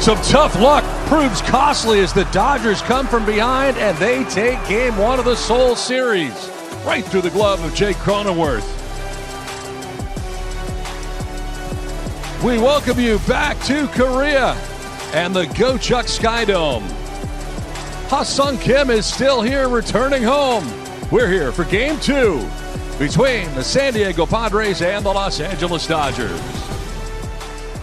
Some tough luck proves costly as the Dodgers come from behind and they take game one of the Seoul series. Right through the glove of Jake Cronenworth. We welcome you back to Korea and the Go-Chuk Skydome. Ha-Sung Kim is still here returning home. We're here for game two between the San Diego Padres and the Los Angeles Dodgers.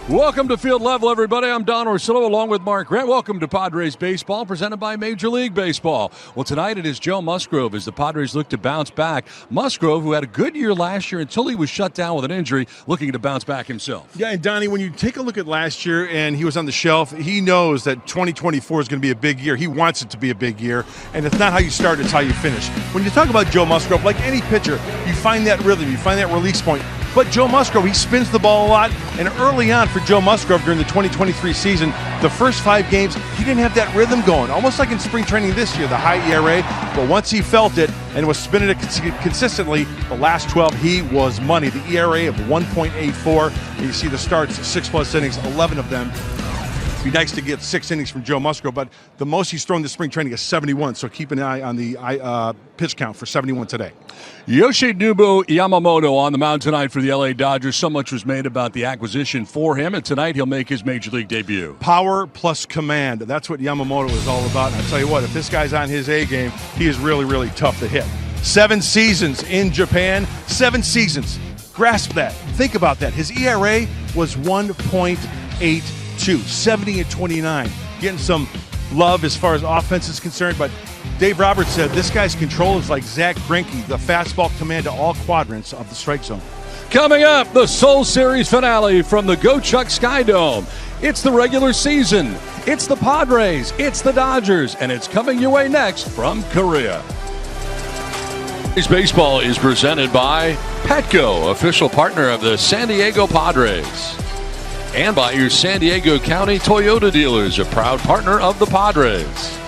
Welcome to Field Level, everybody. I'm Don Orsillo along with Mark Grant. Welcome to Padres Baseball, presented by Major League Baseball. Well, tonight it is Joe Musgrove as the Padres look to bounce back. Musgrove, who had a good year last year until he was shut down with an injury, looking to bounce back himself. Yeah, and Donnie, when you take a look at last year and he was on the shelf, he knows that 2024 is going to be a big year. He wants it to be a big year, and it's not how you start, it's how you finish. When you talk about Joe Musgrove, like any pitcher, you find that rhythm, you find that release point. But Joe Musgrove, he spins the ball a lot, and early on for Joe Musgrove during the 2023 season, the first 5 games, he didn't have that rhythm going, almost like in spring training this year, the high ERA. But once he felt it and was spinning it consistently, the last 12, he was money. The ERA of 1.84, you see the starts, 6+ innings, 11 of them. It'd be nice to get 6 innings from Joe Musgrove, but the most he's thrown this spring training is 71, so keep an eye on the pitch count for 71 today. Yoshinobu Yamamoto on the mound tonight for the LA Dodgers. So much was made about the acquisition for him, and tonight he'll make his Major League debut. Power plus command. That's what Yamamoto is all about. And I'll tell you what, if this guy's on his A game, he is really, really tough to hit. 7 seasons in Japan, 7 seasons. Grasp that. Think about that. His ERA was 1.82, 70-29. Getting some love as far as offense is concerned, but Dave Roberts said this guy's control is like Zach Greinke, the fastball command to all quadrants of the strike zone. Coming up, the Seoul Series finale from the Go-Chuk Skydome. It's the regular season. It's the Padres. It's the Dodgers. And it's coming your way next from Korea. Baseball is presented by Petco, official partner of the San Diego Padres. And by your San Diego County Toyota dealers, a proud partner of the Padres.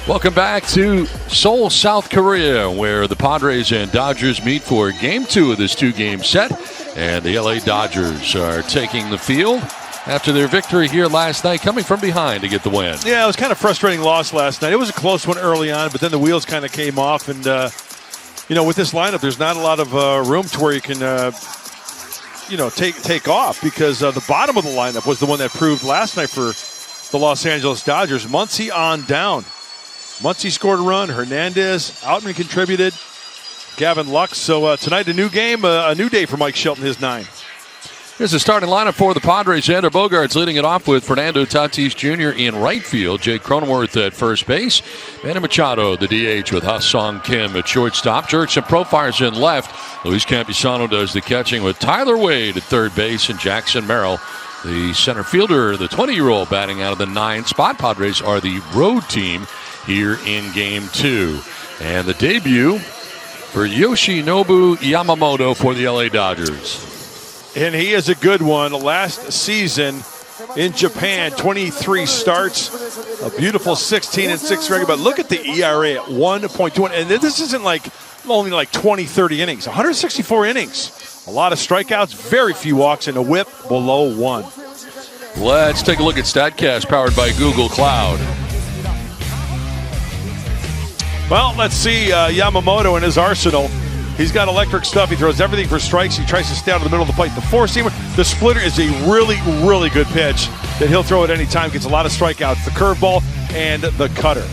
Welcome back to Seoul, South Korea, where the Padres and Dodgers meet for Game 2 of this 2-game set. And the LA Dodgers are taking the field after their victory here last night, coming from behind to get the win. Yeah, it was kind of frustrating loss last night. It was a close one early on, but then the wheels kind of came off. And, with this lineup, there's not a lot of room to where you can, take off, because the bottom of the lineup was the one that proved last night for the Los Angeles Dodgers. Muncy on down. Muncy scored a run. Hernandez, Outman contributed. Gavin Lux. So tonight a new game, a new day for Mike Shelton, his 9. Here's the starting lineup for the Padres. Xander Bogaerts leading it off with Fernando Tatis Jr. in right field. Jake Cronenworth at first base. Manny Machado, the DH, with Ha-Sung Kim at shortstop. Jurickson Profires in left. Luis Campusano does the catching with Tyler Wade at third base. And Jackson Merrill, the center fielder, the 20-year-old, batting out of the 9 spot. Padres are the road team here in Game 2. And the debut for Yoshinobu Yamamoto for the LA Dodgers. And he is a good one. Last season in Japan, 23 starts, a beautiful 16-6 record. But look at the ERA at 1.21. And this isn't only 20, 30 innings. 164 innings. A lot of strikeouts, very few walks, and a whip below 1. Let's take a look at StatCast, powered by Google Cloud. Well, let's see Yamamoto in his arsenal. He's got electric stuff. He throws everything for strikes. He tries to stay out of the middle of the plate. The 4-seamer, the splitter is a really, really good pitch that he'll throw at any time. Gets a lot of strikeouts. The curveball and the cutter.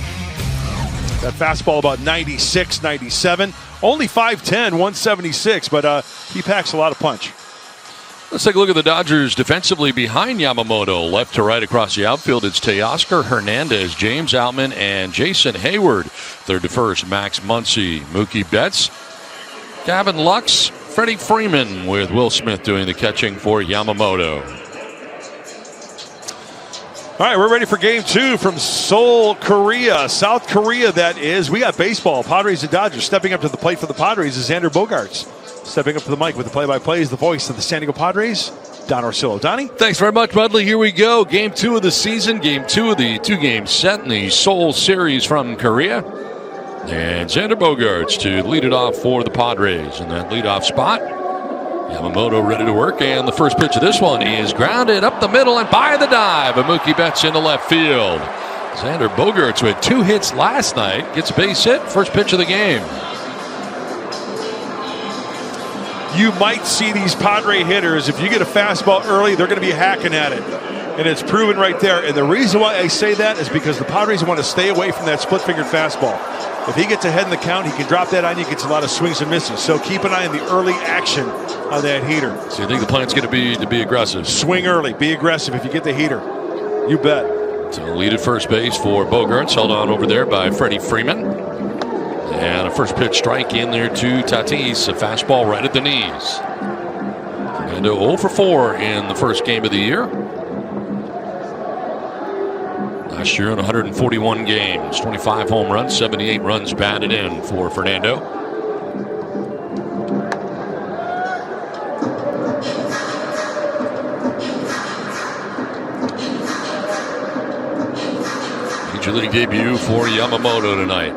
That fastball about 96, 97. Only 5'10", 176, but he packs a lot of punch. Let's take a look at the Dodgers defensively behind Yamamoto. Left to right across the outfield, it's Teoscar Hernandez, James Outman, and Jason Hayward. Third to first, Max Muncy, Mookie Betts, Gavin Lux, Freddie Freeman, with Will Smith doing the catching for Yamamoto. All right, we're ready for Game 2 from Seoul, Korea. South Korea, that is. We got baseball. Padres and Dodgers. Stepping up to the plate for the Padres is Xander Bogaerts. Stepping up to the mic with the play-by-play is the voice of the San Diego Padres, Don Orsillo. Donnie? Thanks very much, Mudley. Here we go. Game 2 of the season. Game 2 of the 2-game set in the Seoul Series from Korea. And Xander Bogaerts to lead it off for the Padres in that leadoff spot. Yamamoto ready to work, and the first pitch of this one is grounded up the middle and by the dive. Mookie Betts into left field. Xander Bogaerts with 2 hits last night gets a base hit, first pitch of the game. You might see these Padre hitters, if you get a fastball early, they're going to be hacking at it. And it's proven right there. And the reason why I say that is because the Padres want to stay away from that split-fingered fastball. If he gets ahead in the count, he can drop that on you, gets a lot of swings and misses. So keep an eye on the early action on that heater. So you think the plan's going to be aggressive? Swing early, be aggressive if you get the heater. You bet. So lead at first base for Bogaerts, held on over there by Freddie Freeman. And a first pitch strike in there to Tatis, a fastball right at the knees. And 0 for 4 in the first game of the year. Last year in 141 games, 25 home runs, 78 runs batted in for Fernando. Major League debut for Yamamoto tonight.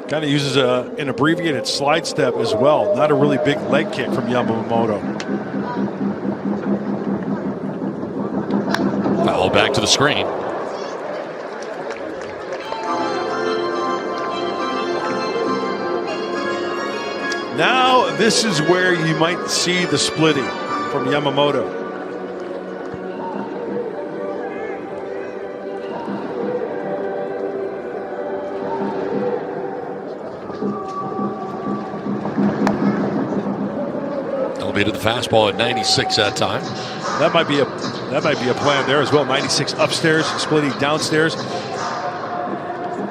Kind of uses an abbreviated slide step as well. Not a really big leg kick from Yamamoto. Foul back to the screen. Now this is where you might see the splitting from Yamamoto. Elevated the fastball at 96 that time. That might be a plan there as well. 96 upstairs, splitting downstairs.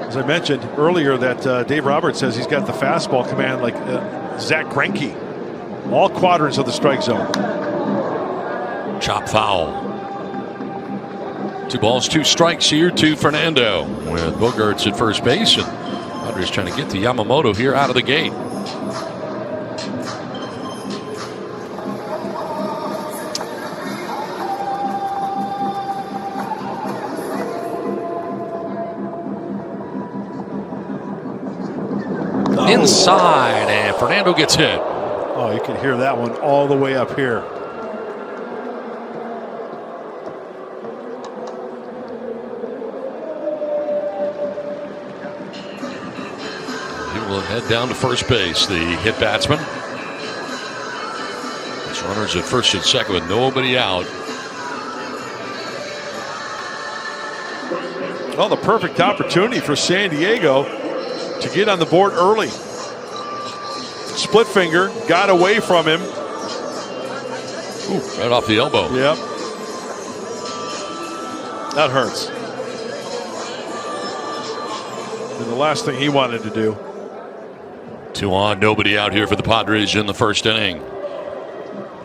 As I mentioned earlier, that Dave Roberts says he's got the fastball command like Zach Greinke. All quadrants of the strike zone. Chop foul. 2 balls, 2 strikes here to Fernando with Bogaerts at first base, and Padres trying to get to Yamamoto here out of the gate. Inside, and Fernando gets hit. Oh, you can hear that one all the way up here. He will head down to first base, the hit batsman. His runners at first and second with nobody out. Well, the perfect opportunity for San Diego to get on the board early. Split finger, got away from him. Ooh, right off the elbow. Yep. That hurts. And the last thing he wanted to do. 2 on, nobody out here for the Padres in the first inning.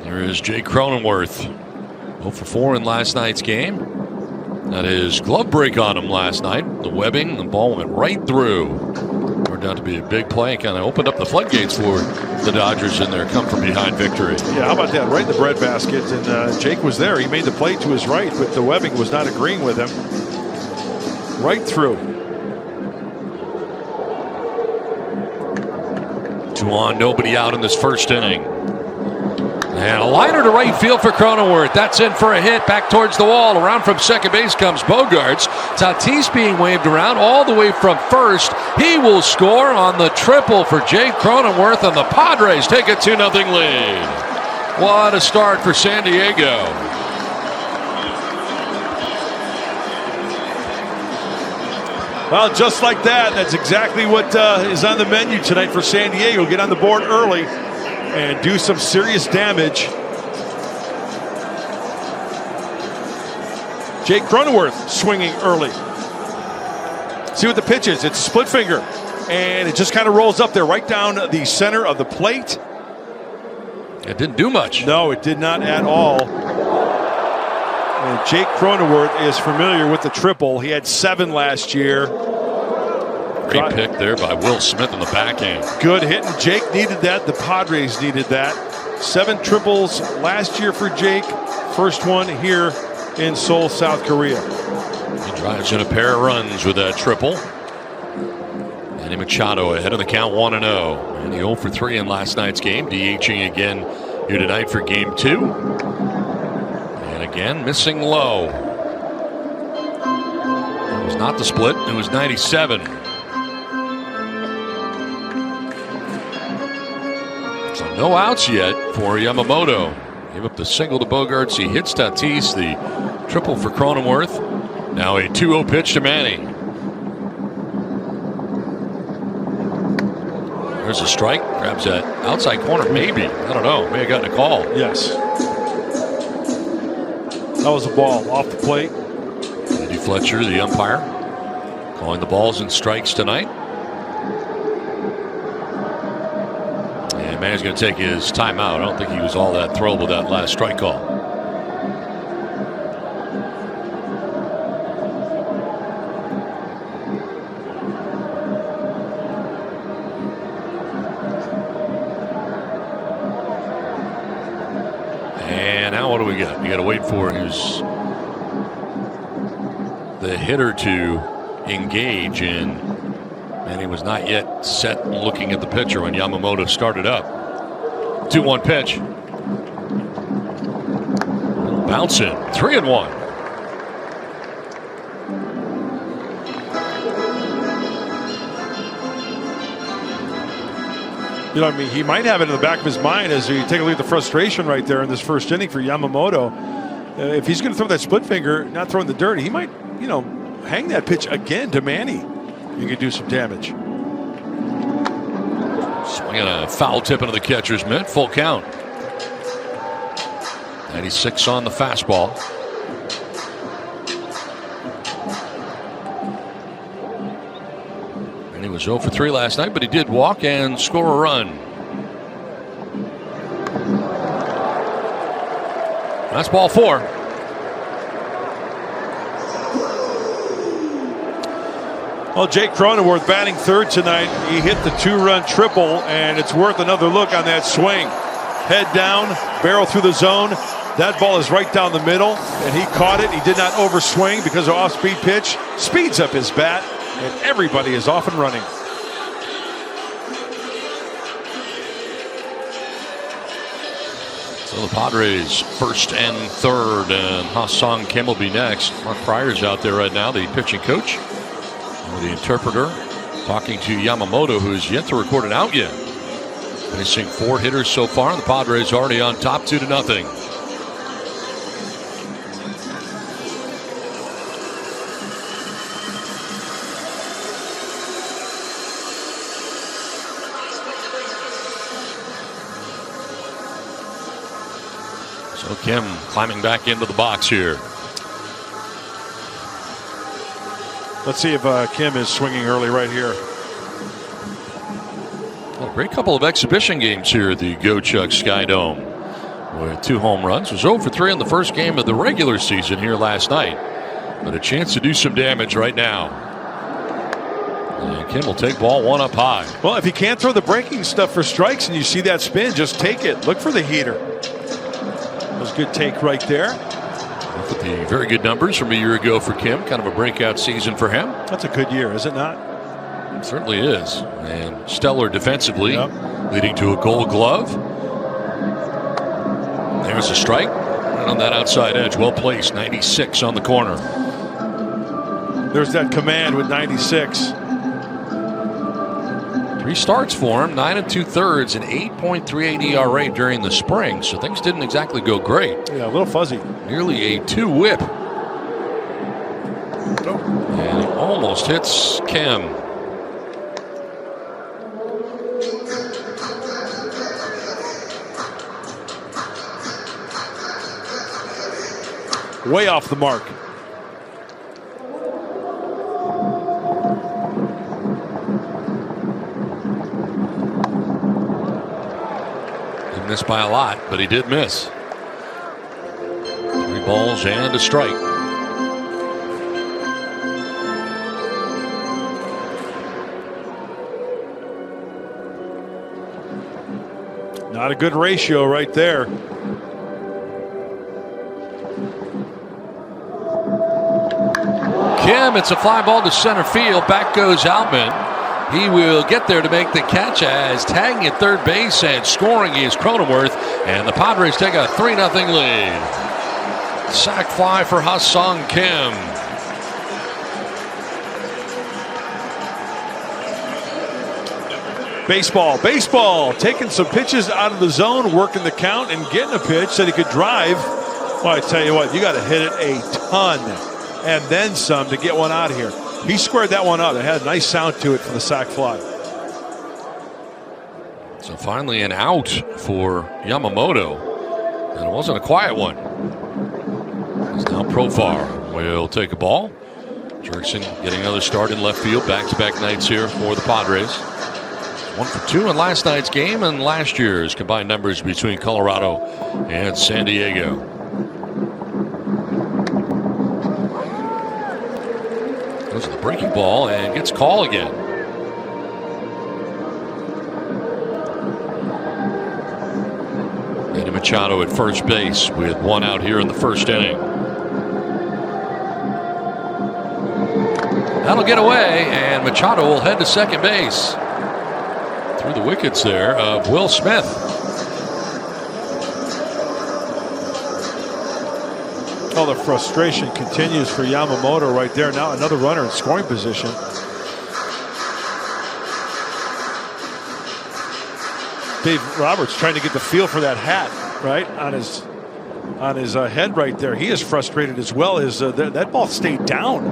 There is Jake Cronenworth. 0 for 4 in last night's game. That is glove break on him last night. The webbing, the ball went right through. Turned out to be a big play. Kind of opened up the floodgates for the Dodgers in their come-from-behind victory. Yeah, how about that? Right in the breadbasket. And Jake was there. He made the play to his right, but the webbing was not agreeing with him. Right through. 2 on, nobody out in this first inning. And a liner to right field for Cronenworth. That's in for a hit back towards the wall. Around from second base comes Bogaerts. Tatis being waved around all the way from first. He will score on the triple for Jake Cronenworth, and the Padres take a 2-0 lead. What a start for San Diego. Well, just like that, that's exactly what is on the menu tonight for San Diego. Get on the board early and do some serious damage. Jake Cronenworth swinging early. See what the pitch is. It's a split finger, and it just kind of rolls up there right down the center of the plate. It didn't do much. No, it did not at all. And Jake Cronenworth is familiar with the triple. He had 7 last year. Great pick there by Will Smith in the backhand. Good hitting. Jake needed that. The Padres needed that. 7 triples last year for Jake. First one here in Seoul, South Korea. He drives in a pair of runs with that triple. Manny Machado ahead of the count 1-0. And he 0 for 3 in last night's game. DHing again here tonight for game 2. And again, missing low. It was not the split. It was 97. So no outs yet for Yamamoto. Gave up the single to Bogaerts. He hits Tatis. The triple for Cronenworth. Now a 2-0 pitch to Manny. There's a strike. Grabs that outside corner. Maybe. I don't know. May have gotten a call. Yes. That was a ball off the plate. Andy Fletcher, the umpire, calling the balls and strikes tonight. And Manny's going to take his timeout. I don't think he was all that thrilled with that last strike call. And now what do we got? You got to wait for the hitter to engage, and he was not yet set looking at the pitcher when Yamamoto started up. 2-1 pitch. Bouncing. 3-1. You know what I mean? He might have it in the back of his mind as you take a look at the frustration right there in this first inning for Yamamoto. If he's going to throw that split finger, not throwing the dirt, he might, hang that pitch again to Manny. You can do some damage. Swinging a foul tip into the catcher's mitt. Full count. 96 on the fastball. And he was 0 for 3 last night, but he did walk and score a run. That's ball 4. Well, Jake Cronenworth batting third tonight. He hit the 2-run triple, and it's worth another look on that swing. Head down, barrel through the zone. That ball is right down the middle, and he caught it. He did not overswing because of off-speed pitch. Speeds up his bat, and everybody is off and running. So the Padres first and third, and Ha-Seong Kim will be next. Mark Pryor's out there right now, the pitching coach. The interpreter talking to Yamamoto, who's yet to record an out yet. Facing 4 hitters so far, and the Padres already on top 2-0. So Kim climbing back into the box here. Let's see if Kim is swinging early right here. A great couple of exhibition games here at the Go Chuck Sky Dome with 2 home runs. Was 0 for 3 in the first game of the regular season here last night, but a chance to do some damage right now. And Kim will take ball 1 up high. Well, if you can't throw the breaking stuff for strikes and you see that spin, just take it. Look for the heater. That was a good take right there. Look at the very good numbers from a year ago for Kim. Kind of a breakout season for him. That's a good year, is it not? It certainly is. And stellar defensively, leading to a Gold Glove. There's a strike. And on that outside edge, well placed. 96 on the corner. There's that command with 96. 3 starts for him, 9 2/3, and 8.38 ERA during the spring. So things didn't exactly go great. Yeah, a little fuzzy. Nearly a 2 whip. And he almost hits Kim. Way off the mark. Missed by a lot, but he did miss. 3 balls and a strike. Not a good ratio right there. Kim, it's a fly ball to center field. Back goes Outman. He will get there to make the catch as tagging at third base and scoring is Cronenworth. And the Padres take a 3-0 lead. Sac fly for Ha-Sung Kim. Baseball. Taking some pitches out of the zone, working the count, and getting a pitch that he could drive. Well, I tell you what, you got to hit it a ton and then some to get one out of here. He squared that one up. It had a nice sound to it for the sac fly. So finally an out for Yamamoto. And it wasn't a quiet one. It's now Profar will take a ball. Jerkson getting another start in left field. Back-to-back nights here for the Padres. 1 for 2 in last night's game and last year's combined numbers between Colorado and San Diego. Goes to the breaking ball and gets call again. Manny Machado at first base with 1 out here in the first inning. That'll get away, and Machado will head to second base. Through the wickets there of Will Smith. Oh, the frustration continues for Yamamoto right there. Now another runner in scoring position. Dave Roberts trying to get the feel for that hat right on his head right there. He is frustrated as well as that ball stayed down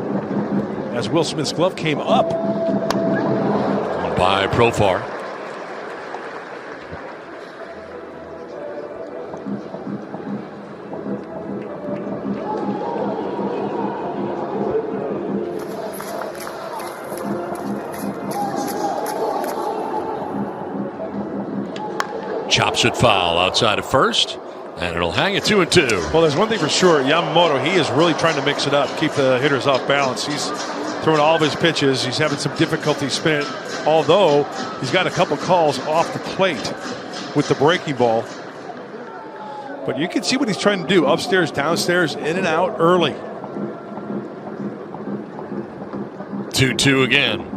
as Will Smith's glove came up. By Profar. Chops it foul outside of first, and it'll hang at 2-2. Well, there's one thing for sure. Yamamoto, he is really trying to mix it up, keep the hitters off balance. He's throwing all of his pitches. He's having some difficulty spinning it, although he's got a couple calls off the plate with the breaking ball. But you can see what he's trying to do. Upstairs, downstairs, in and out early. 2-2 again.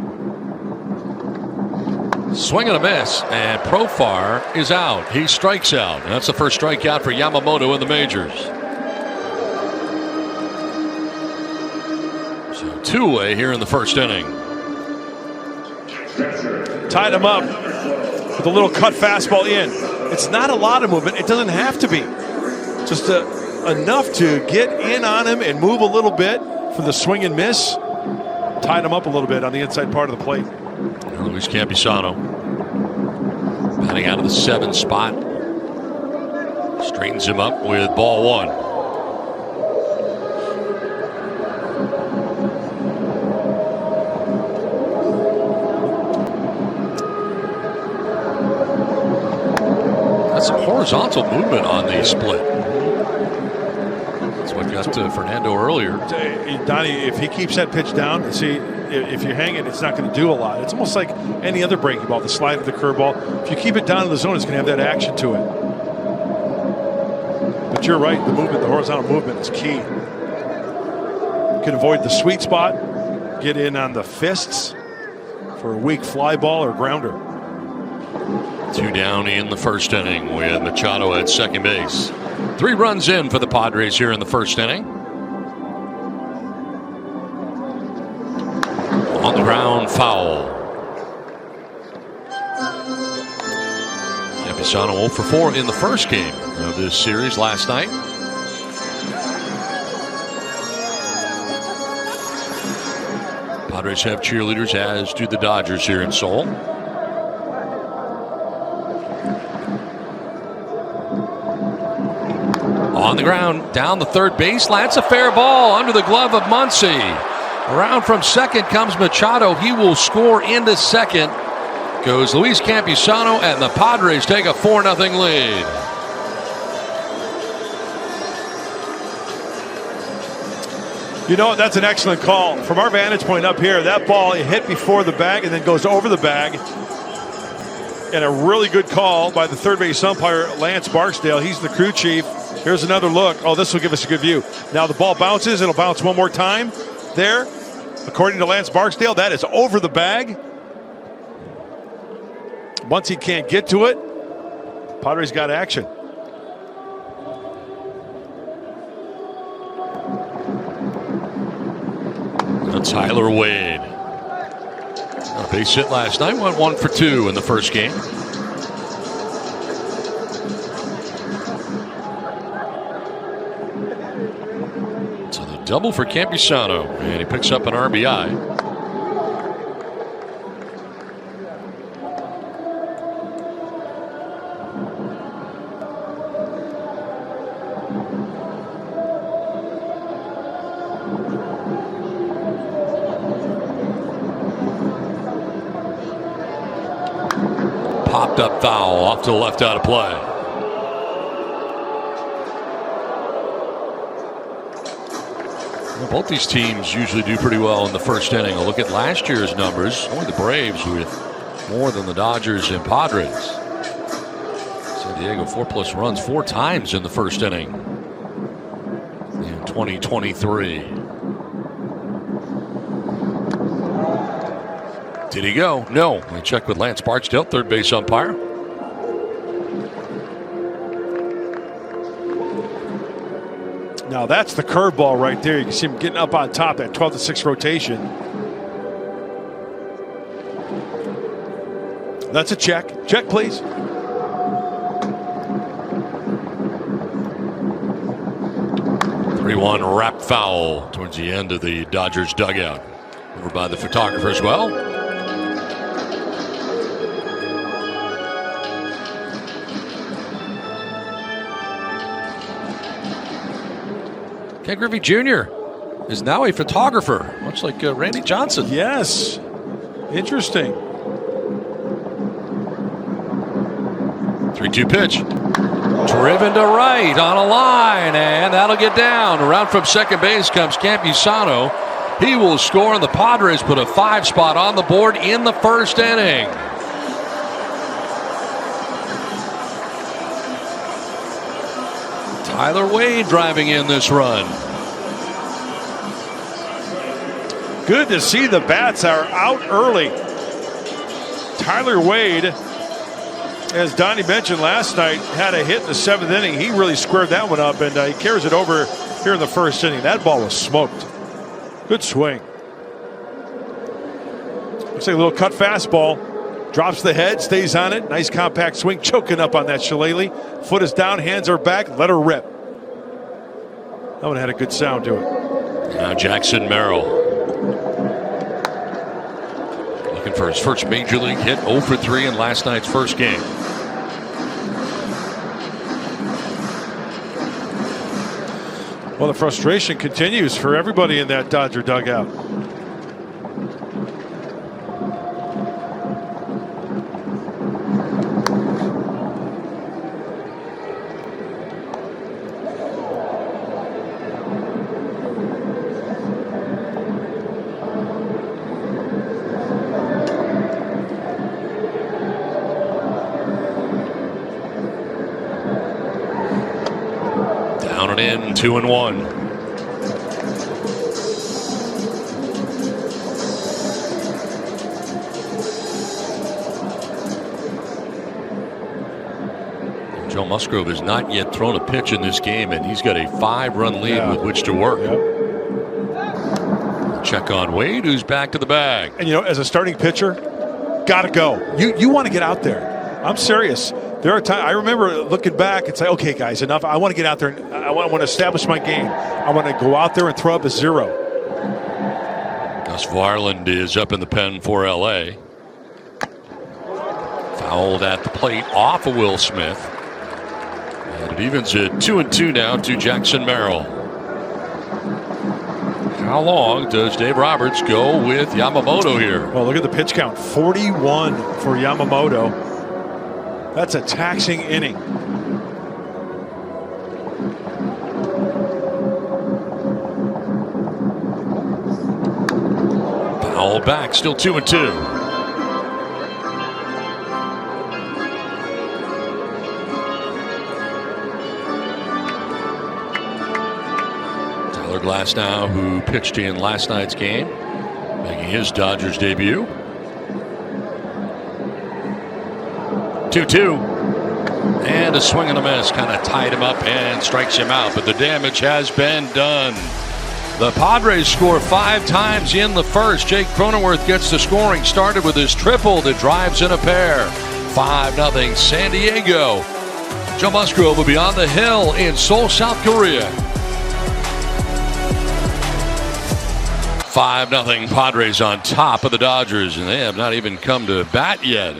Swing and a miss, and Profar is out. He strikes out. And that's the first strikeout for Yamamoto in the majors. So 2 away here in the first inning. Tied him up with a little cut fastball in. It's not a lot of movement. It doesn't have to be. Just enough to get in on him and move a little bit for the swing and miss. Tied him up a little bit on the inside part of the plate. Luis Campusano batting out of the 7 spot. Straightens him up with ball 1. That's a horizontal movement on the split. That's what got to Fernando earlier. Donnie, if he keeps that pitch down, see, if you hang it, it's not going to do a lot. It's almost like any other breaking ball, the slide of the curveball. If you keep it down in the zone, it's going to have that action to it. But you're right, the movement, the horizontal movement is key. You can avoid the sweet spot, get in on the fists for a weak fly ball or grounder. 2 down in the first inning with Machado at second base. 3 runs in for the Padres here in the first inning. On the ground, foul. Campusano 0 for 4 in the first game of this series last night. Padres have cheerleaders, as do the Dodgers here in Seoul. On the ground, down the third baseline. It's a fair ball under the glove of Muncy. Around from second comes Machado. He will score into second. Goes Luis Campusano, and the Padres take a 4-0 lead. You know, that's an excellent call. From our vantage point up here, that ball hit before the bag and then goes over the bag. And a really good call by the third base umpire, Lance Barksdale. He's the crew chief. Here's another look. Oh, this will give us a good view. Now the ball bounces. It'll bounce one more time there. According to Lance Barksdale, that is over the bag. once he can't get to it, Padres got action. Tyler Wade. A base hit last night, went 1 for 2 in the first game. So the double for Campusano, and he picks up an RBI. Popped up foul off to the left out of play. Well, both these teams usually do pretty well in the first inning. I'll look at last year's numbers. Only the Braves with more than the Dodgers and Padres. San Diego 4+ runs 4 times in the first inning in 2023. Did he go? No. We check with Lance Barksdale, third base umpire. Now that's the curveball right there. You can see him getting up on top, that 12-6 rotation. That's a check. Check, please. One wrap foul towards the end of the Dodgers dugout. Over by the photographer as well. Ken Griffey Jr. is now a photographer, much like Randy Johnson. Yes. Interesting. 3-2 pitch. Driven to right on a line, and that'll get down. Around from second base comes Campusano. He will score, and the Padres put a 5 spot on the board in the first inning. Tyler Wade driving in this run. Good to see the bats are out early. Tyler Wade, as Donnie mentioned last night, had a hit in the 7th inning. He really squared that one up, and he carries it over here in the first inning. That ball was smoked. Good swing. Looks like a little cut fastball. Drops the head, stays on it. Nice compact swing, choking up on that Shillelagh. Foot is down, hands are back, let her rip. That one had a good sound to it. Now Jackson Merrill. Looking for his first major league hit, 0 for 3 in last night's first game. Well, the frustration continues for everybody in that Dodger dugout. Down and in, 2-1. Joe Musgrove has not yet thrown a pitch in this game, and he's got a 5-run lead with which to work. Yep. Check on Wade, who's back to the bag. And, you know, as a starting pitcher, got to go. You want to get out there. I'm serious. There are times I remember looking back and say, okay, guys, enough. I want to get out there. And I want to establish my game. I want to go out there and throw up a 0. Gus Varland is up in the pen for L.A. Fouled at the plate off of Will Smith. And it evens at 2-2 now to Jackson Merrill. How long does Dave Roberts go with Yamamoto here? Well, look at the pitch count. 41 for Yamamoto. That's a taxing inning. Foul back, still 2-2. Tyler Glasnow, who pitched in last night's game, making his Dodgers debut. 2-2. And a swing and a miss kind of tied him up and strikes him out. But the damage has been done. The Padres score 5 times in the first. Jake Cronenworth gets the scoring started with his triple that drives in a pair. 5-0 San Diego. Joe Musgrove will be on the hill in Seoul, South Korea. 5-0 Padres on top of the Dodgers, and they have not even come to bat yet.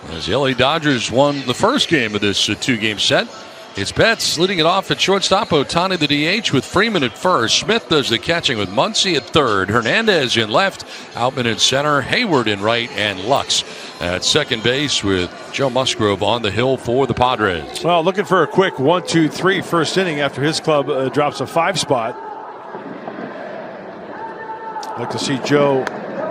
As the LA Dodgers won the first game of this 2-game set. It's Betts leading it off at shortstop. Ohtani the DH with Freeman at first. Smith does the catching with Muncy at third. Hernandez in left. Outman in center. Hayward in right. And Lux at second base with Joe Musgrove on the hill for the Padres. Well, looking for a quick 1-2-3 first inning after his club drops a 5 spot. I'd like to see Joe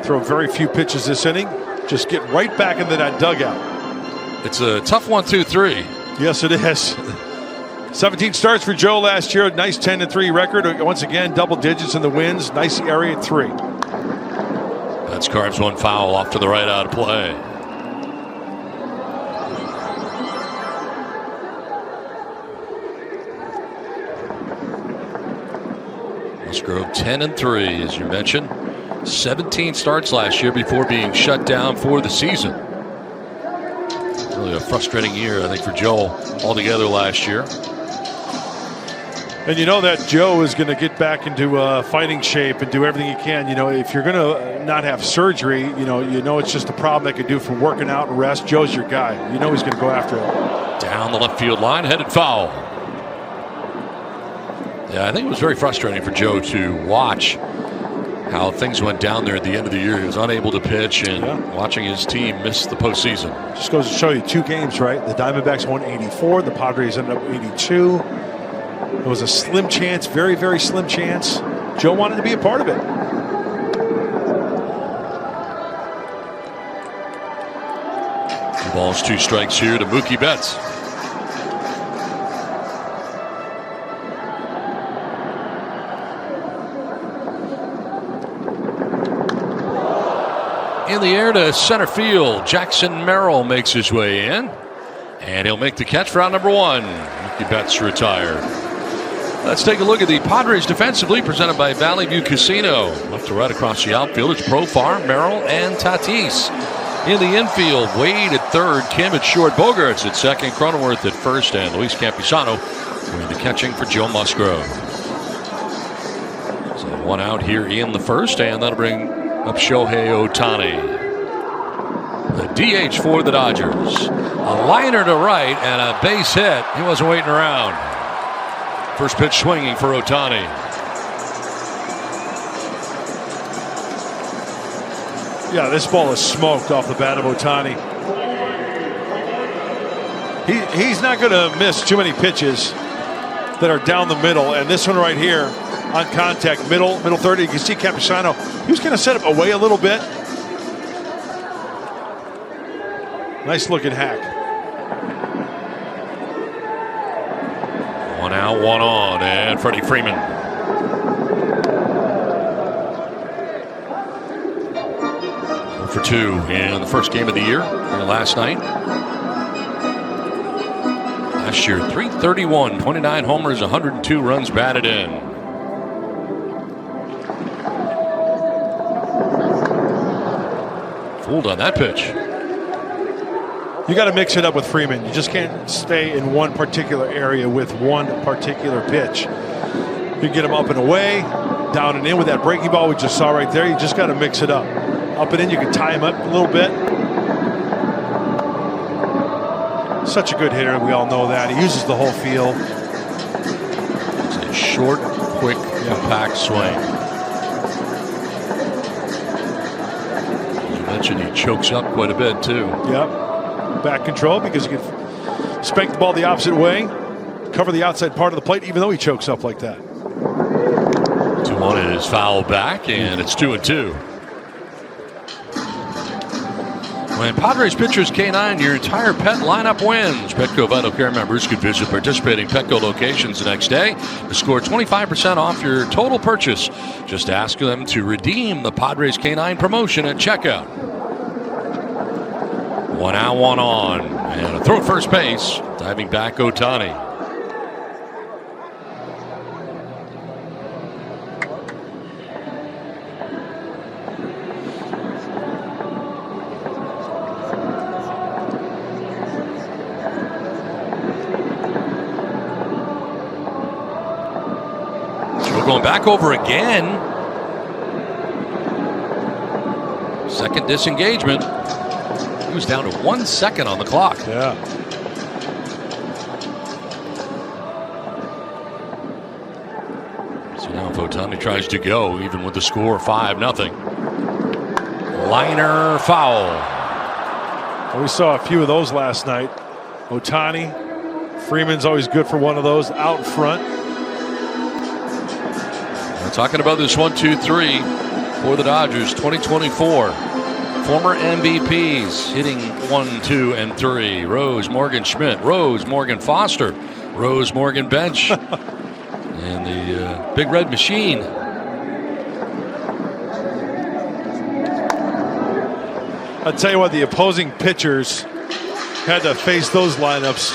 throw very few pitches this inning. Just get right back into that dugout. It's a tough 1-2-3. Yes, it is. 17 starts for Joe last year. Nice 10-3 record. Once again, double digits in the wins. Nice area at 3. That's carves one foul off to the right out of play. Musgrove 10-3, as you mentioned. 17 starts last year before being shut down for the season. Really a frustrating year, I think, for Joe altogether last year. And you know that Joe is going to get back into fighting shape and do everything he can. You know, if you're going to not have surgery, you know it's just a problem they could do for working out and rest. Joe's your guy. You know he's going to go after it. Down the left field line, headed foul. Yeah, I think it was very frustrating for Joe to watch how things went down there at the end of the year. He was unable to pitch, and watching his team miss the postseason. Just goes to show you 2 games, right? The Diamondbacks won 84. The Padres ended up 82. It was a slim chance, very, very slim chance. Joe wanted to be a part of it. 2 balls, 2 strikes here to Mookie Betts. In the air to center field. Jackson Merrill makes his way in. And he'll make the catch for out number 1. Mookie Betts retired. Let's take a look at the Padres defensively, presented by Valley View Casino. Left to right across the outfield, it's Profar, Merrill, and Tatis. In the infield, Wade at third, Kim at short, Bogarts at second, Cronenworth at first, and Luis Campisano doing the catching for Joe Musgrove. So 1 out here in the first, and that'll bring up Shohei Ohtani. The DH for the Dodgers. A liner to right and a base hit. He wasn't waiting around. First pitch swinging for Ohtani. Yeah, this ball is smoked off the bat of Ohtani. He's not going to miss too many pitches that are down the middle. And this one right here on contact, middle 30. You can see Campisano. He was going to set up away a little bit. Nice looking hack. 1 out, 1 on, and Freddie Freeman. For 2 in the first game of the year last night. Last year, .331, 29 homers, 102 runs batted in. Fooled on that pitch. You got to mix it up with Freeman. You just can't stay in one particular area with one particular pitch. You get him up and away, down and in with that breaking ball we just saw right there. You just got to mix it up. Up and in, you can tie him up a little bit. Such a good hitter, we all know that. He uses the whole field. It's a short, quick, compact swing. As you mentioned, he chokes up quite a bit, too. Yep. Back control because you can spank the ball the opposite way, cover the outside part of the plate, even though he chokes up like that. 2-1 is foul back, and it's 2-2. When Padres pitchers K9, your entire pet lineup wins. Petco Vital Care members could visit participating Petco locations the next day to score 25% off your total purchase. Just ask them to redeem the Padres K9 promotion at checkout. One out, one on. And a throw at first base. Diving back, Ohtani. Going back over again. Second disengagement. He was down to 1 second on the clock. Yeah. So now if Ohtani tries to go, even with the score 5-0. Liner foul. Well, we saw a few of those last night. Ohtani, Freeman's always good for one of those out in front. Talking about this 1-2-3 for the Dodgers 2024. Former MVPs hitting 1, 2, and 3. Rose, Morgan Schmidt, Rose, Morgan Foster, Rose, Morgan Bench, and the Big Red Machine. I'll tell you what, the opposing pitchers had to face those lineups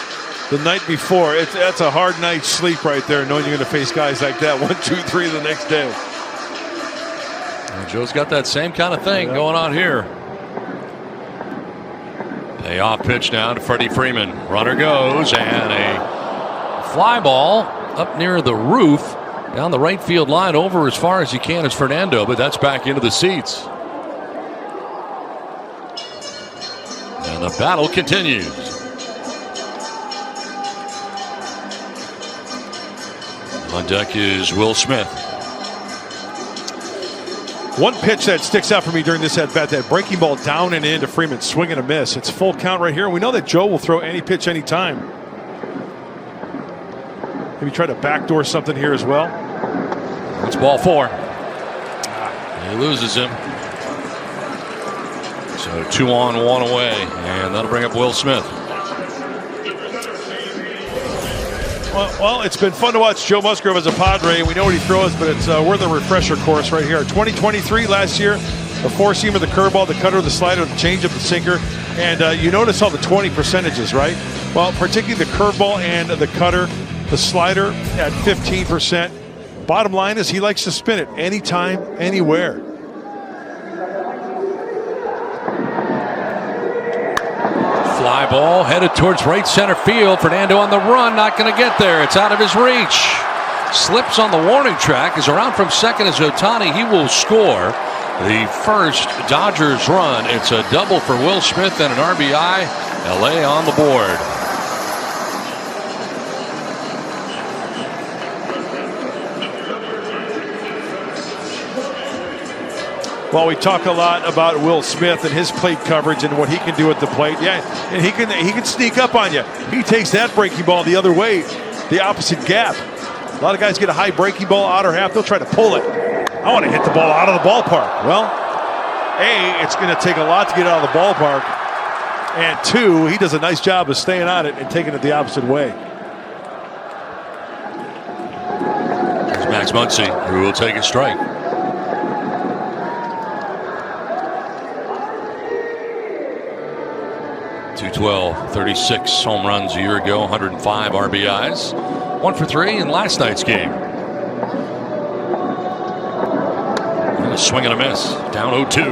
the night before. That's a hard night's sleep right there, knowing you're going to face guys like that 1, 2, 3 the next day. And Joe's got that same kind of thing going on here. Payoff pitch now to Freddie Freeman. Runner goes, and a fly ball up near the roof down the right field line, over as far as he can is Fernando, but that's back into the seats. And the battle continues. On deck is Will Smith. One pitch that sticks out for me during this at-bat, that breaking ball down and in to Freeman, swing and a miss. It's full count right here. We know that Joe will throw any pitch anytime. Maybe try to backdoor something here as well. It's ball 4. He loses him. So 2 on, 1 away, and that'll bring up Will Smith. Well, it's been fun to watch Joe Musgrove as a Padre. We know what he throws, but it's worth a refresher course right here. 2023 last year, the four-seamer, the curveball, the cutter, the slider, the changeup, the sinker. And you notice all the 20 percentages, right? Well, particularly the curveball and the cutter, the slider at 15%. Bottom line is he likes to spin it anytime, anywhere. Fly ball headed towards right center field. Fernando on the run, not going to get there. It's out of his reach. Slips on the warning track. Is around from second as Ohtani. He will score the first Dodgers run. It's a double for Will Smith and an RBI. LA on the board. Well, we talk a lot about Will Smith and his plate coverage and what he can do at the plate. Yeah, and he can sneak up on you. He takes that breaking ball the other way, the opposite gap. A lot of guys get a high breaking ball, outer half. They'll try to pull it. I want to hit the ball out of the ballpark. Well, A, it's going to take a lot to get out of the ballpark. And 2, he does a nice job of staying on it and taking it the opposite way. There's Max Muncy, who will take a strike. 212, 36 home runs a year ago, 105 RBIs. 1 for 3 in last night's game. And a swing and a miss, down 0-2.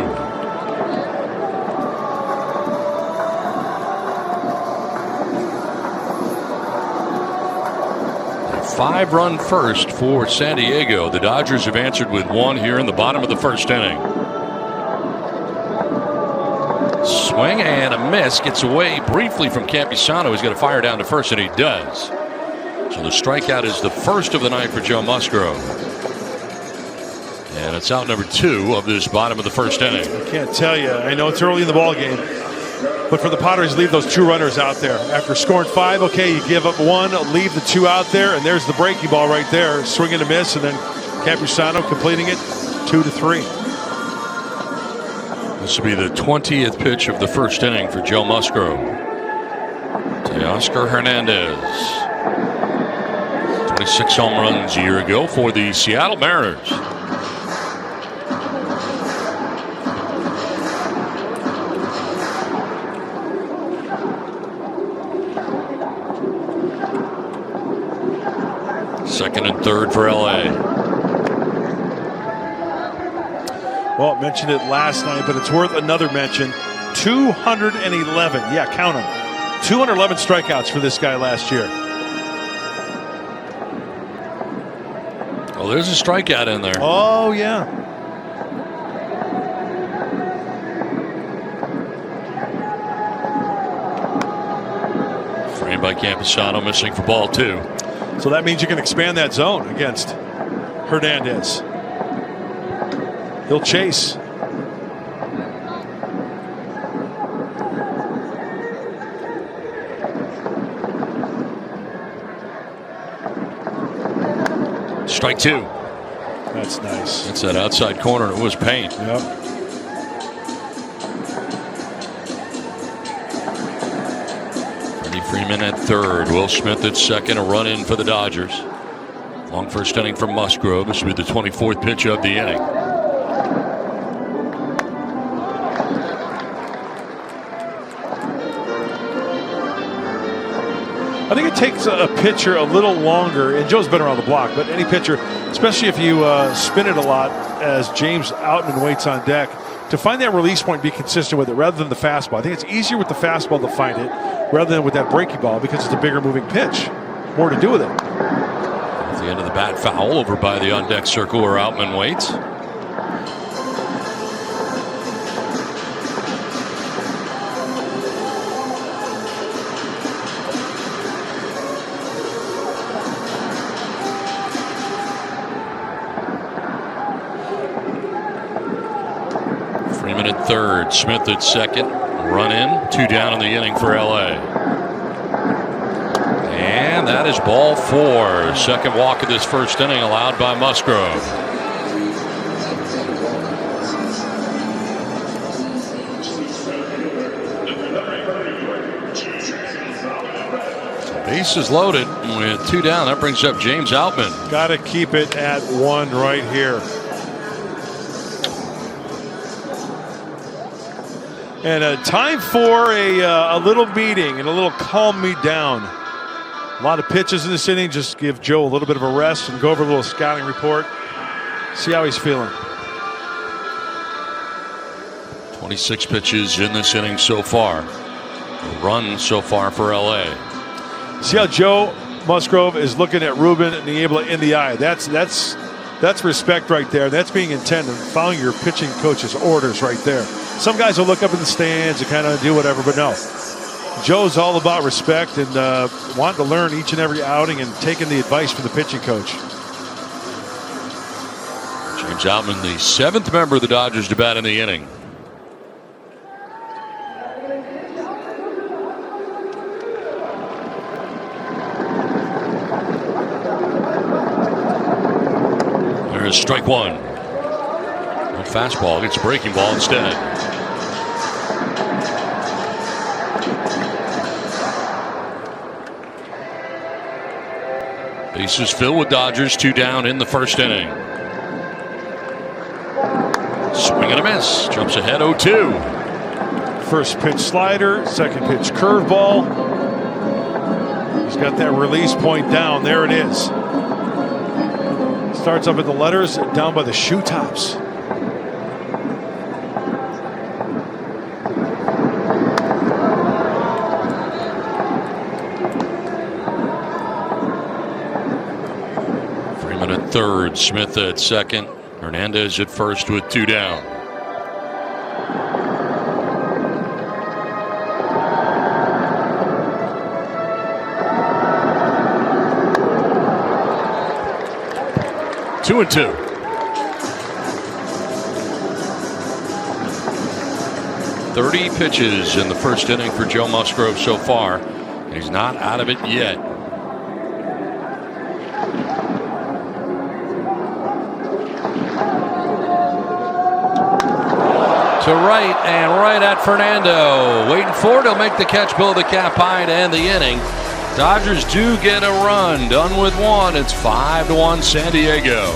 A 5-run first for San Diego. The Dodgers have answered with 1 here in the bottom of the first inning. Swing and a miss, gets away briefly from Campusano. He's got to fire down to first, and he does. So the strikeout is the first of the night for Joe Musgrove. And it's out number 2 of this bottom of the first inning. I can't tell you. I know it's early in the ball game, but for the Padres, leave those 2 runners out there. After scoring 5, okay, you give up 1, leave the 2 out there, and there's the breaking ball right there. Swing and a miss, and then Campusano completing it 2-3. This will be the 20th pitch of the first inning for Joe Musgrove. Teoscar Hernandez. 26 home runs a year ago for the Seattle Mariners. Second and third for LA. Well, I mentioned it last night, but it's worth another mention. 211. Yeah, count them. 211 strikeouts for this guy last year. Oh, there's a strikeout in there. Oh, yeah. Framed by Campusano, missing for ball 2. So that means you can expand that zone against Hernandez. He'll chase. Strike 2. That's nice. It's that outside corner. It was Payne. Yep. Freddie Freeman at third. Will Smith at second. A run in for the Dodgers. Long first inning from Musgrove. This will be the 24th pitch of the inning. I think it takes a pitcher a little longer, and Joe's been around the block, but any pitcher, especially if you spin it a lot as James Outman waits on deck, to find that release point and be consistent with it rather than the fastball. I think it's easier with the fastball to find it rather than with that breaking ball because it's a bigger moving pitch. More to do with it. At the end of the bat, foul over by the on-deck circle where Outman waits. Freeman at third, Smith at second. Run in, 2 down in the inning for LA. And that is ball 4. Second walk of this first inning allowed by Musgrove. So bases loaded with 2 down. That brings up James Outman. Got to keep it at 1 right here. And time for a little meeting and a little calm me down. A lot of pitches in this inning. Just give Joe a little bit of a rest and go over a little scouting report. See how he's feeling. 26 pitches in this inning so far. A run so far for LA. See how Joe Musgrove is looking at Ruben and being able to in the eye. That's respect right there. That's being intent and following your pitching coach's orders right there. Some guys will look up in the stands and kind of do whatever, but no. Joe's all about respect and wanting to learn each and every outing and taking the advice from the pitching coach. James Outman, the 7th member of the Dodgers to bat in the inning. There's strike 1. No fastball, gets a breaking ball instead. Bases filled with Dodgers, 2 down in the first inning. Swing and a miss. Jumps ahead 0-2. First pitch slider, second pitch curveball. He's got that release point down. There it is. Starts up at the letters, down by the shoe tops. Freeman at third, Smith at second, Hernandez at first with 2 down. Two and 2. "30 pitches in the first inning for Joe Musgrove so far. He's not out of it yet. To right and right at Fernando. Waiting for it. He'll make the catch below the cap high to end the inning. Dodgers do get a run. Done with 1. It's 5-1 San Diego.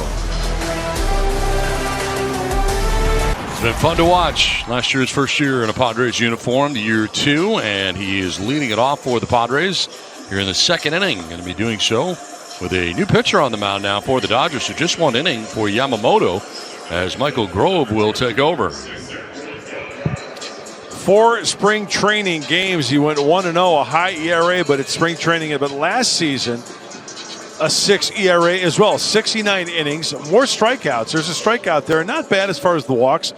It's been fun to watch. Last year's first year in a Padres uniform, year 2, and he is leading it off for the Padres here in the second inning. Going to be doing so with a new pitcher on the mound now for the Dodgers, who just one inning for Yamamoto, as Michael Grove will take over. 4 spring training games. He went 1-0, a high ERA, but it's spring training. But last season, a 6 ERA as well. 69 innings, more strikeouts. There's a strikeout there. Not bad as far as the walks.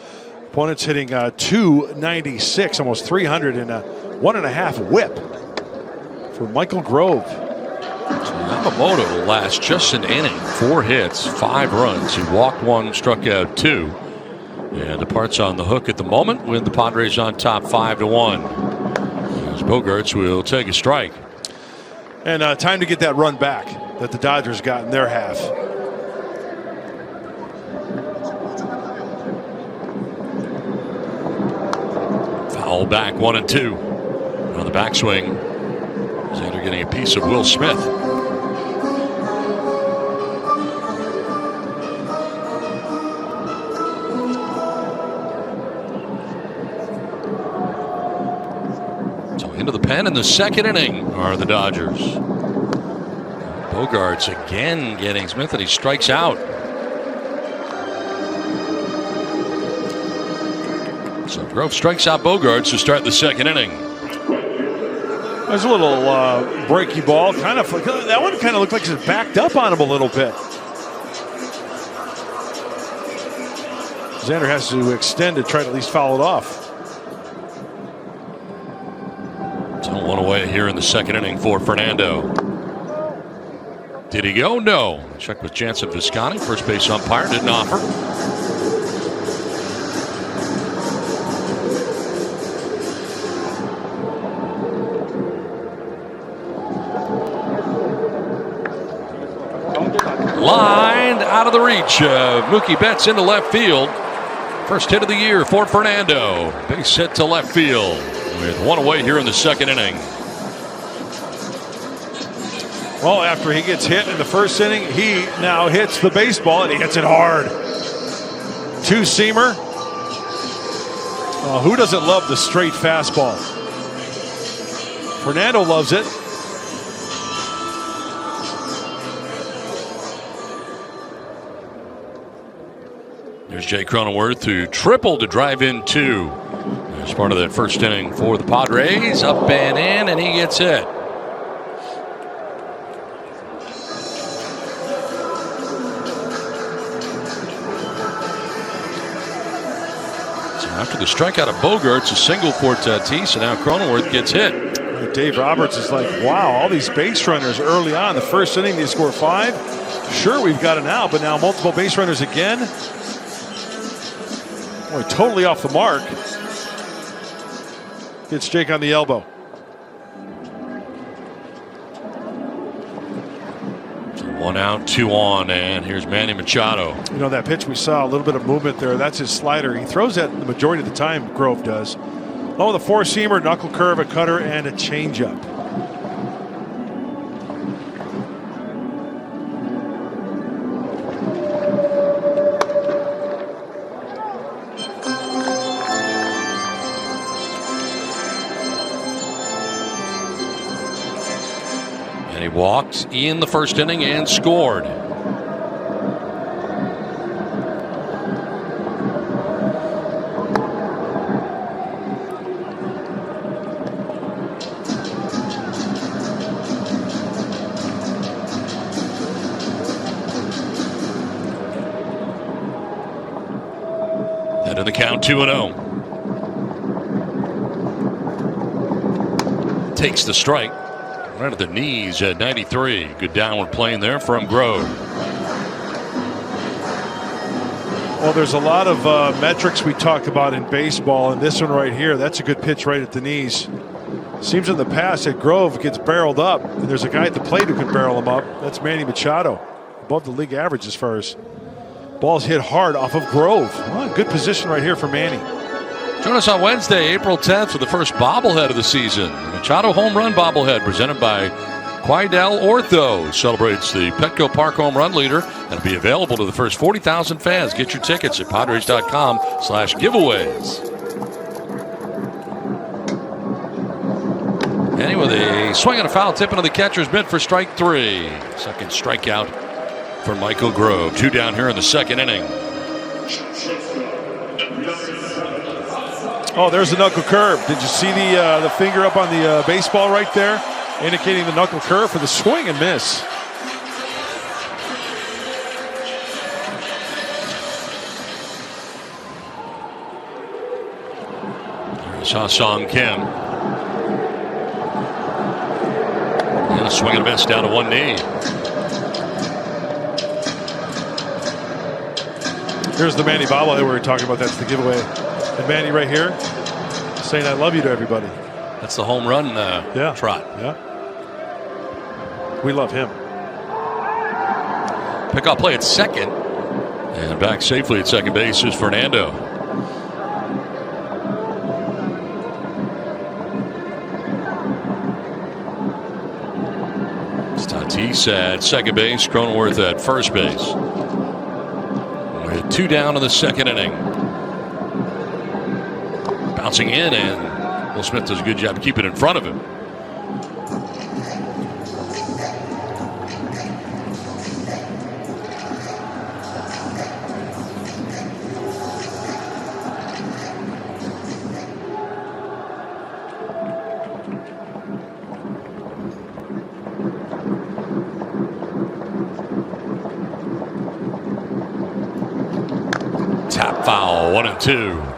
Opponents hitting 296, almost 300, and a 1.5 whip for Michael Grove. Yamamoto last just an inning, 4 hits, 5 runs. He walked 1, struck out 2, and departs on the hook at the moment with the Padres on top 5-1. As Bogaerts will take a strike. And time to get that run back that the Dodgers got in their half. Foul back, 1-2. On the backswing, Xander getting a piece of Will Smith. So into the pen in the second inning are the Dodgers. Bogaerts again getting Smith, and he strikes out. So Grove strikes out Bogaerts to start the second inning. There's a little breaky ball. That one kind of looked like it backed up on him a little bit. Xander has to extend to try to at least foul it off. So 1 away here in the second inning for Fernando. Did he go? No. Check with Jansen Visconti. First base umpire didn't offer. Lined out of the reach of Mookie Betts into left field. First hit of the year for Fernando. Base hit to left field with 1 away here in the second inning. Well, after he gets hit in the first inning, he now hits the baseball, and he hits it hard. 2-seamer. Who doesn't love the straight fastball? Fernando loves it. There's Jay Cronenworth, who tripled to drive in 2 as part of that first inning for the Padres. Up and in, and he gets hit. So after the strikeout of Bogaerts, a single for Tatis, and now Cronenworth gets hit. Dave Roberts is like, wow, all these base runners early on. The first inning, they score 5. Sure, we've got an out, but now multiple base runners again. Boy, totally off the mark. Gets Jake on the elbow. So 1 out, 2 on, and here's Manny Machado. You know, that pitch we saw, a little bit of movement there. That's his slider. He throws that the majority of the time, Grove does. Along with a 4-seamer, knuckle curve, a cutter, and a changeup. And he walked in the first inning and scored. And in the count, 2-0. Takes the strike. Right at the knees at 93. Good downward plane there from Grove. Well, there's a lot of metrics we talk about in baseball, and this one right here, that's a good pitch right at the knees. Seems in the past that Grove gets barreled up, and there's a guy at the plate who can barrel him up. That's Manny Machado, above the league average as far as balls hit hard off of Grove. Well, good position right here for Manny. Join us on Wednesday, April 10th for the first bobblehead of the season. The Machado Home Run Bobblehead presented by Quidel Ortho. Celebrates the Petco Park Home Run Leader and will be available to the first 40,000 fans. Get your tickets at Padres.com/giveaways. And with a swing and a foul tip into the catcher's mitt for strike 3. Second strikeout for Michael Grove. 2 down here in the second inning. Oh, there's the knuckle curve. Did you see the finger up on the baseball right there, indicating the knuckle curve for the swing and miss? There's Ha-Sung Kim. And a swing and a miss down to one knee. Here's the Manny bobblehead we were talking about. That's the giveaway. And Manny right here saying I love you to everybody. That's the home run trot. Yeah. We love him. Pickoff play at second. And back safely at second base is Fernando. It's Tatis at second base. Cronenworth at first base. With 2 down in the second inning. Bouncing in, and Will Smith does a good job keeping it in front of him. Tap foul, 1-2.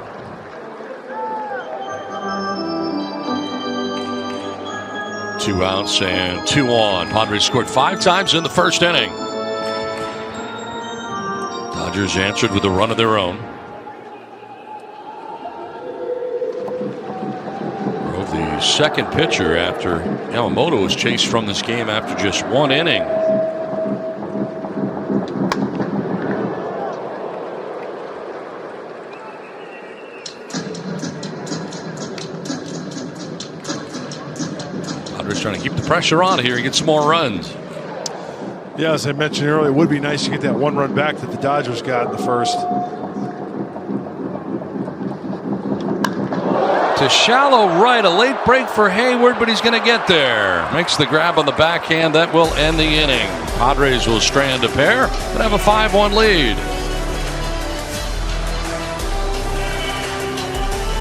Two outs and 2 on. Padres scored 5 times in the first inning. Dodgers answered with a run of their own. Grove, the second pitcher after Yamamoto was chased from this game after just 1 inning. Padres trying to keep the pressure on here and get some more runs. Yeah, as I mentioned earlier, it would be nice to get that 1 run back that the Dodgers got in the first. To shallow right, a late break for Hayward, but he's going to get there. Makes the grab on the backhand. That will end the inning. Padres will strand a pair and have a 5-1 lead.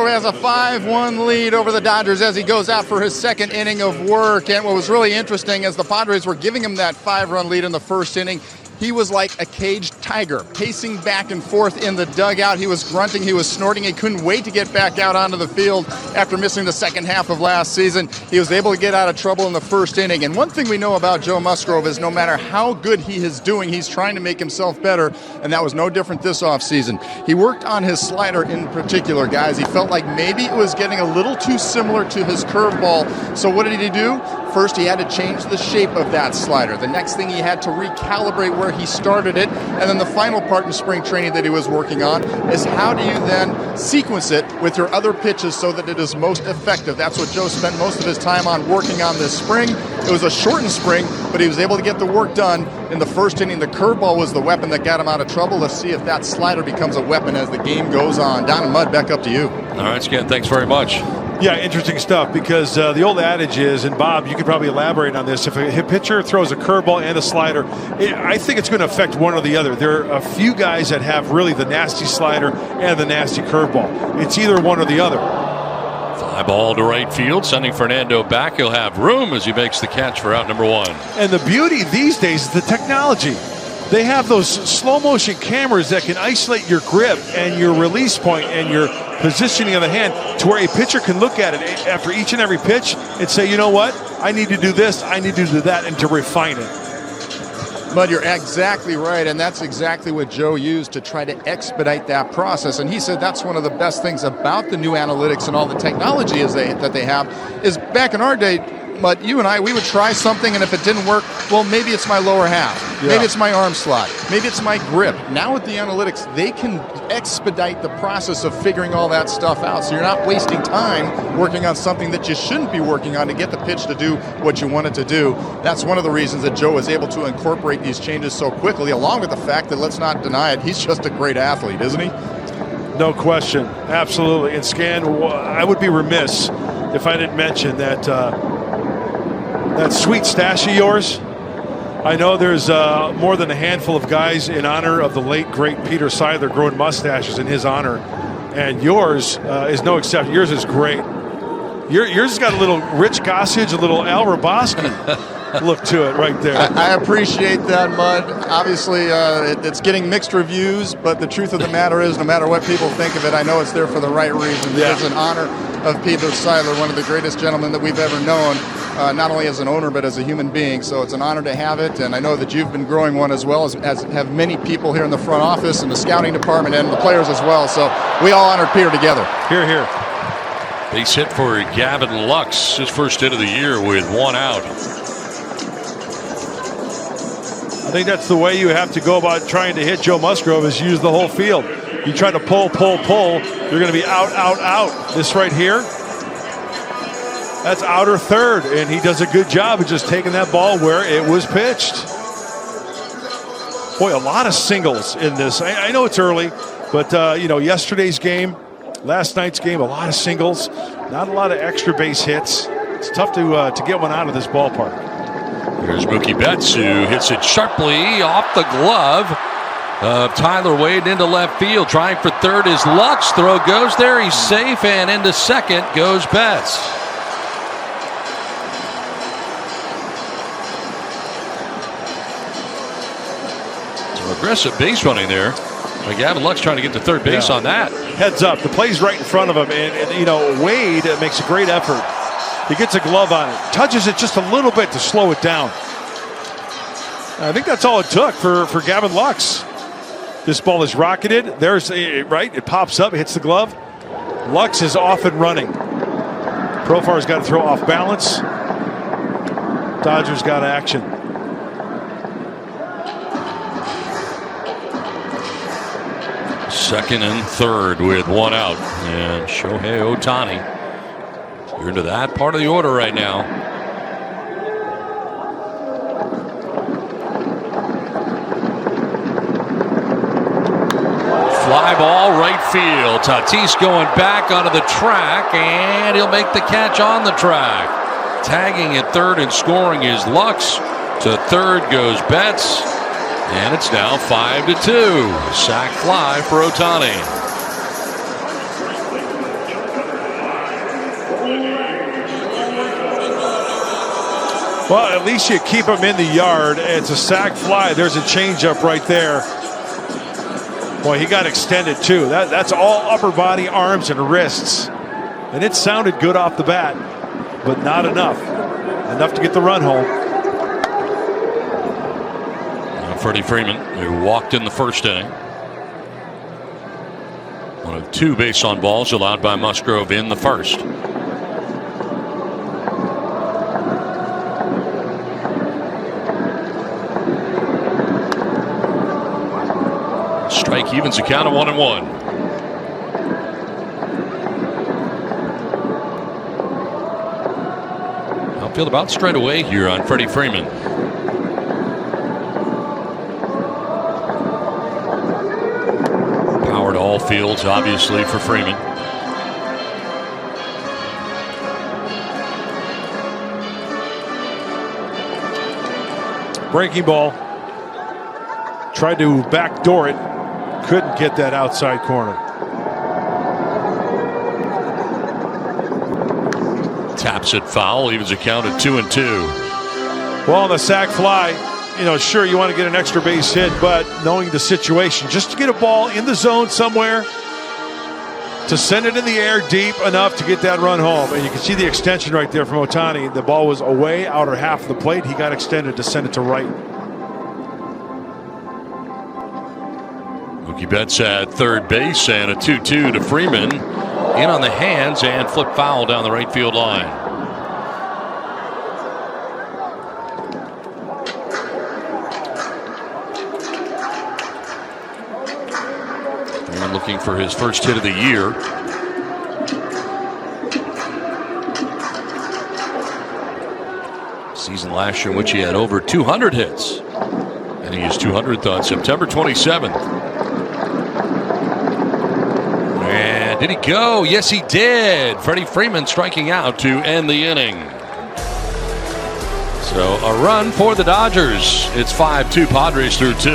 Has a 5-1 lead over the Dodgers as he goes out for his second inning of work. And what was really interesting is the Padres were giving him that 5-run lead in the first inning. He was like a caged tiger, pacing back and forth in the dugout. He was grunting, he was snorting. He couldn't wait to get back out onto the field after missing the second half of last season. He was able to get out of trouble in the first inning. And one thing we know about Joe Musgrove is no matter how good he is doing, he's trying to make himself better. And that was no different this offseason. He worked on his slider in particular, guys. He felt like maybe it was getting a little too similar to his curveball. So what did he do? First, he had to change the shape of that slider. The next thing, he had to recalibrate where he started it. And then the final part in spring training that he was working on is how do you then sequence it with your other pitches so that it is most effective. That's what Joe spent most of his time on working on this spring. It was a shortened spring, but he was able to get the work done. In the first inning, the curveball was the weapon that got him out of trouble. Let's see if that slider becomes a weapon as the game goes on. Don and Mud, back up to you. All right, Scan, thanks very much. Yeah, interesting stuff because the old adage is, and Bob, you could probably elaborate on this, if a pitcher throws a curveball and a slider, I think it's going to affect one or the other. There are a few guys that have really the nasty slider and the nasty curveball. It's either one or the other. Fly ball to right field, sending Fernando back. He'll have room as he makes the catch for out number 1. And the beauty these days is the technology. They have those slow motion cameras that can isolate your grip and your release point and your positioning of the hand to where a pitcher can look at it after each and every pitch and say, you know what, I need to do this, I need to do that, and to refine it. Bud, you're exactly right, and that's exactly what Joe used to try to expedite that process. And he said that's one of the best things about the new analytics and all the technology that they have is back in our day, but you and I, we would try something, and if it didn't work, well, maybe it's my lower half. Yeah. Maybe it's my arm slot. Maybe it's my grip. Now with the analytics, they can expedite the process of figuring all that stuff out, so you're not wasting time working on something that you shouldn't be working on to get the pitch to do what you want it to do. That's one of the reasons that Joe was able to incorporate these changes so quickly, along with the fact that, let's not deny it, he's just a great athlete, isn't he? No question. Absolutely. And Scan, I would be remiss if I didn't mention that That sweet stash of yours. I know there's more than a handful of guys in honor of the late, great Peter Seidler growing mustaches in his honor. And yours is no exception. Yours is great. Yours has got a little Rich Gossage, a little Al Roboski look to it right there. I appreciate that, Mud. Obviously, it's getting mixed reviews, but the truth of the matter is, no matter what people think of it, I know it's there for the right reason. Yeah. It's in honor of Peter Seidler, one of the greatest gentlemen that we've ever known, not only as an owner, but as a human being. So it's an honor to have it, and I know that you've been growing one as well, as have many people here in the front office and the scouting department and the players as well. So we all honored Peter together. Here, here. Base hit for Gavin Lux, his first hit of the year with 1 out. I think that's the way you have to go about trying to hit Joe Musgrove, is use the whole field. You try to pull, you're going to be out, out, out. This right here, that's outer third, and he does a good job of just taking that ball where it was pitched. Boy, a lot of singles in this. I know it's early, but yesterday's game, last night's game, a lot of singles, not a lot of extra base hits. It's tough to get one out of this ballpark. Here's Mookie Betts, who hits it sharply off the glove of Tyler Wade into left field. Trying for third is Lux. Throw goes there. He's safe, and into second goes Betts. Some aggressive base running there. Gavin Lux trying to get to third base on that. Heads up. The play's right in front of him, and Wade makes a great effort. He gets a glove on it, touches it just a little bit to slow it down. I think that's all it took for Gavin Lux. This ball is rocketed. There's right. It pops up, hits the glove. Lux is off and running. Profar's got to throw off balance. Dodgers got action. Second and third with 1 out. And Shohei Ohtani. You're into that part of the order right now. Fly ball, right field. Tatis going back onto the track, and he'll make the catch on the track. Tagging at third and scoring is Lux. To third goes Betts, and it's now 5-2. Sac fly for Ohtani. Well, at least you keep him in the yard. It's a sac fly. There's a changeup right there. Boy, he got extended too. That's all upper body, arms, and wrists. And it sounded good off the bat, but not enough. Enough to get the run home. Freddie Freeman, who walked in the first inning. One of 2 base on balls allowed by Musgrove in the first. Strike evens the count of 1-1. Outfield about straight away here on Freddie Freeman. Power to all fields, obviously, for Freeman. Breaking ball. Tried to backdoor it. Couldn't get that outside corner. Taps it foul, evens the count at 2-2. Well, on the sac fly, sure you want to get an extra base hit, but knowing the situation, just to get a ball in the zone somewhere, to send it in the air deep enough to get that run home. And you can see the extension right there from Ohtani. The ball was away, outer half of the plate. He got extended to send it to right. Mookie Betts at third base, and a 2-2 to Freeman. In on the hands and flip foul down the right field line. Freeman looking for his first hit of the year. Season last year in which he had over 200 hits. And he used 200th on September 27th. And did he go? Yes, he did. Freddie Freeman striking out to end the inning. So a run for the Dodgers. It's 5-2 Padres through 2.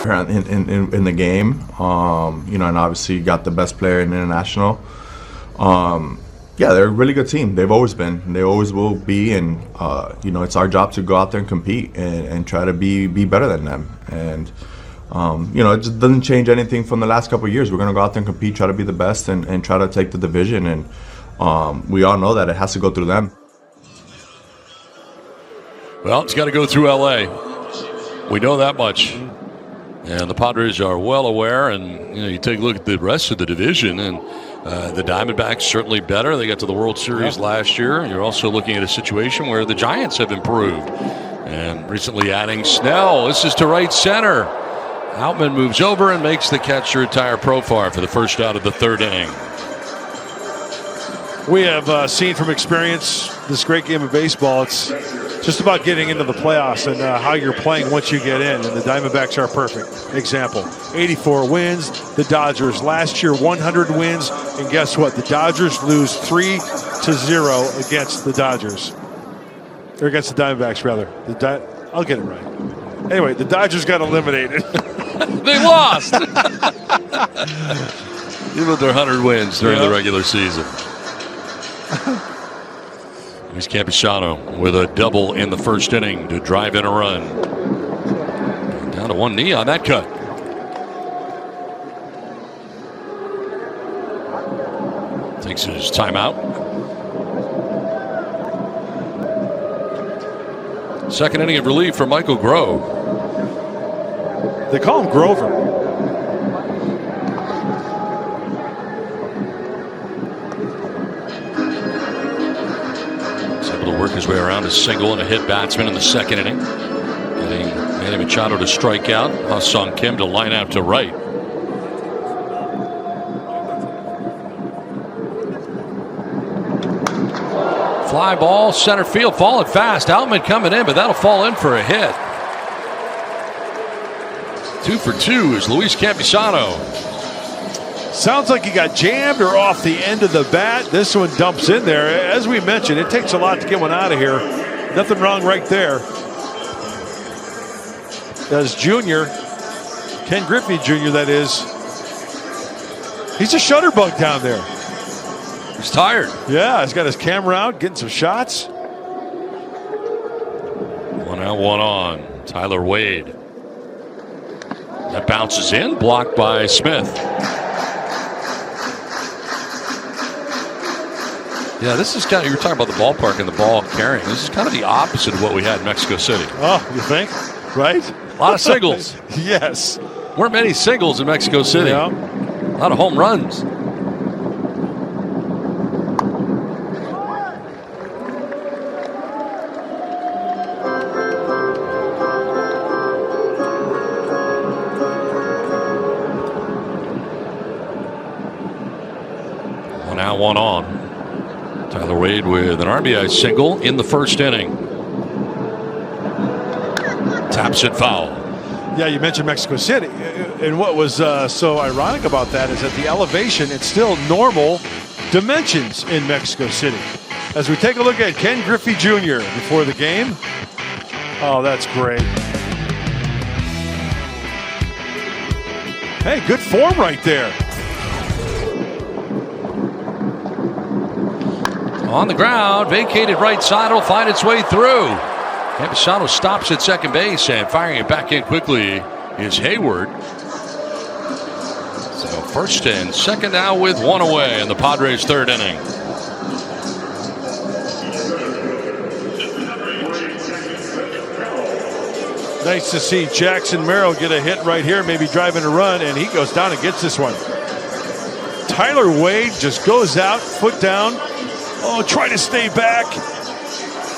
In the game, and obviously you got the best player in international. Yeah, they're a really good team. They've always been. They always will be. And it's our job to go out there and compete and try to be better than them. And it just doesn't change anything from the last couple of years. We're going to go out there and compete, try to be the best, and try to take the division. And we all know that it has to go through them. Well, it's got to go through L.A. We know that much. And the Padres are well aware. And, you take a look at the rest of the division, and the Diamondbacks certainly better. They got to the World Series last year. You're also looking at a situation where the Giants have improved. And recently adding Snell. This is to right center. Outman moves over and makes the catch to retire Profar for the first out of the third inning. We have seen from experience this great game of baseball. It's just about getting into the playoffs and how you're playing once you get in. And the Diamondbacks are a perfect example. 84 wins. The Dodgers last year 100 wins. And guess what? The Dodgers lose 3-0 against the Dodgers. Or against the Diamondbacks, rather. I'll get it right. Anyway, the Dodgers got eliminated. They lost. Even with their 100 wins during the regular season. Here's Campusano with a double in the first inning to drive in a run. Down to one knee on that cut. Takes his timeout. Second inning of relief for Michael Grove. They call him Grover. To work his way around a single and a hit batsman in the second inning. Getting Manny Machado to strike out. Ha-Sung Kim to line out to right. Fly ball, center field, falling fast. Outman coming in, but that'll fall in for a hit. 2 for 2 is Luis Campusano. Sounds like he got jammed or off the end of the bat. This one dumps in there. As we mentioned, it takes a lot to get one out of here. Nothing wrong right there. As Junior, Ken Griffey Jr., that is, he's a shutterbug down there. He's tired. Yeah, he's got his camera out, getting some shots. 1 out, 1 on. Tyler Wade. That bounces in, blocked by Smith. Yeah, this is kind of, you were talking about the ballpark and the ball carrying. This is kind of the opposite of what we had in Mexico City. Oh, you think? Right? A lot of singles. Yes. Weren't many singles in Mexico City. Yeah. A lot of home runs. One out, 1 on. Tyler Wade with an RBI single in the first inning. Taps it foul. Yeah, you mentioned Mexico City. And what was so ironic about that is that the elevation, it's still normal dimensions in Mexico City. As we take a look at Ken Griffey Jr. before the game. Oh, that's great. Hey, good form right there. On the ground, vacated right side will find its way through. Campusano stops at second base, and firing it back in quickly is Hayward. So first and second now with 1 away in the Padres' third inning. Nice to see Jackson Merrill get a hit right here, maybe driving a run, and he goes down and gets this one. Tyler Wade just goes out, foot down. Oh, try to stay back.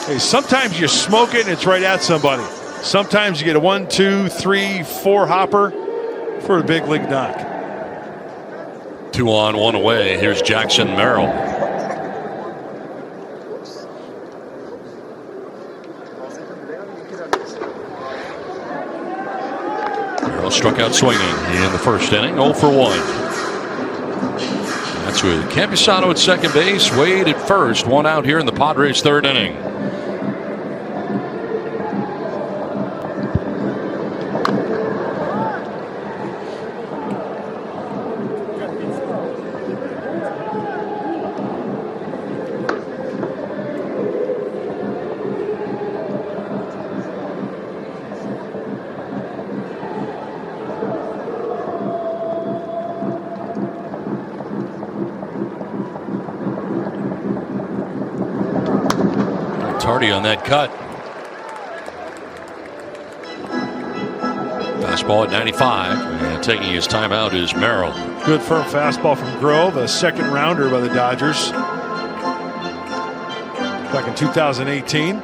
Hey, sometimes you smoke it and it's right at somebody. Sometimes you get a 1, 2, 3, 4 hopper for a big league knock. 2 on, 1 away. Here's Jackson Merrill. Merrill struck out swinging in the first inning, 0 for 1. That's with Campusano at second base, Wade at first. One out here in the Padres' third inning. Tardy on that cut. Fastball at 95. And taking his time out is Merrill. Good firm fastball from Grove, a second rounder by the Dodgers back in 2018.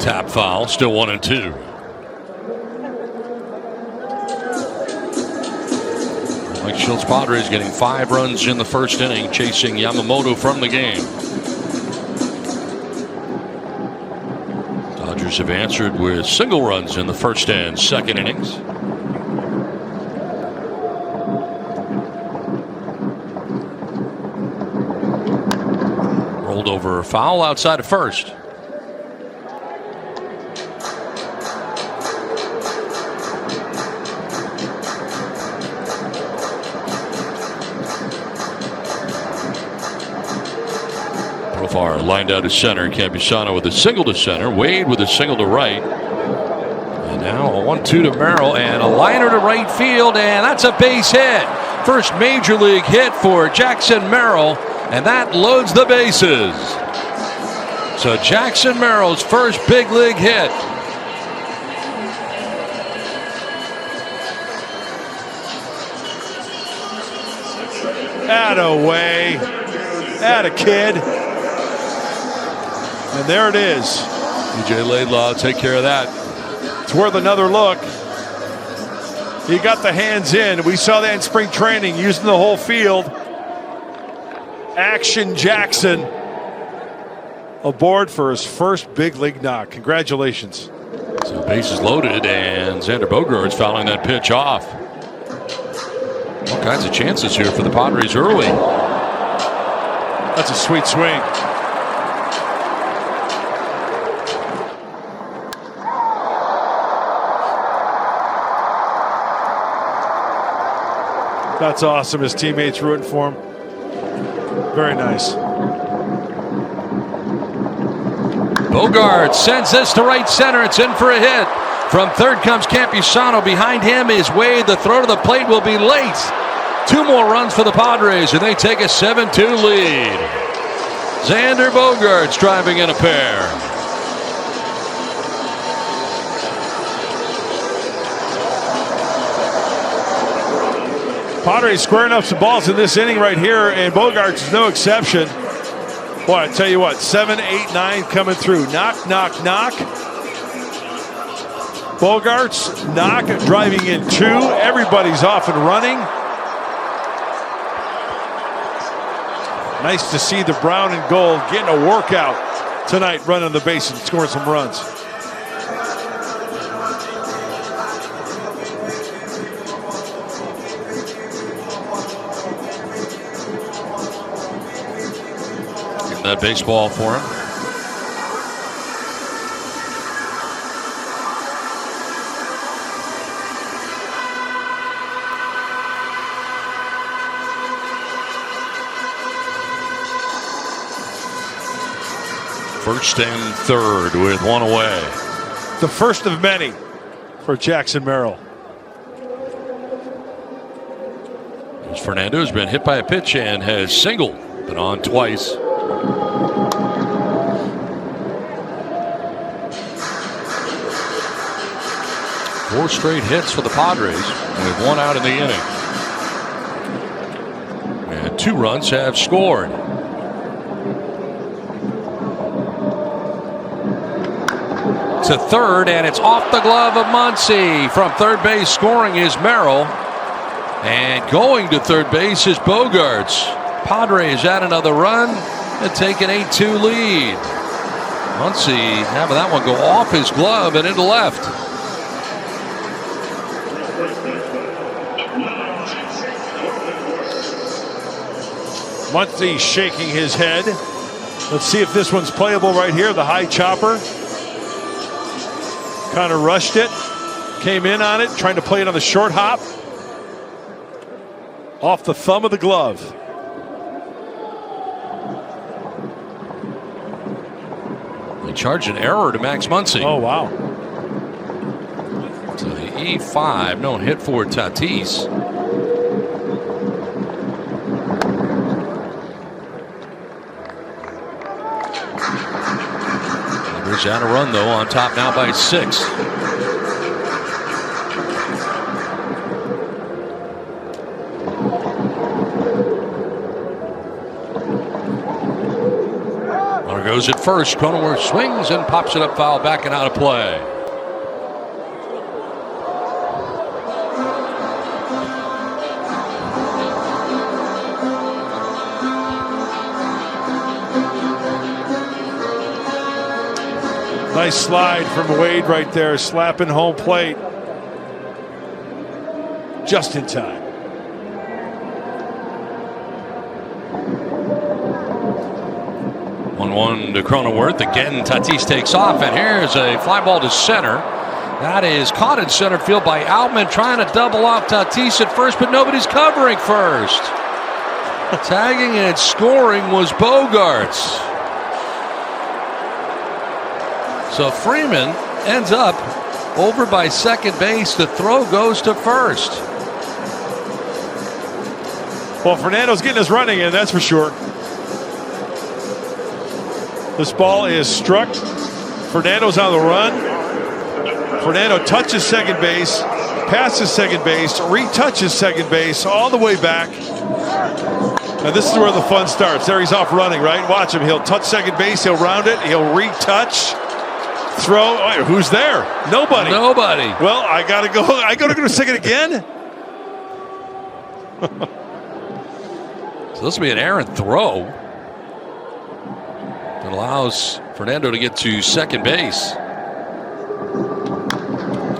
Tap foul, still 1-2. Mike Schultz Padres getting 5 runs in the first inning, chasing Yamamoto from the game. Dodgers have answered with single runs in the first and second innings. Rolled over, foul outside of first. Profar lined out to center. Campusano with a single to center. Wade with a single to right. And now a 1-2 to Merrill and a liner to right field, and that's a base hit. First major league hit for Jackson Merrill, and that loads the bases. So Jackson Merrill's first big league hit. Attaway. Atta kid. And there it is. DJ Laidlaw take care of that. It's worth another look. He got the hands in. We saw that in spring training, using the whole field. Action Jackson aboard for his first big league knock. Congratulations. So bases loaded, and Xander Bogaerts fouling that pitch off. All kinds of chances here for the Padres early. That's a sweet swing. That's awesome. His teammates rooting for him. Very nice. Bogaerts sends this to right center. It's in for a hit. From third comes Campusano. Behind him is Wade. The throw to the plate will be late. 2 more runs for the Padres, and they take a 7-2 lead. Xander Bogaerts driving in a pair. Padres squaring up some balls in this inning right here, and Bogaerts is no exception. Boy, I tell you what, 7, 8, 9 coming through. Knock, knock, knock. Bogaerts, knock, driving in 2. Everybody's off and running. Nice to see the brown and gold getting a workout tonight, running the base and scoring some runs. That baseball for him. First and third with 1 away. The first of many for Jackson Merrill. Fernando has been hit by a pitch and has singled, been on twice. 4 straight hits for the Padres with 1 out in the inning. And 2 runs have scored. To third, and it's off the glove of Muncy. From third base scoring is Merrill. And going to third base is Bogaerts. Padres add another run and take an 8-2 lead. Muncy having that one go off his glove and into left. Muncy shaking his head. Let's see if this one's playable right here. The high chopper. Kind of rushed it. Came in on it, trying to play it on the short hop. Off the thumb of the glove. They charged an error to Max Muncy. Oh, wow. So the E5, no hit for Tatis. Padres out a run, though, on top now by 6. Runner goes at first. Cronenworth swings and pops it up foul back and out of play. Nice slide from Wade right there, slapping home plate. Just in time. One to Cronenworth. Again, Tatis takes off, and here's a fly ball to center. That is caught in center field by Outman, trying to double off Tatis at first, but nobody's covering first. Tagging and scoring was Bogaerts. So Freeman ends up over by second base. The throw goes to first. Well, Fernando's getting his running in, that's for sure. This ball is struck. Fernando's on the run. Fernando touches second base, passes second base, retouches second base, all the way back. And this is where the fun starts. There he's off running, right? Watch him. He'll touch second base. He'll round it. He'll retouch. Throw. Oh, who's there? Nobody. Nobody. Well, I gotta go. I gotta go to second again. So this will be an errant throw that allows Fernando to get to second base.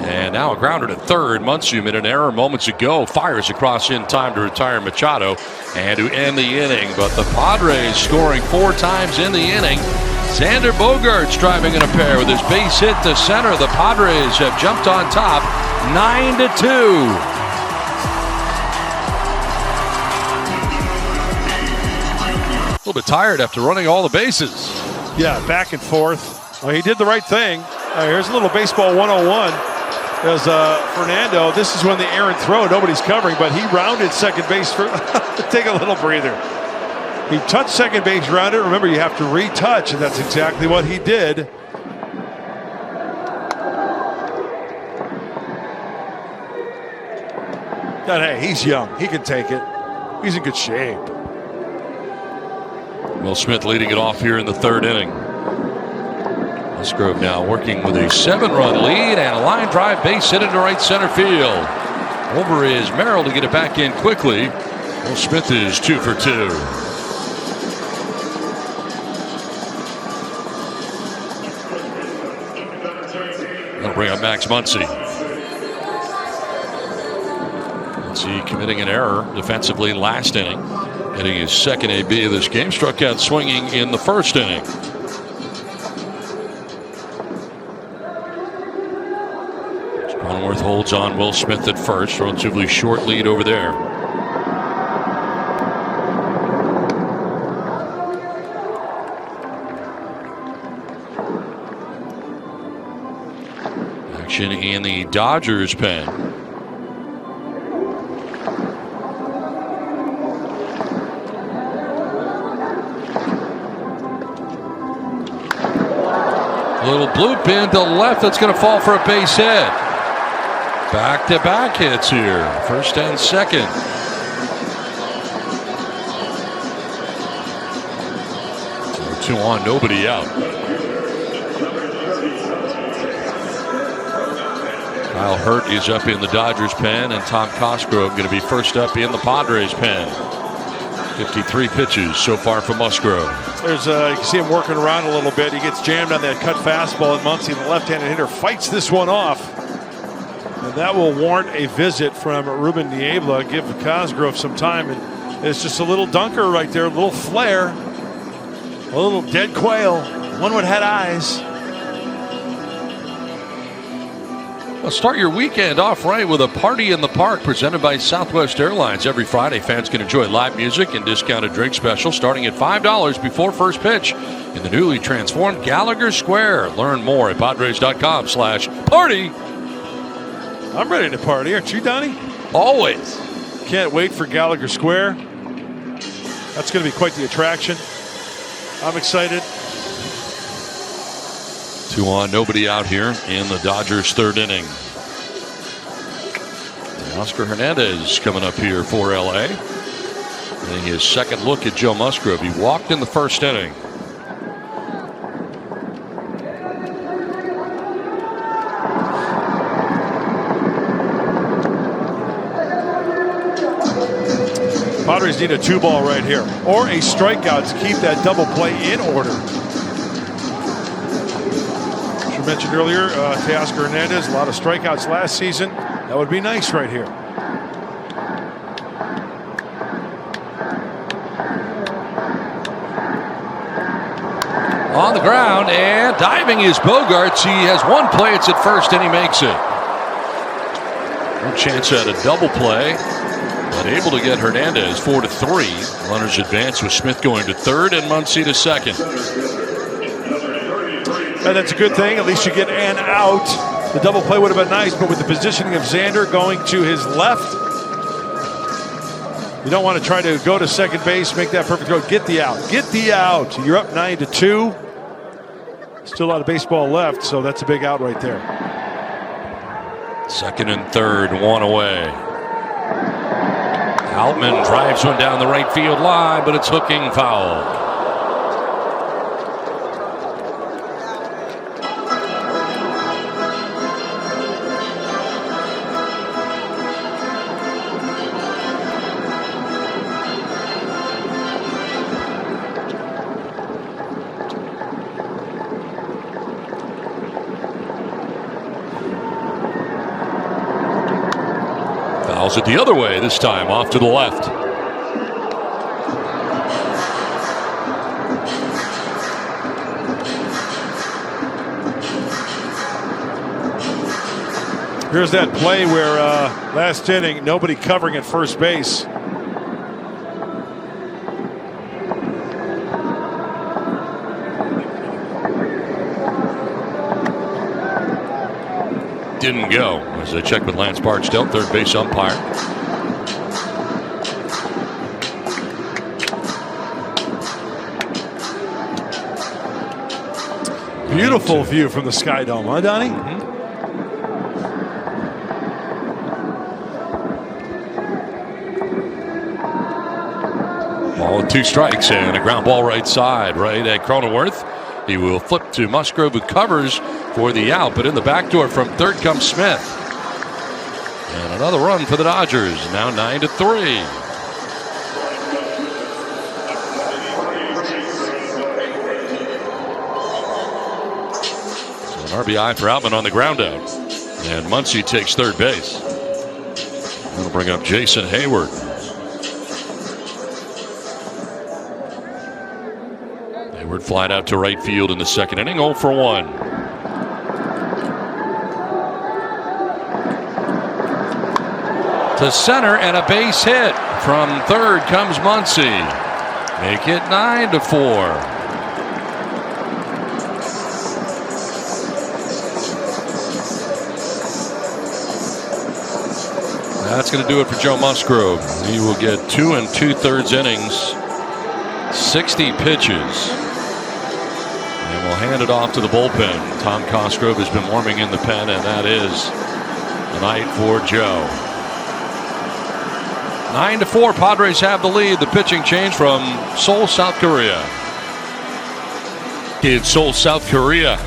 And now a grounder to third. Muncy made an error moments ago. Fires across in time to retire Machado and to end the inning. But the Padres scoring 4 times in the inning. Xander Bogaerts driving in a pair with his base hit to center. The Padres have jumped on top 9-2. A little bit tired after running all the bases. Yeah, back and forth. Well, he did the right thing. Here's a little baseball 101. As Fernando, this is when the errant throw, nobody's covering, but he rounded second base for take a little breather. He touched second base, rounded. Remember, you have to retouch, and that's exactly what he did. And hey, he's young. He can take it. He's in good shape. Will Smith leading it off here in the third inning. Musgrove now working with a 7-run lead and a line drive base hit into right center field. Over is Merrill to get it back in quickly. Will Smith is 2 for 2. That'll bring up Max Muncy. Muncy committing an error defensively last inning. Getting his second AB of this game. Struck out swinging in the first inning. Cronenworth holds on Will Smith at first. Relatively short lead over there. Action in the Dodgers pen. A little bloop into left. That's going to fall for a base hit. Back-to-back hits here. First and second. So 2 on, nobody out. Kyle Hurt is up in the Dodgers pen, and Tom Cosgrove going to be first up in the Padres pen. 53 pitches so far for Musgrove. There's you can see him working around a little bit. He gets jammed on that cut fastball, and Muncy, the left-handed hitter, fights this one off. And that will warrant a visit from Ruben Niebla. Give Cosgrove some time. And it's just a little dunker right there, a little flare, a little dead quail. One with had eyes. Well, start your weekend off right with a party in the park presented by Southwest Airlines. Every Friday, fans can enjoy live music and discounted drink specials starting at $5 before first pitch in the newly transformed Gallagher Square. Learn more at Padres.com/party. I'm ready to party. Aren't you, Donnie? Always. Can't wait for Gallagher Square. That's going to be quite the attraction. I'm excited. 2 on, nobody out here in the Dodgers' third inning. Oscar Hernandez coming up here for LA. Getting his second look at Joe Musgrove. He walked in the first inning. Padres need a 2-ball right here, or a strikeout to keep that double play in order. As you mentioned earlier, Teoscar Hernandez, a lot of strikeouts last season. That would be nice right here. On the ground and diving is Bogarts. He has one play. It's at first and he makes it. No chance at a double play. But able to get Hernandez 4-3. Runners advance with Smith going to third and Muncy to second. And that's a good thing. At least you get an out. The double play would have been nice, but with the positioning of Xander going to his left, you don't want to try to go to second base, make that perfect throw. Get the out. Get the out. You're up 9-2. Still a lot of baseball left, so that's a big out right there. Second and third, one away. Altman drives one down the right field line, but it's hooking foul. Fouls it the other way this time, off to the left. Here's that play where last inning, nobody covering at first base. Didn't go as I check with Lance Barksdale, third base umpire. Beautiful view from the Sky Dome, huh, Donnie? Mm-hmm. Ball with 2 strikes and a ground ball right side, right at Cronenworth. He will flip to Musgrove, who covers for the out, but in the back door from third comes Smith. And another run for the Dodgers, now 9-3. So an RBI for Altman on the ground out. And Muncy takes third base. That'll bring up Jason Hayward. Hayward flied out to right field in the second inning, 0 for 1. To center and a base hit. From third comes Muncy. Make it 9-4. That's going to do it for Joe Musgrove. He will get 2 2/3 innings, 60 pitches. And we'll hand it off to the bullpen. Tom Cosgrove has been warming in the pen, and that is the night for Joe. 9-4, Padres have the lead. The pitching change from Seoul, South Korea. In Seoul, South Korea.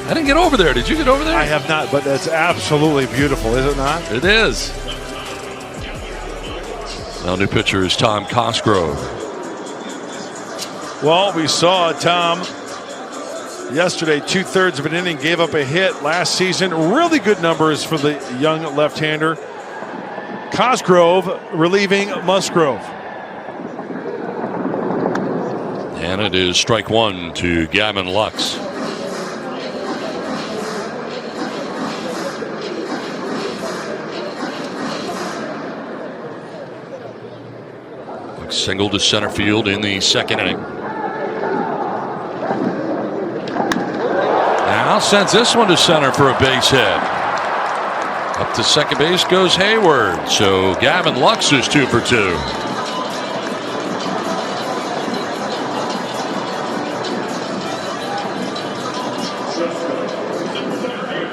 I didn't get over there. Did you get over there? I have not, but that's absolutely beautiful, is it not? It is. Now new pitcher is Tom Cosgrove. Well, we saw Tom yesterday, 2/3 of an inning, gave up a hit last season. Really good numbers for the young left-hander. Cosgrove relieving Musgrove. And it is strike one to Gavin Lux. Lux singled to center field in the second inning. Now sends this one to center for a base hit. Up to second base goes Hayward. So Gavin Lux is 2 for 2.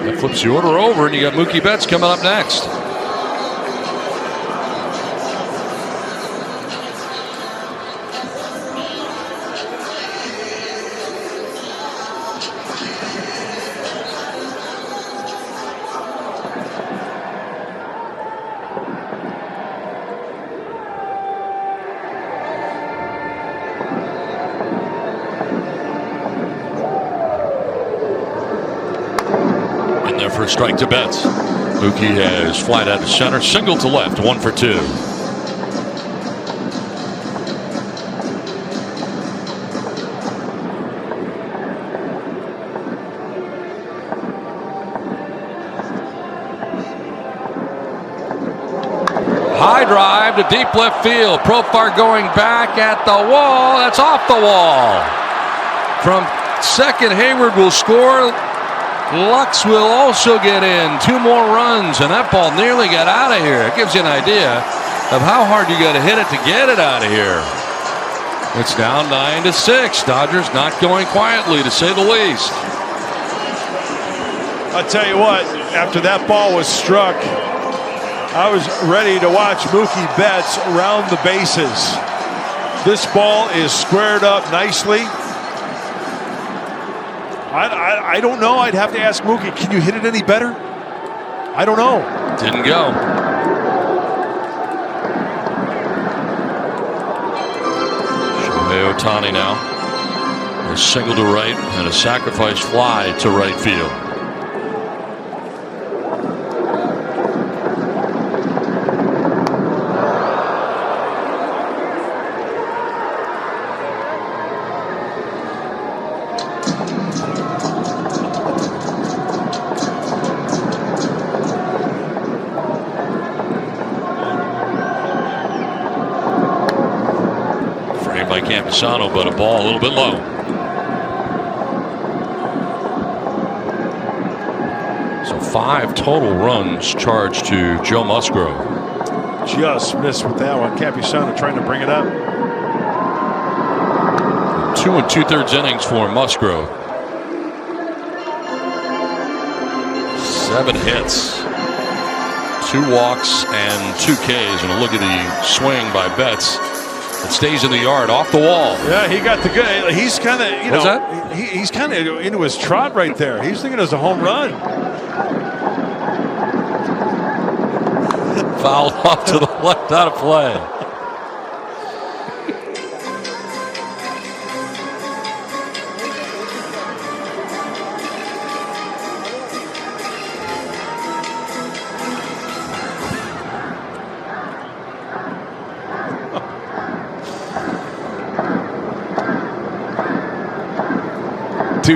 That flips the order over, and you got Mookie Betts coming up next. For a strike to Betts. Mookie has flied out to center, single to left, 1 for 2. High drive to deep left field. Profar going back at the wall. That's off the wall. From second, Hayward will score. Lux will also get in. 2 more runs, and that ball nearly got out of here. It gives you an idea of how hard you got to hit it to get it out of here. It's now 9-6. Dodgers not going quietly, to say the least. I'll tell you what, after that ball was struck, I was ready to watch Mookie Betts round the bases. This ball is squared up nicely. I don't know. I'd have to ask Mookie, can you hit it any better? I don't know. Didn't go. Shohei Ohtani now. A single to right and a sacrifice fly to right field. But a ball a little bit low. So 5 total runs charged to Joe Musgrove. Just missed with that one. Campusano trying to bring it up. 2 2/3 innings for Musgrove. 7 hits, 2 walks, and 2 Ks. And a look at the swing by Betts. It stays in the yard, off the wall. Yeah, he got the good. He's kind of, you What's know, that? He's kind of into his trot right there. He's thinking it was a home run. Fouled off to the left, out of play.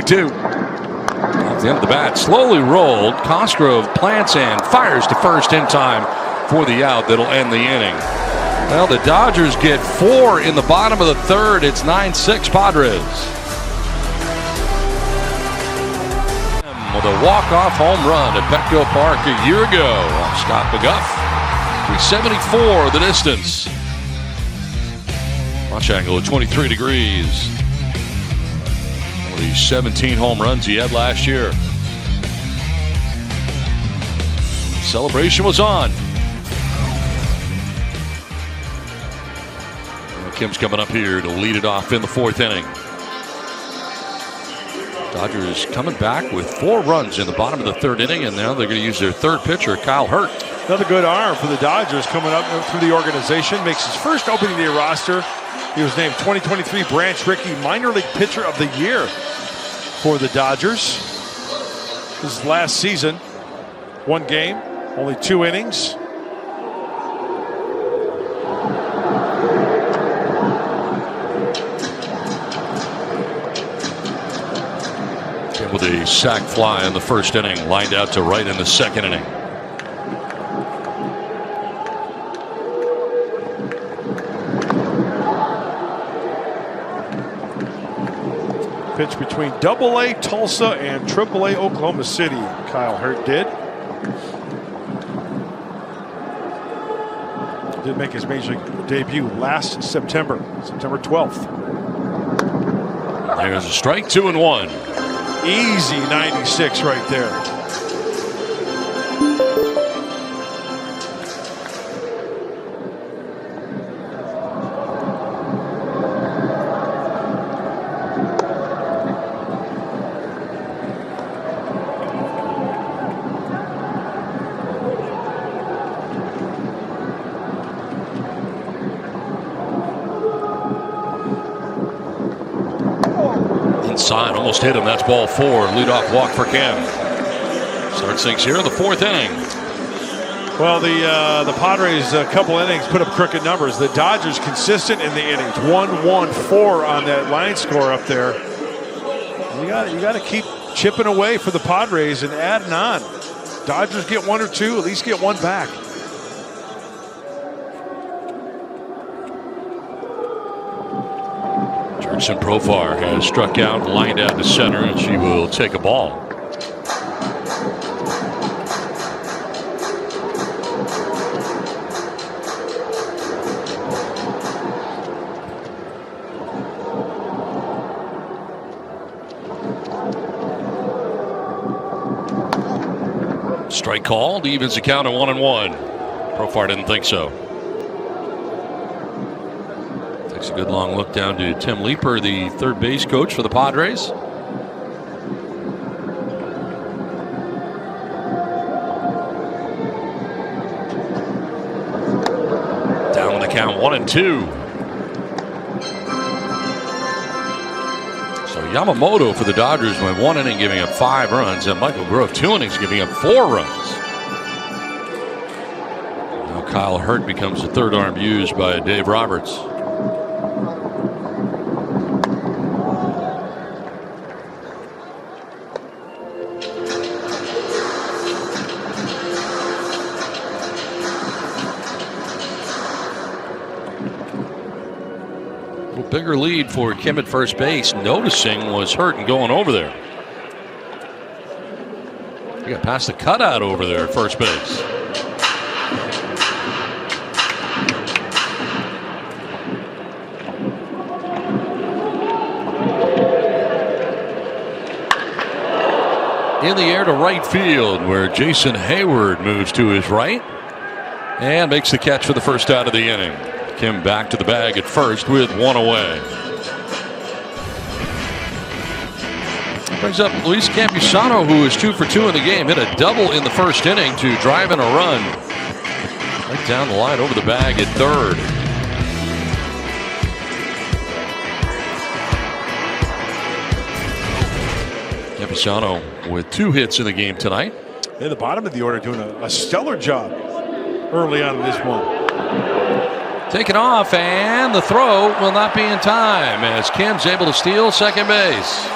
Two. Off the end of the bat, slowly rolled. Cosgrove plants and fires to first in time for the out that'll end the inning. Well, the Dodgers get 4 in the bottom of the third. It's 9-6 Padres. With a walk-off home run at Petco Park a year ago off Scott McGuff. 374 the distance. Launch angle at 23 degrees. The 17 home runs he had last year. Celebration was on. Well, Kim's coming up here to lead it off in the 4th inning. Dodgers coming back with 4 runs in the bottom of the 3rd inning, and now they're going to use their 3rd pitcher, Kyle Hurt. Another good arm for the Dodgers coming up through the organization. Makes his first opening day roster. He was named 2023 Branch Rickey Minor League Pitcher of the Year for the Dodgers. His last season, 1 game, only 2 innings. With a sac fly in the first inning, lined out to right in the second inning. Pitch between Double-A Tulsa and Triple-A Oklahoma City. Kyle Hurt did make his major league debut last September 12th. There's a strike, 2-1. Easy 96 right there. Inside, almost hit him. That's ball 4. Leadoff walk for Kim. Starts things here in the 4th inning. Well, the Padres, a couple innings, put up crooked numbers. The Dodgers consistent in the innings. 1-1-4 on that line score up there. You got to keep chipping away for the Padres and adding on. Dodgers get 1 or 2, at least get 1 back. Jurickson Profar has struck out and lined out to center, and she will take a ball. Strike called, evens the count at 1-1. Profar didn't think so. Takes a good long look down to Tim Leeper, the third base coach for the Padres. Down on the count, 1-2. So Yamamoto for the Dodgers went 1 inning giving up 5 runs, and Michael Grove 2 innings giving up 4 runs. Now Kyle Hurt becomes the third arm used by Dave Roberts. Bigger lead for Kim at first base. Noticing was Hurt and going over there. He got past the cutout over there at first base. In the air to right field, where Jason Hayward moves to his right and makes the catch for the first out of the inning. Kim back to the bag at first with 1 away. Brings up Luis Campusano, who is 2 for 2 in the game. Hit a double in the first inning to drive in a run. Right down the line over the bag at third. Campusano with 2 hits in the game tonight. At the bottom of the order doing a stellar job early on in this one. Taken off, and the throw will not be in time as Kim's able to steal second base.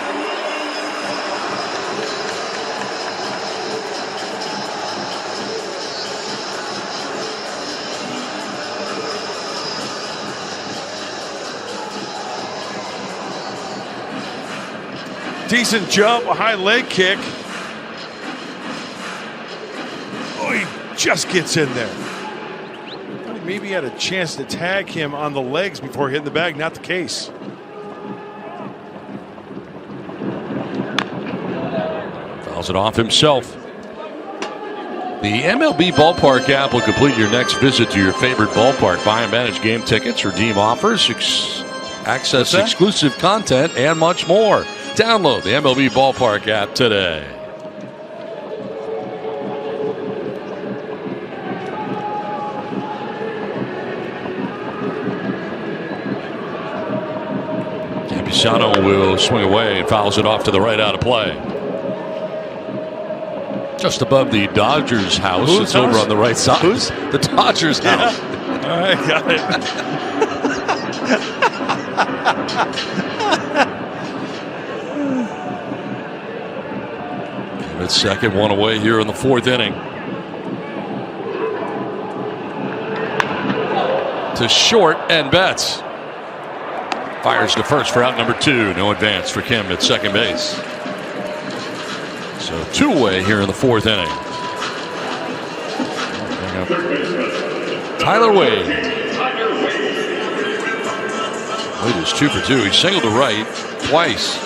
Decent jump, a high leg kick. Oh, he just gets in there. Maybe he had a chance to tag him on the legs before hitting the bag. Not the case. Fouls it off himself. The MLB Ballpark app will complete your next visit to your favorite ballpark. Buy and manage game tickets, redeem offers, access exclusive content, and much more. Download the MLB Ballpark app today. Feliciano will swing away and fouls it off to the right out of play. Just above the Dodgers house. It's over on the right side. Who's? The Dodgers house. All right, got it. It's second, one away here in the fourth inning. To short, and Betts fires to first for out number 2. No advance for Kim at second base. So 2 away here in the fourth inning. Tyler Wade. Wade is 2 for 2. He singled to right twice.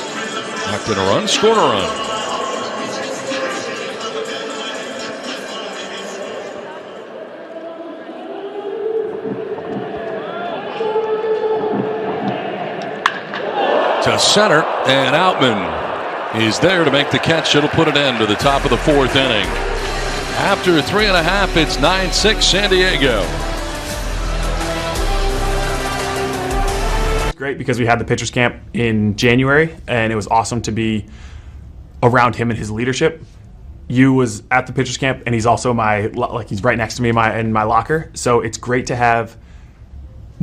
Knocked in a run, scored a run. To center, and Outman is there to make the catch. It'll put an end to the top of the fourth inning. After 3.5, it's 9-6 San Diego. It's great because we had the pitchers camp in January, and it was awesome to be around him and his leadership. You was at the pitchers camp, and he's also he's right next to me in my locker. So it's great to have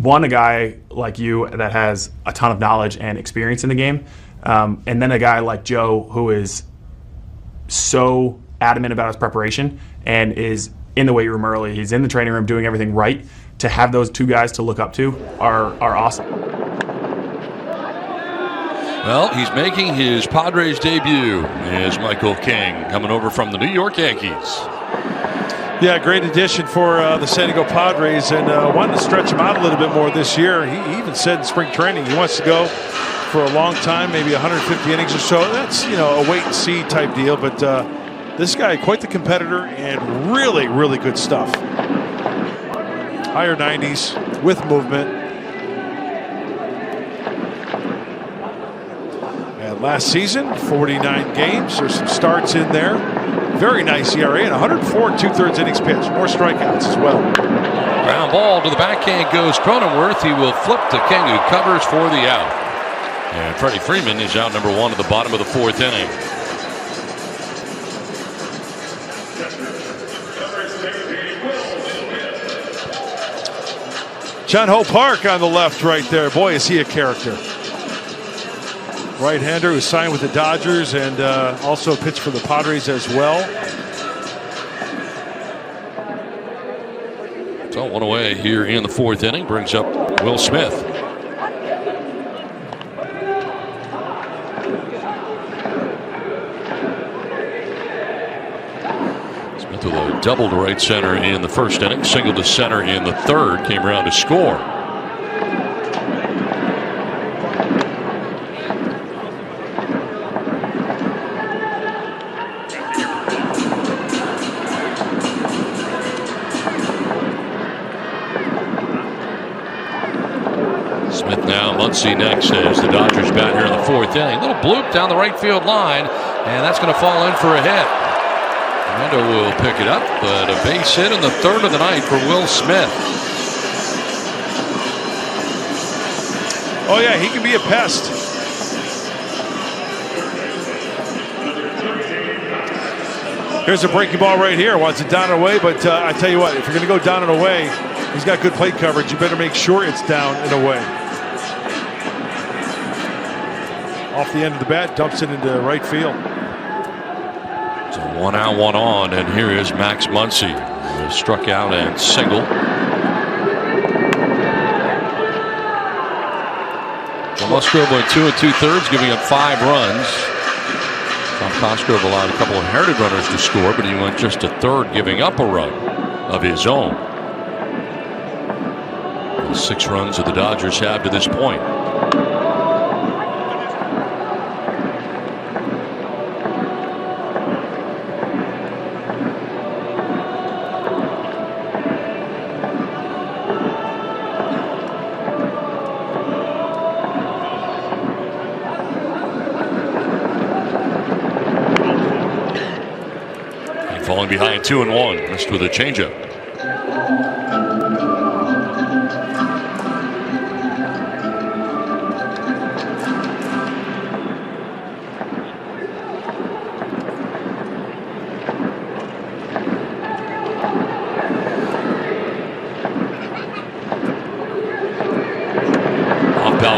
a guy like you that has a ton of knowledge and experience in the game, and then a guy like Joe who is so adamant about his preparation and is in the weight room early. He's in the training room doing everything right. To have those 2 guys to look up to are awesome. Well, he's making his Padres debut is Michael King, coming over from the New York Yankees. Yeah, great addition for the San Diego Padres, and wanted to stretch him out a little bit more this year. He even said in spring training he wants to go for a long time, maybe 150 innings or so. That's, a wait and see type deal, but this guy, quite the competitor, and really, really good stuff. Higher 90s with movement. And last season, 49 games. There's some starts in there. Very nice ERA and 104 2/3 innings pitched. More strikeouts as well. Ground ball to the backhand goes Cronenworth. He will flip to King, who covers for the out. And Freddie Freeman is out number 1 at the bottom of the fourth inning. John Ho Park on the left right there. Boy, is he a character. Right-hander who signed with the Dodgers and also pitched for the Padres as well. So 1 away here in the fourth inning brings up Will Smith. Smith with a double to right center in the first inning, single to center in the third, came around to score. Muncy next as the Dodgers bat here in the fourth inning. Little bloop down the right field line, and that's going to fall in for a hit. Fernando will pick it up, but a base hit in the third of the night for Will Smith. Oh yeah, he can be a pest. Here's a breaking ball right here. Wants it down and away, but I tell you what, if you're going to go down and away, he's got good plate coverage. You better make sure it's down and away. Off the end of the bat, dumps it into right field. So 1 out, 1 on, and here is Max Muncy. Struck out and single. So Musgrove went 2 2/3, giving up 5 runs. Tom Cosgrove allowed a couple of inherited runners to score, but he went just a third, giving up a run of his own. The 6 runs that the Dodgers have to this point. Falling behind 2-1, missed with a changeup.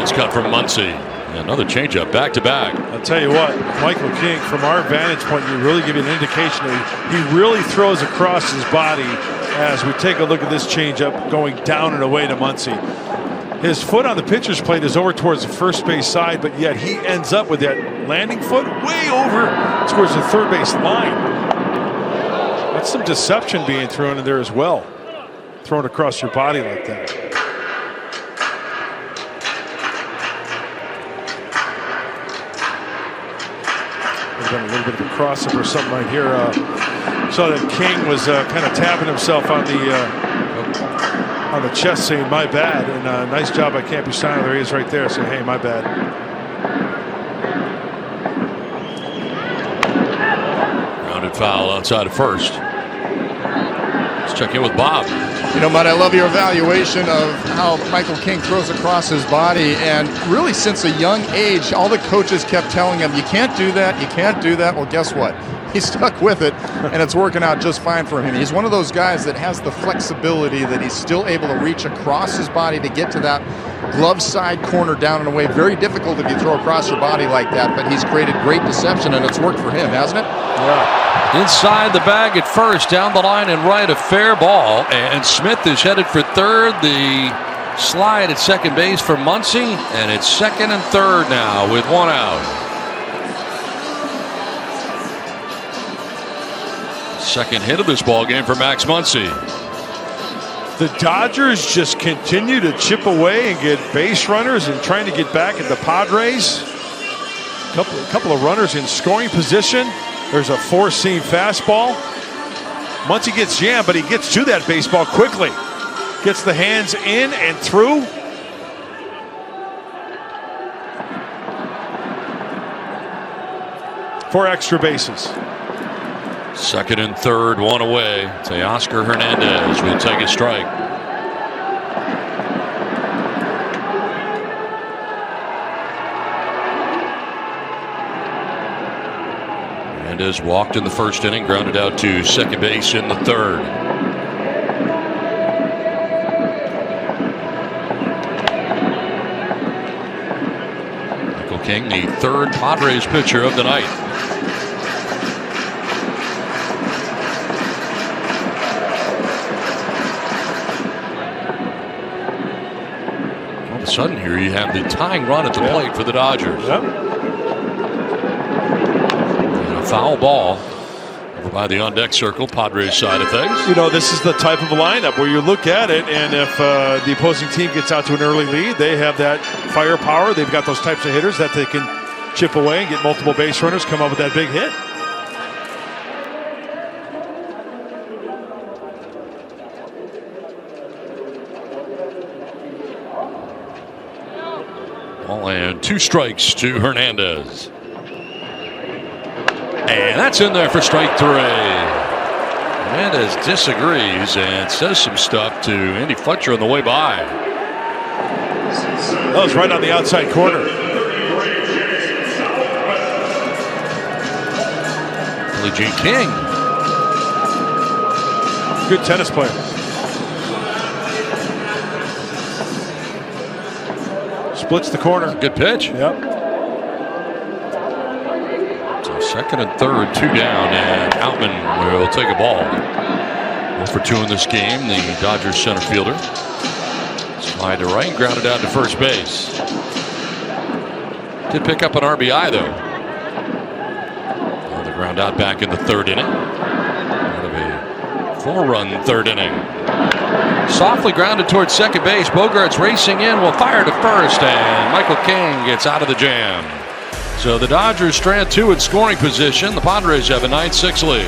That's cut from Muncy. Another changeup, back to back. I'll tell you what, Michael King, from our vantage point, you really give you an indication that he really throws across his body as we take a look at this changeup going down and away to Muncy. His foot on the pitcher's plate is over towards the first base side, but yet he ends up with that landing foot way over towards the third base line. That's some deception being thrown in there as well. Thrown across your body like that. There's been a little bit of a cross-up or something right here. Saw that King was kind of tapping himself on the chest, saying "my bad," and nice job by Campusano. There he is right there, saying, "Hey, my bad." Grounded foul outside of first. Let's check in with Bob. You know, Mud, I love your evaluation of how Michael King throws across his body. And really, since a young age, all the coaches kept telling him, you can't do that, you can't do that. Well, guess what? He's stuck with it, and it's working out just fine for him. He's one of those guys that has the flexibility that he's still able to reach across his body to get to that glove side corner down and away. Very difficult if you throw across your body like that, but he's created great deception, and it's worked for him, hasn't it? Yeah. Inside the bag at first, down the line and right, a fair ball. And Smith is headed for third. The slide at second base for Muncy, and it's second and third now with one out. Second hit of this ball game for Max Muncy. The Dodgers just continue to chip away and get base runners and trying to get back at the Padres. A couple of runners in scoring position. There's a four-seam fastball. Muncy gets jammed, but he gets to that baseball quickly. Gets the hands in and through. Four extra bases. Second and third, one away. Teoscar Hernandez will take a strike. Hernandez walked in the first inning, grounded out to second base in the third. Michael King, the third Padres pitcher of the night. All of a sudden here you have the tying run at the plate for the Dodgers. Yep. Foul ball over by the on-deck circle, Padres side of things. You know, this is the type of a lineup where you look at it, and if the opposing team gets out to an early lead, they have that firepower. They've got those types of hitters that they can chip away and get multiple base runners, come up with that big hit. Ball and two strikes to Hernandez. And that's in there for strike three. Hernandez disagrees and says some stuff to Andy Fletcher on the way by. That was right on the outside corner. Billie Jean King. Good tennis player. Splits the corner. Good pitch. Yep. Second and third, two down, and Outman will take a ball. 1 for 2 in this game, the Dodgers center fielder. Slide to right, grounded out to first base. Did pick up an RBI, though. On the ground out back in the third inning. Out of a 4-run third inning. Softly grounded towards second base. Bogart's racing in, will fire to first, and Michael King gets out of the jam. So the Dodgers strand 2 in scoring position. The Padres have a 9-6 lead.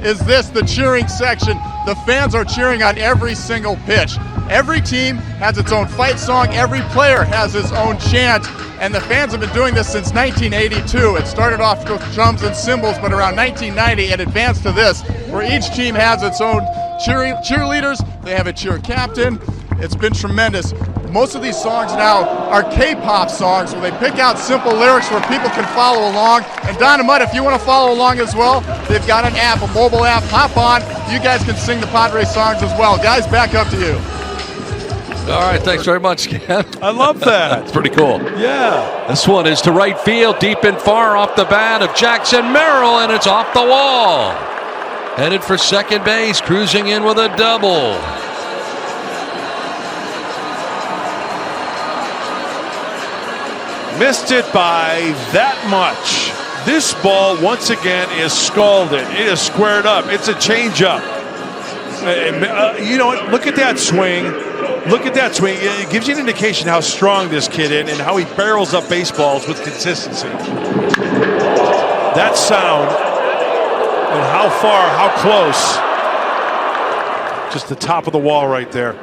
Is this the cheering section? The fans are cheering on every single pitch. Every team has its own fight song. Every player has his own chant. And the fans have been doing this since 1982. It started off with drums and cymbals, but around 1990 it advanced to this, where each team has its own cheerleaders. They have a cheer captain. It's been tremendous. Most of these songs now are K-pop songs where they pick out simple lyrics where people can follow along. And Dynamite, if you want to follow along as well, they've got an app, a mobile app. Hop on. You guys can sing the Padres songs as well. Guys, back up to you. All right, thanks very much, Ken. I love that. That's pretty cool. Yeah. This one is to right field, deep and far off the bat of Jackson Merrill, and it's off the wall. Headed for second base, cruising in with a double. Missed it by that much. This ball, once again, is scalded. It is squared up. It's a changeup. You know what? Look at that swing. Look at that swing. It gives you an indication how strong this kid is and how he barrels up baseballs with consistency. That sound and how far, how close. Just the top of the wall right there.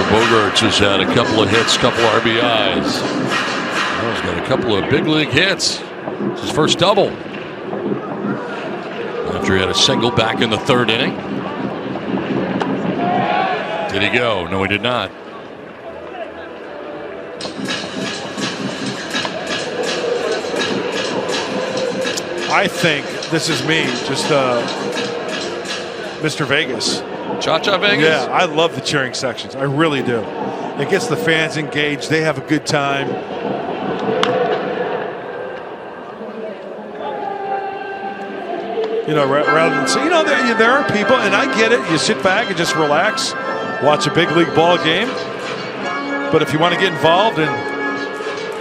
Bogarts has had a couple of hits, couple RBIs. He's got a couple of big league hits. It's his first double. After he had a single back in the third inning. Did he go? No, he did not. I think this is me, just Mr. Vegas. Cha-Cha Vegas? Yeah, I love the cheering sections. I really do. It gets the fans engaged. They have a good time. You know, rather than say, you know, there are people, and I get it. You sit back and just relax, watch a big league ball game. But if you want to get involved and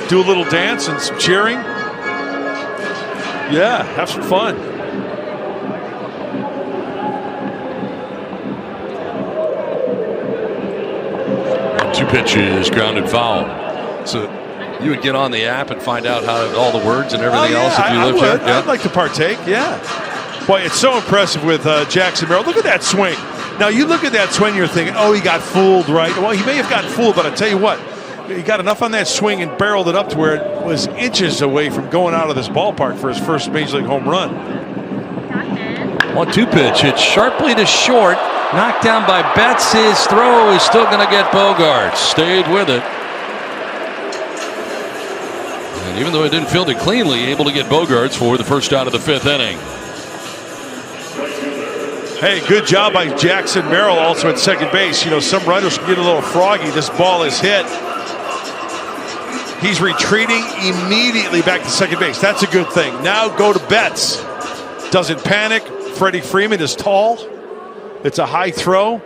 do a little dance and some cheering, yeah, have some fun. Two pitches, grounded foul. So you would get on the app and find out how all the words and everything else if you lived here? Yeah. I'd like to partake, yeah. Boy, it's so impressive with Jackson Merrill. Look at that swing. Now, you look at that swing, you're thinking, oh, he got fooled, right? Well, he may have gotten fooled, but I tell you what, he got enough on that swing and barreled it up to where it was inches away from going out of this ballpark for his first Major League home run. 1-2 pitch, hit sharply to short. Knocked down by Betts. His throw is still going to get Bogarts. Stayed with it. And even though he didn't field it cleanly, able to get Bogarts for the first out of the fifth inning. Hey, good job by Jackson Merrill also at second base. You know, some runners can get a little froggy. This ball is hit. He's retreating immediately back to second base. That's a good thing. Now go to Betts. Doesn't panic. Freddie Freeman is tall. It's a high throw,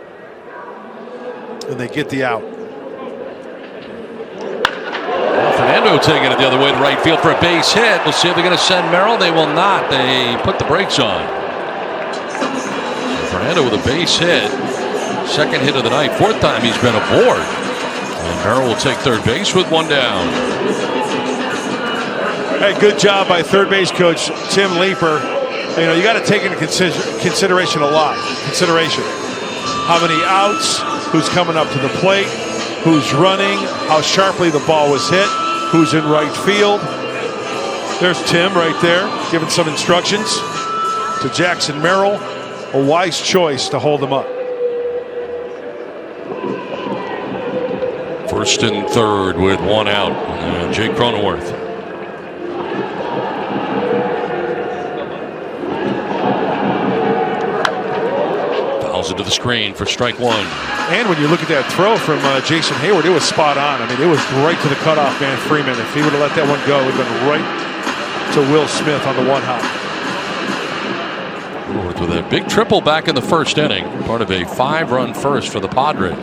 and they get the out. Well, Fernando taking it the other way to right field for a base hit. We'll see if they're going to send Merrill. They will not. They put the brakes on. Fernando with a base hit. Second hit of the night. Fourth time he's been aboard. And Merrill will take third base with one down. Hey, good job by third base coach Tim Leeper. You know, you got to take into consideration a lot. How many outs, who's coming up to the plate, who's running, how sharply the ball was hit, who's in right field. There's Tim right there giving some instructions to Jackson Merrill. A wise choice to hold him up. First and third with one out. Jake Cronenworth. Into the screen for strike one. And when you look at that throw from Jason Hayward, it was spot on. I mean, it was right to the cutoff man, Freeman. If he would have let that one go, it would have been right to Will Smith on the one hop. With a big triple back in the first inning, part of a 5-run first for the Padres.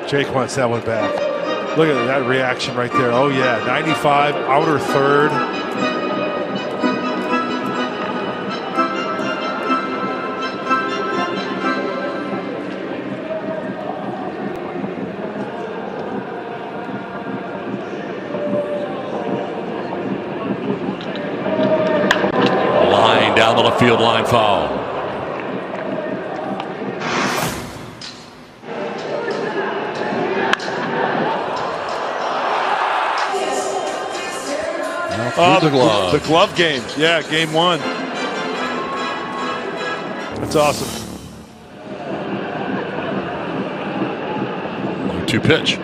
Jake wants that one back. Look at that reaction right there. Oh, yeah. 95, outer third. Line down the left field line, foul. The glove game. Yeah, game one. That's awesome. 0-2 pitch.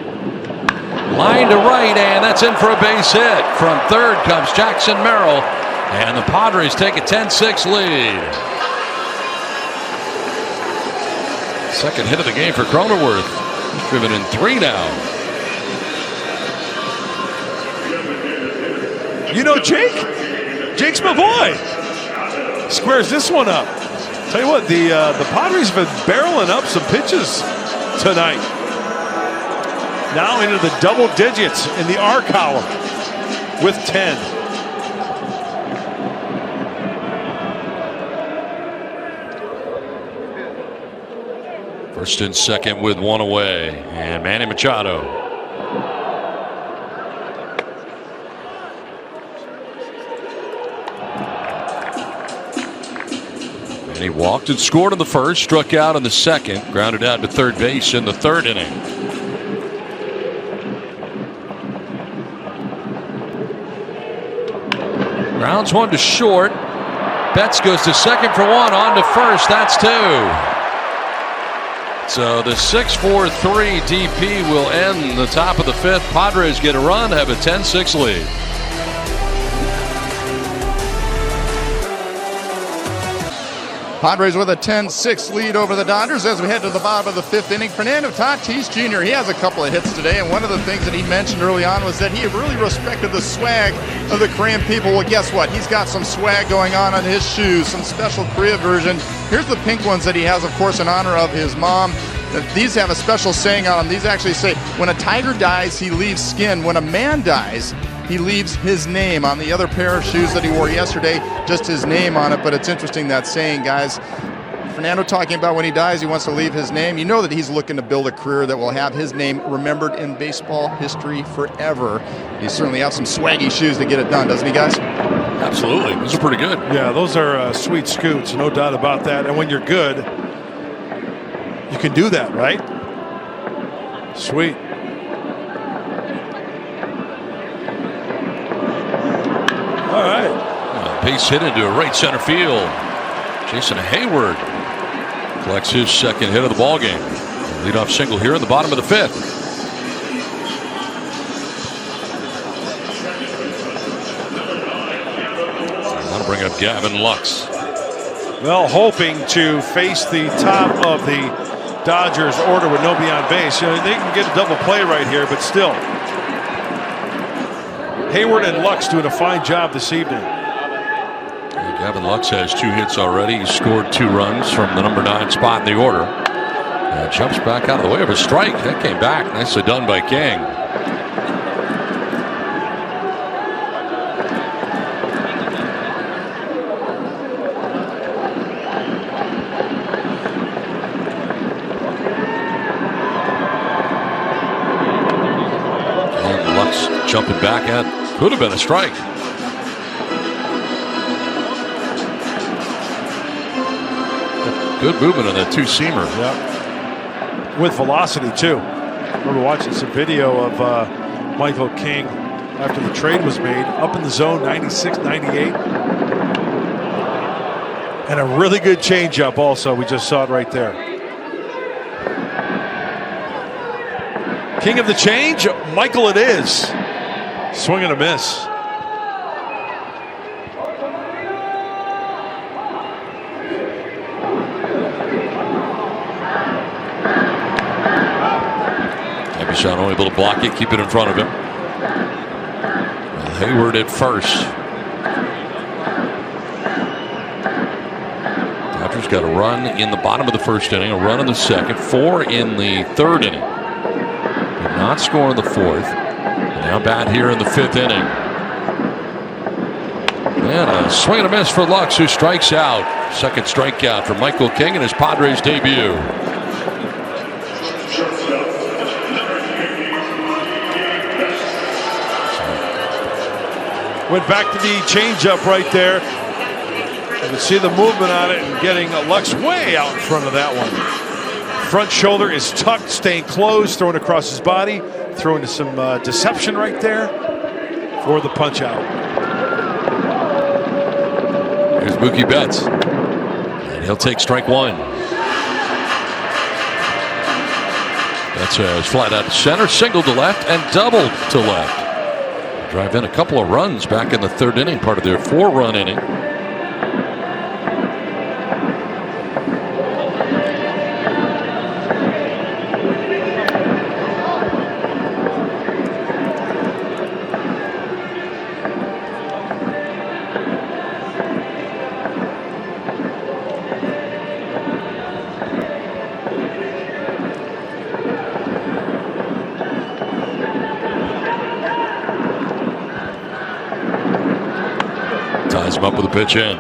Line to right, and that's in for a base hit. From third comes Jackson Merrill, and the Padres take a 10-6 lead. Second hit of the game for Cronenworth. He's driven in 3 now. You know Jake? Jake's my boy. Squares this one up. Tell you what, the Padres have been barreling up some pitches tonight. Now into the double digits in the R column with 10. First and second with 1 away, and Manny Machado. And he walked and scored in the first, struck out in the second, grounded out to third base in the third inning. Grounds one to short. Betts goes to second for one, on to first. That's 2. So the 6-4-3 DP will end the top of the 5th. Padres get a run, have a 10-6 lead. Padres with a 10-6 lead over the Dodgers as we head to the bottom of the 5th inning. Fernando Tatis Jr., he has a couple of hits today, and one of the things that he mentioned early on was that he really respected the swag of the Korean people. Well, guess what? He's got some swag going on his shoes, some special Korea version. Here's the pink ones that he has, of course, in honor of his mom. These have a special saying on them. These actually say, when a tiger dies, he leaves skin. When a man dies, he leaves his name. On the other pair of shoes that he wore yesterday, just his name on it. But it's interesting, that saying, guys. Fernando talking about when he dies, he wants to leave his name. You know that he's looking to build a career that will have his name remembered in baseball history forever. He certainly has some swaggy shoes to get it done, doesn't he, guys? Absolutely. Those are pretty good. Yeah, those are sweet scoots, no doubt about that. And when you're good, you can do that, right? Sweet. All right. Base hit into right center field. Jason Hayward collects his second hit of the ballgame. Leadoff single here in the bottom of the 5th. I'll bring up Gavin Lux. Well, hoping to face the top of the Dodgers order with nobody on base. You know, they can get a double play right here, but still. Hayward and Lux doing a fine job this evening. Gavin Lux has 2 hits already. He scored 2 runs from the number 9 spot in the order. And jumps back out of the way of a strike. That came back. Nicely done by King. And Lux jumping back at, could have been a strike. Good movement on that 2-seamer. Yeah. With velocity, too. I remember watching some video of Michael King after the trade was made, up in the zone, 96, 98. And a really good changeup also. We just saw it right there. King of the change, Michael it is. Swing and a miss. Shot only able to block it, keep it in front of him. Hayward at first. Dodgers got a run in the bottom of the 1st inning, a run in the 2nd, 4 in the 3rd inning. Did not score in the 4th. And now bat here in the 5th inning. And a swing and a miss for Lux, who strikes out. 2nd strikeout for Michael King in his Padres debut. Went back to the changeup right there. You can see the movement on it and getting Lux way out in front of that one. Front shoulder is tucked, staying closed, throwing across his body, throwing to some deception right there for the punch out. Here's Mookie Betts. And he'll take strike 1. That says flat out to center, single to left, and double to left. Drive in a couple of runs back in the third inning, part of their 4-run inning. Ties him up with a pitch in.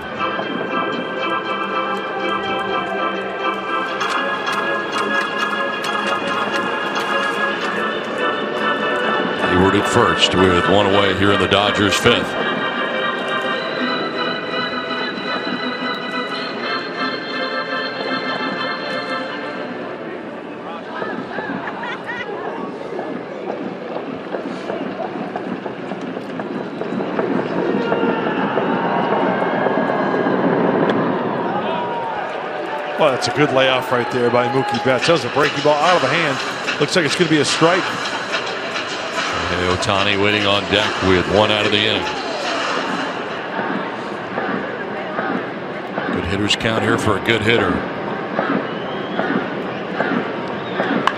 Hayward at first with one away here in the Dodgers' 5th. Well, that's a good layoff right there by Mookie Betts. That was a breaking ball out of the hand. Looks like it's going to be a strike. Ohtani waiting on deck with 1 out of the inning. Good hitters count here for a good hitter.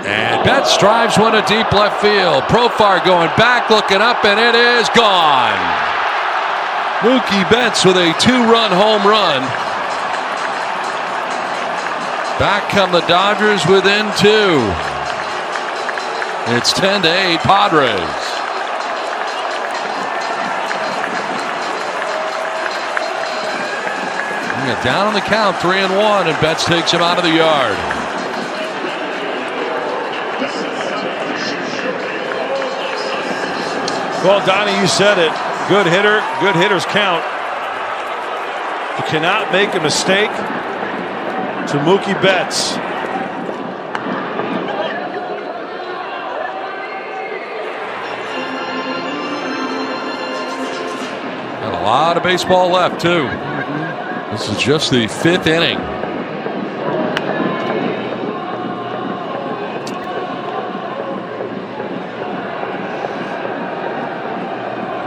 And Betts drives one to deep left field. Profar going back, looking up, and it is gone. Mookie Betts with a 2-run home run. Back come the Dodgers within 2. It's 10-8 Padres. Down on the count, 3-1, and Betts takes him out of the yard. Well, Donnie, you said it. Good hitter, good hitters count. You cannot make a mistake to Mookie Betts. Got a lot of baseball left, too. This is just the 5th inning.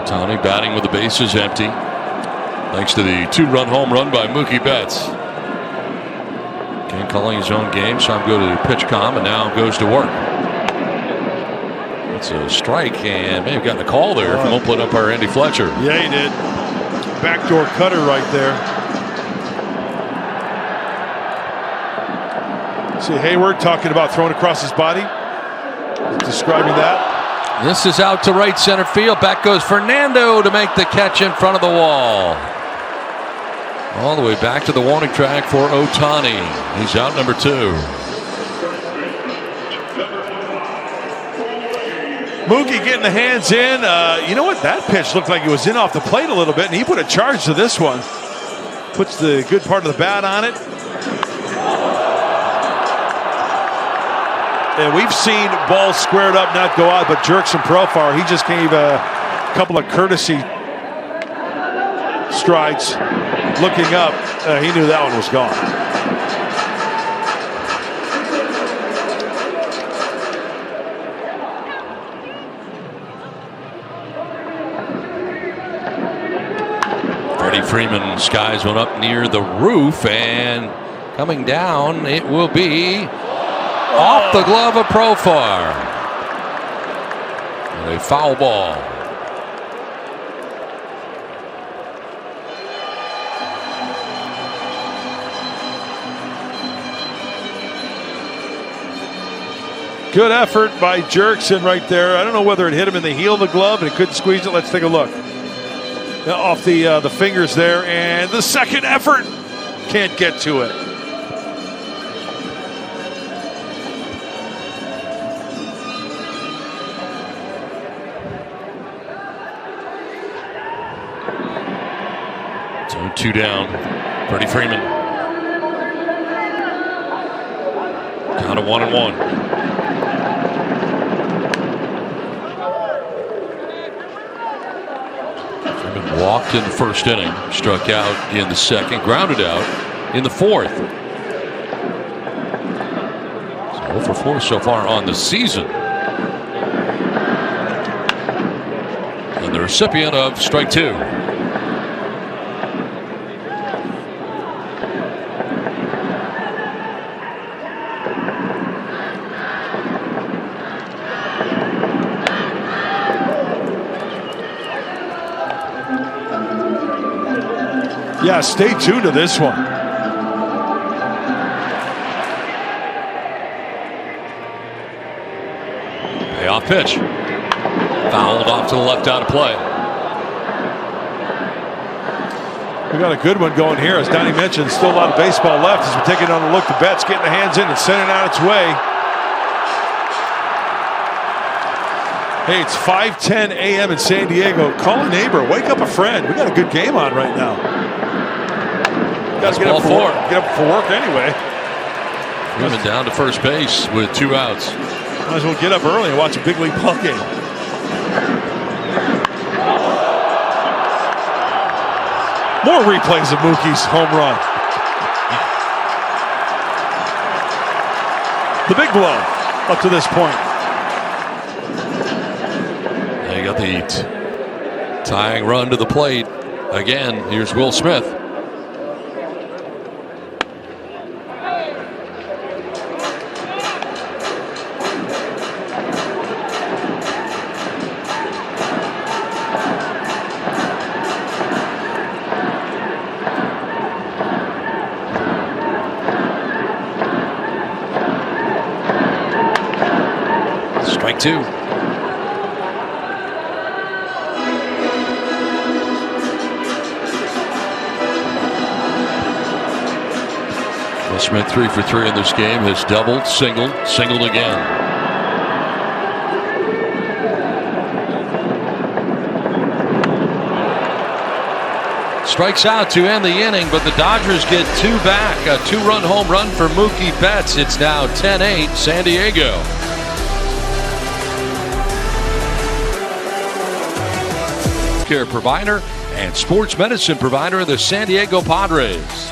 Ohtani batting with the bases empty. Thanks to the 2-run home run by Mookie Betts. Again, calling his own game. Saw him go to PitchCom and now goes to work. It's a strike and may have gotten a call there from Oakland umpire Andy Fletcher. Yeah, he did. Backdoor cutter right there. See Hayward talking about throwing across his body. Describing that. This is out to right center field. Back goes Fernando to make the catch in front of the wall. All the way back to the warning track for Ohtani. He's out number 2. Mookie getting the hands in. You know what? That pitch looked like it was in off the plate a little bit, and he put a charge to this one. Puts the good part of the bat on it. And we've seen balls squared up not go out, but Jerks and Profar, he just gave a couple of courtesy strides. Looking up, he knew that one was gone. Freddie Freeman skies one up near the roof, and coming down, it will be off the glove of Profar. And a foul ball. Good effort by Jerkson right there. I don't know whether it hit him in the heel of the glove and he couldn't squeeze it. Let's take a look. Off the fingers there, and the second effort can't get to it. So 2 down. Freddie Freeman. Count of 1-1. Walked in the first inning, struck out in the second, grounded out in the 4th. So 0 for 4 so far on the season. And the recipient of strike 2. Yeah, stay tuned to this one. Payoff pitch. Fouled off to the left out of play. We got a good one going here. As Donnie mentioned, still a lot of baseball left as we're taking on a look. The Bet's getting the hands in and sending it out its way. Hey, it's 5:10 a.m. in San Diego. Call a neighbor. Wake up a friend. We got a good game on right now. Got to get up for work. Get up for work anyway. Moving down to first base with 2 outs. Might as well get up early and watch a big league ball game. More replays of Mookie's home run. The big blow up to this point. They got the tying run to the plate. Again, here's Will Smith. Strike 2. Will Smith 3 for 3 in this game. Has doubled, singled again. Strikes out to end the inning, but the Dodgers get 2 back. A 2-run home run for Mookie Betts. It's now 10-8 San Diego. Care provider and sports medicine provider of the San Diego Padres.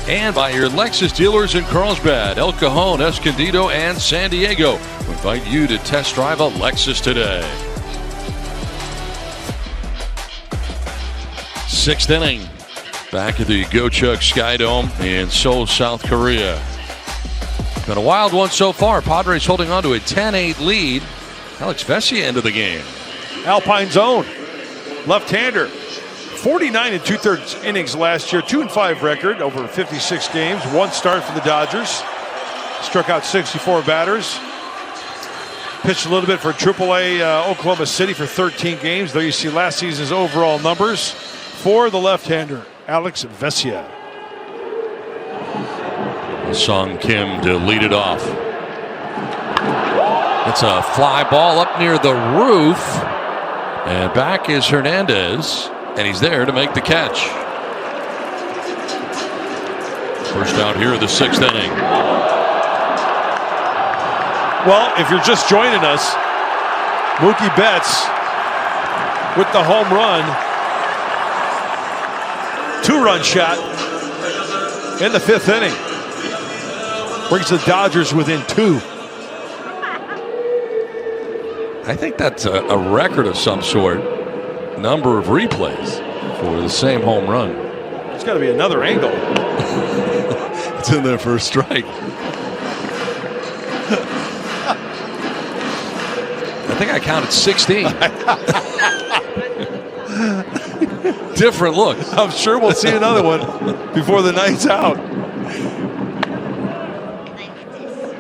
And by your Lexus dealers in Carlsbad, El Cajon, Escondido, and San Diego. We invite you to test drive a Lexus today. 6th inning. Back at the Go-Chuk Skydome in Seoul, South Korea. Been a wild one so far. Padres holding on to a 10-8 lead. Alex Vesia into the game. Alpine zone. Left-hander. 49 and 2/3 innings last year. 2-5 record over 56 games. 1 start for the Dodgers. Struck out 64 batters. Pitched a little bit for AAA Oklahoma City for 13 games. There you see last season's overall numbers for the left-hander, Alex Vesia. Sung Kim to lead it off. It's a fly ball up near the roof. And back is Hernandez, and he's there to make the catch. First out here of the 6th inning. Well, if you're just joining us, Mookie Betts with the home run. 2-run shot in the 5th inning. Brings the Dodgers within 2. I think that's a record of some sort. Number of replays for the same home run. It's got to be another angle. It's in there for a strike. I think I counted 16. Different look. I'm sure we'll see another one before the night's out.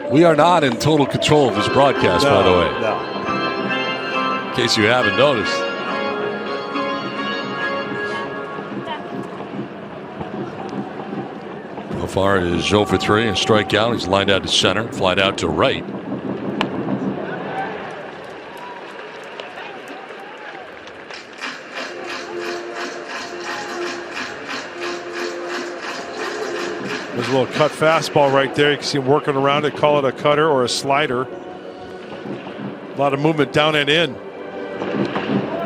We are not in total control of this broadcast, by the way. No. In case you haven't noticed. So far is 0 for 3, a strikeout. He's lined out to center, flied out to right. There's a little cut fastball right there. You can see him working around it. Call it a cutter or a slider. A lot of movement down and in.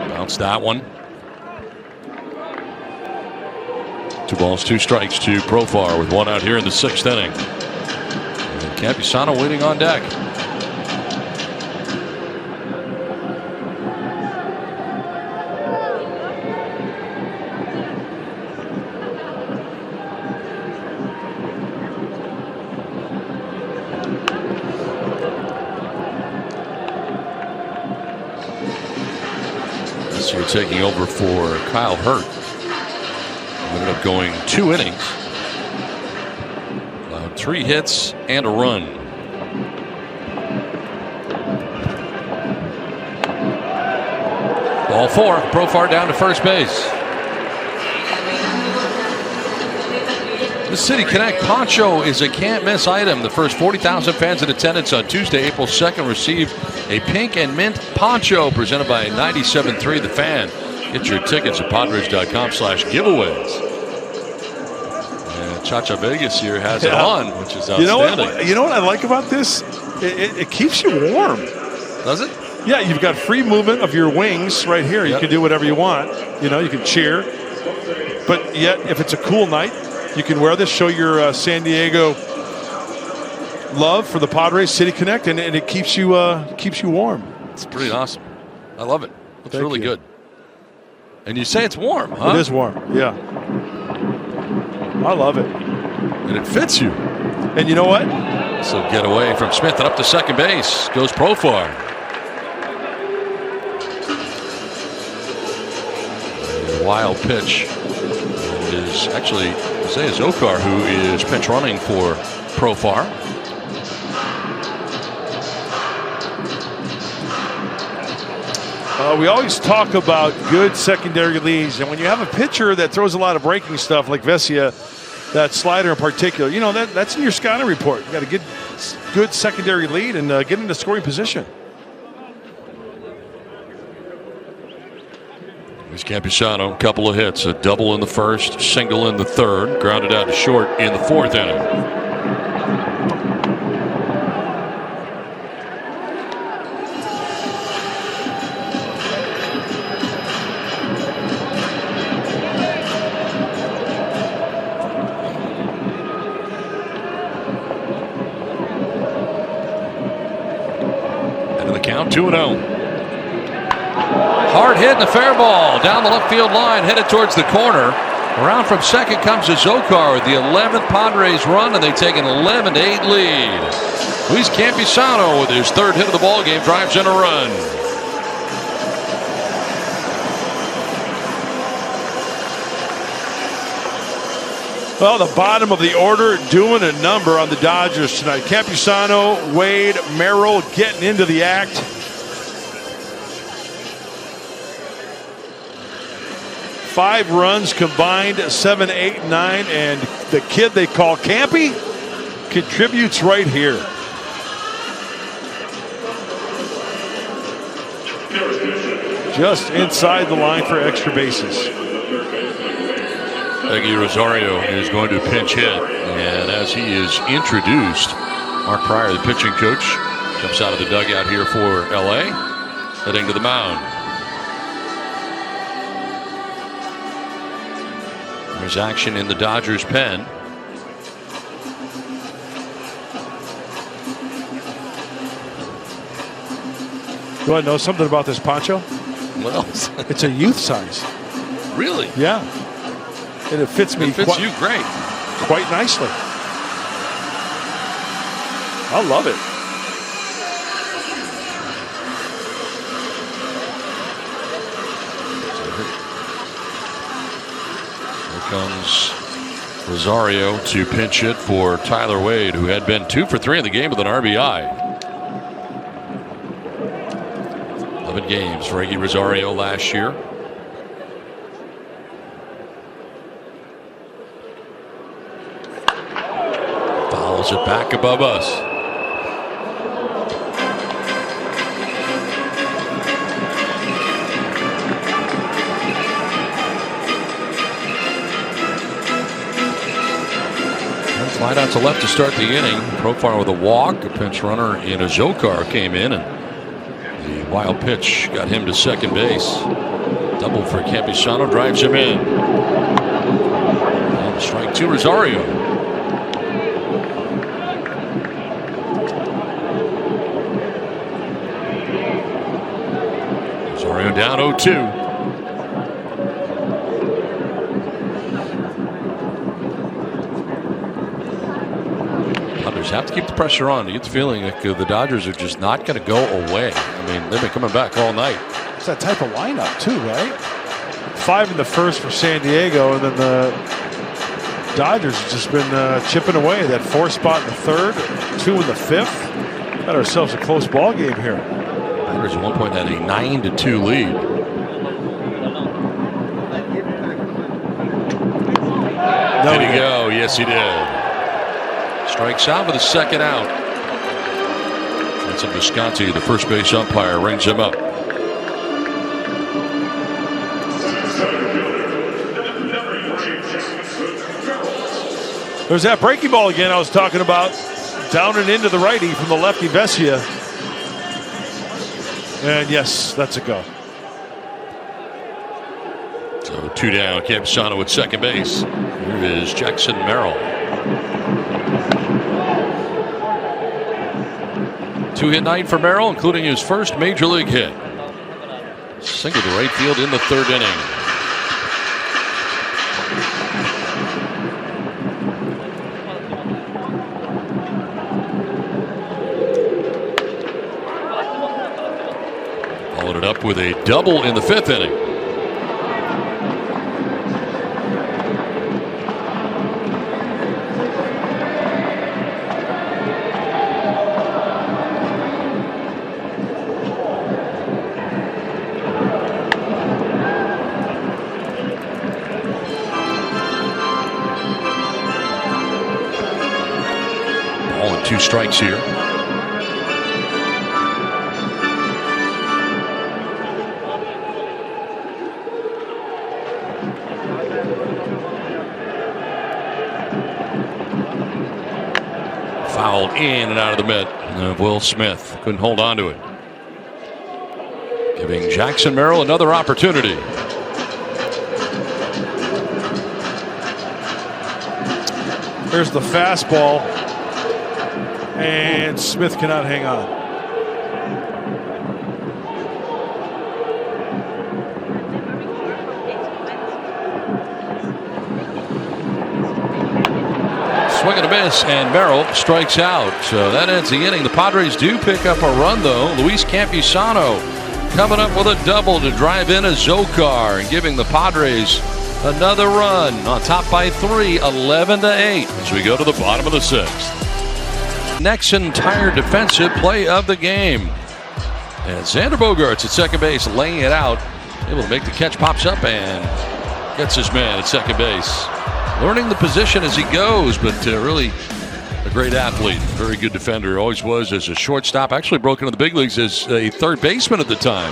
Bounce that one. 2 balls, 2 strikes to Profar with 1 out here in the 6th inning. And Campusano waiting on deck. This year taking over for Kyle Hurt. Ended up going 2 innings. Allowed 3 hits and a run. Ball 4. Profar down to first base. The City Connect poncho is a can't miss item. The first 40,000 fans in attendance on Tuesday, April 2nd, receive a pink and mint poncho presented by 97.3 The Fan. Get your tickets at Padres.com/giveaways. And Chacha Vegas here has it on, which is outstanding. You know what I like about this? It keeps you warm. Does it? Yeah, you've got free movement of your wings right here. You can do whatever you want. You know, you can cheer. But yet, if it's a cool night, you can wear this, show your San Diego love for the Padres City Connect, and it keeps you warm. It's pretty awesome. I love it. It's Thank really you. good. And you say it's warm, huh? It is warm, yeah. I love it. And it fits you. And you know what? So get away from Smith and up to second base goes Profar. A wild pitch. It is actually Isaiah Zokar who is pinch running for Profar. We always talk about good secondary leads, and when you have a pitcher that throws a lot of breaking stuff like Vesia, that slider in particular, you know that's in your scouting report. You got to get good secondary lead and get into scoring position. Here's Campusano, couple of hits, a double in the first, single in the third, grounded out to short in the 4th inning. Count 2-0. Hard hit and a fair ball down the left field line, headed towards the corner. Around from second comes a Zokar with the 11th Padres run, and they take an 11-8 lead. Luis Campusano with his 3rd hit of the ball game drives in a run. Well, the bottom of the order doing a number on the Dodgers tonight. Campusano, Wade, Merrill getting into the act. Five runs combined, 7, 8, 9, and the kid they call Campy contributes right here. Just inside the line for extra bases. Eggy Rosario is going to pinch hit, and as he is introduced, Mark Pryor, the pitching coach, comes out of the dugout here for LA, heading to the mound. There's action in the Dodgers pen. You want to know something about this poncho? What else? It's a youth size. Really? Yeah. And it fits me. It fits you great. Quite nicely. I love it. Here comes Rosario to pinch hit for Tyler Wade, who had been 2 for 3 in the game with an RBI. 11 games for Eggy Rosario last year. Follows it back above us. Fly out to left to start the inning. Profar with a walk. A pinch runner in a Zokar came in, and the wild pitch got him to second base. Double for Campusano, drives him in. And strike 2, Rosario. They're down 0-2. Padres have to keep the pressure on. You get the feeling like the Dodgers are just not going to go away. I mean, they've been coming back all night. It's that type of lineup, too, right? 5 in the first for San Diego, and then the Dodgers have just been chipping away. That 4 spot in the third, 2 in the fifth. Got ourselves a close ball game here. Padres at one point had a 9-2 lead. No, did he go? Yes, he did. Strikes out with a second out. That's Visconti, the first base umpire, rings him up. There's that breaking ball again I was talking about. Down and into the righty from the lefty Vesia. And yes, that's a go. So 2 down, Campusano at second base. Here is Jackson Merrill. 2-hit night for Merrill, including his first major league hit. Single to right field in the third inning. Followed it up with a double in the fifth inning. Ball and 2 strikes here. Fouled in and out of the mitt of Will Smith. Couldn't hold on to it. Giving Jackson Merrill another opportunity. There's the fastball. And Smith cannot hang on. Swing and a miss, and Merrill strikes out. So that ends the inning. The Padres do pick up a run, though. Luis Campusano coming up with a double to drive in a Zokar and giving the Padres another run on top by 3, 11-8 as we go to the bottom of the 6th. Next entire defensive play of the game. And Xander Bogaerts at second base laying it out. Able to make the catch, pops up and gets his man at second base. Learning the position as he goes, but really a great athlete. Very good defender. Always was as a shortstop. Actually broke into the big leagues as a third baseman at the time.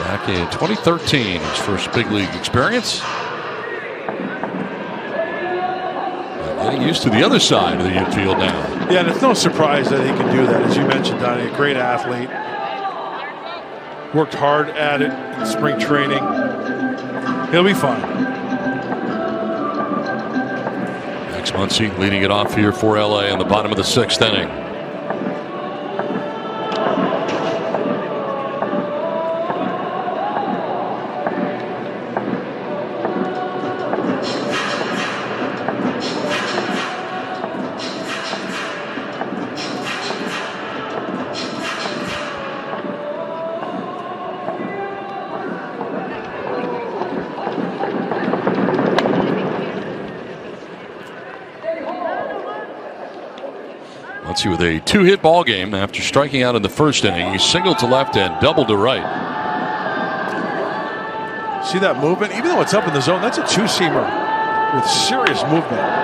Back in 2013, his first big league experience. Getting used to the other side of the infield now. Yeah, and it's no surprise that he can do that. As you mentioned, Donnie, a great athlete. Worked hard at it in spring training. He'll be fine. Max Muncy leading it off here for LA in the bottom of the 6th inning. With a 2-hit ball game after striking out in the first inning. He singled to left and doubled to right. See that movement? Even though it's up in the zone, that's a 2-seamer with serious movement.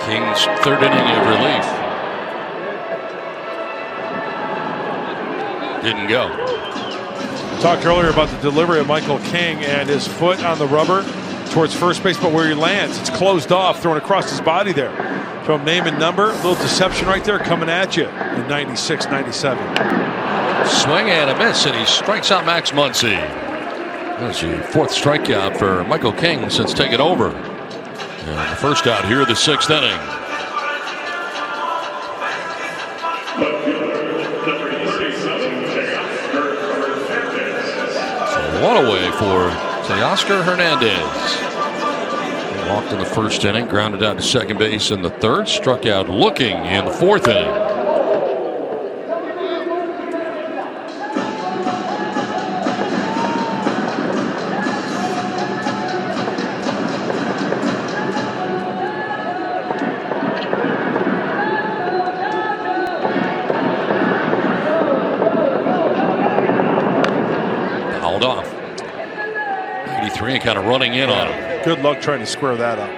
King's third inning of relief. Didn't go. Talked earlier about the delivery of Michael King and his foot on the rubber. towards first base, but where he lands, it's closed off, thrown across his body there. From name and number, a little deception right there coming at you in 96, 97. Swing and a miss, and he strikes out Max Muncy. That's the fourth strikeout for Michael King since taking over. And the first out here, the sixth inning. So one away for Teoscar Hernandez. He walked in the first inning, grounded out to second base in the third, struck out looking in the fourth inning. Off. 83 and kind of running in on him. Good luck trying to square that up.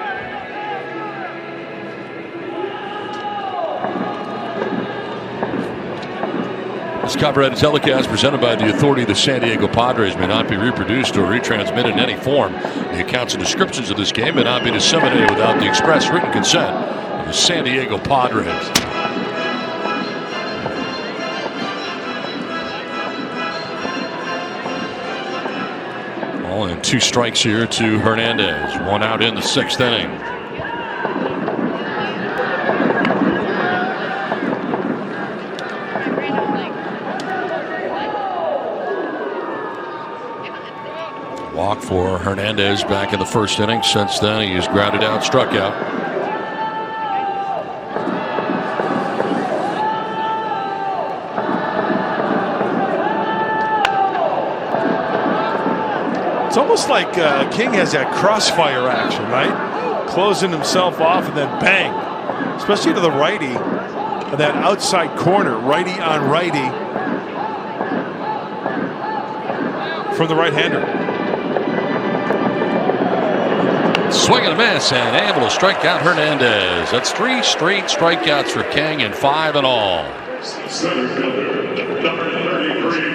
This copyrighted telecast presented by the authority of the San Diego Padres may not be reproduced or retransmitted in any form. The accounts and descriptions of this game may not be disseminated without the express written consent of the San Diego Padres. And 2 strikes here to Hernandez. 1 out in the sixth inning. Walk for Hernandez back in the first inning. Since then, he has grounded out, struck out. It's almost like King has that crossfire action, right? Closing himself off and then bang. Especially to the righty. And that outside corner, righty on righty. From the right-hander. Swing and a miss, and able to strike out Hernandez. That's 3 straight strikeouts for King and 5 in all. Center fielder, number 33,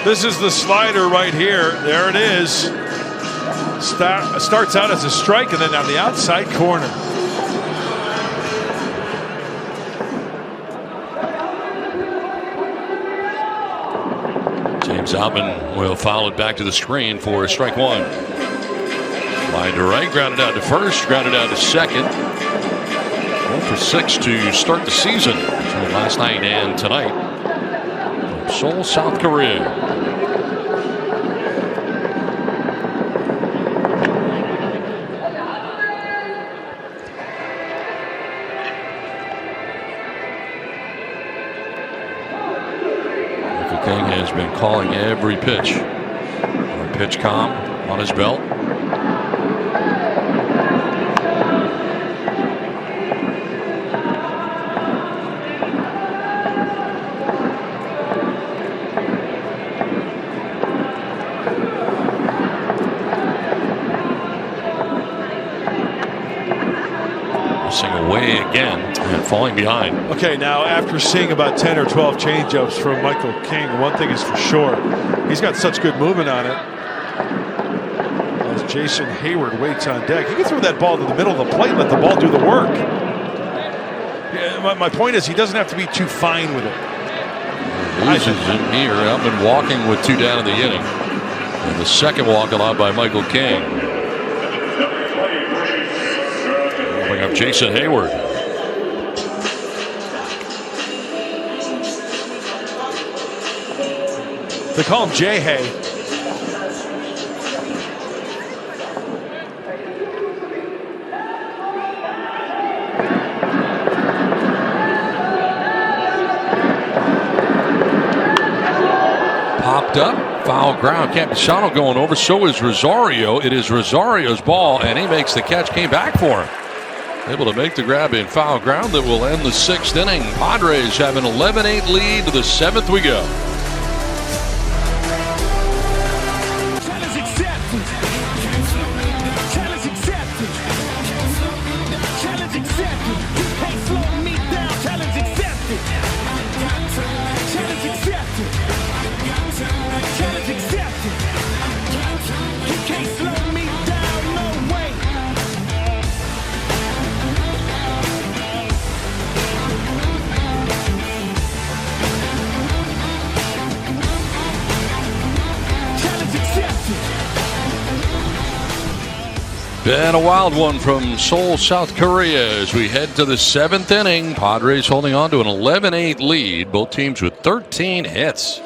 This is the slider right here. There it is. Starts out as a strike and then on the outside corner. James Outman will foul it back to the screen for strike 1. Line to right, grounded out to first, grounded out to second. 1 for 6 to start the season between last night and tonight. From Seoul, South Korea. King has been calling every pitch. Pitch com on his belt. Missing away again and falling behind. Okay, now after seeing about 10 or 12 changeups from Michael King, one thing is for sure, he's got such good movement on it. As Jason Hayward waits on deck, he can throw that ball to the middle of the plate and let the ball do the work. Yeah, my point is he doesn't have to be too fine with it. Loses him here. I've been walking with 2 down in the inning. And the second walk allowed by Michael King. Bring up Jason Hayward. They call him J-Hay. Popped up, foul ground. Campusano going over. So is Rosario. It is Rosario's ball, and he makes the catch. Came back for him. Able to make the grab in foul ground that will end the 6th inning. Padres have an 11-8 lead. To the 7th we go. Been a wild one from Seoul, South Korea as we head to the 7th inning. Padres holding on to an 11-8 lead. Both teams with 13 hits.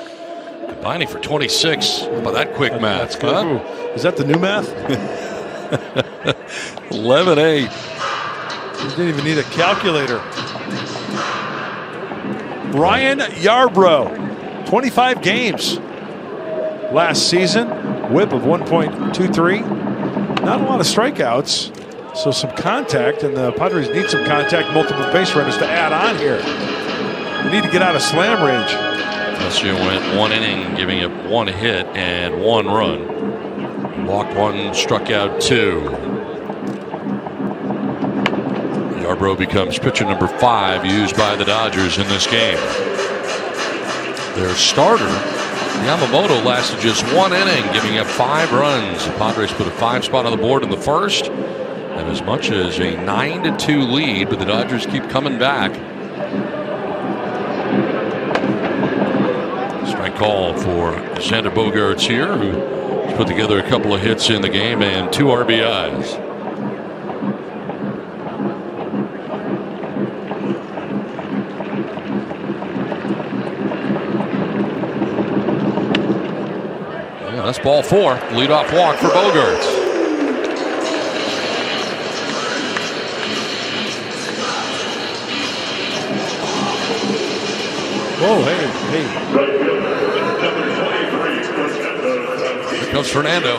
Combining for 26. How about that quick math? That's good. Huh? Is that the new math? 11-8. You didn't even need a calculator. Ryan Yarbrough, 25 games last season. Whip of 1.23. Not a lot of strikeouts, so some contact, and the Padres need some contact, multiple base runners to add on here. We need to get out of slam range. Alessio went 1 inning, giving up 1 hit and 1 run. Walked 1, struck out 2. Yarbrough becomes pitcher number 5 used by the Dodgers in this game. Their starter, Yamamoto, lasted just 1 inning, giving up 5 runs. The Padres put a 5 spot on the board in the first, and as much as a 9-2 lead, but the Dodgers keep coming back. Strike call for Xander Bogaerts here, who put together a couple of hits in the game and 2 RBIs. That's ball 4. Leadoff walk for Bogaerts. Whoa, hey. Here comes Fernando.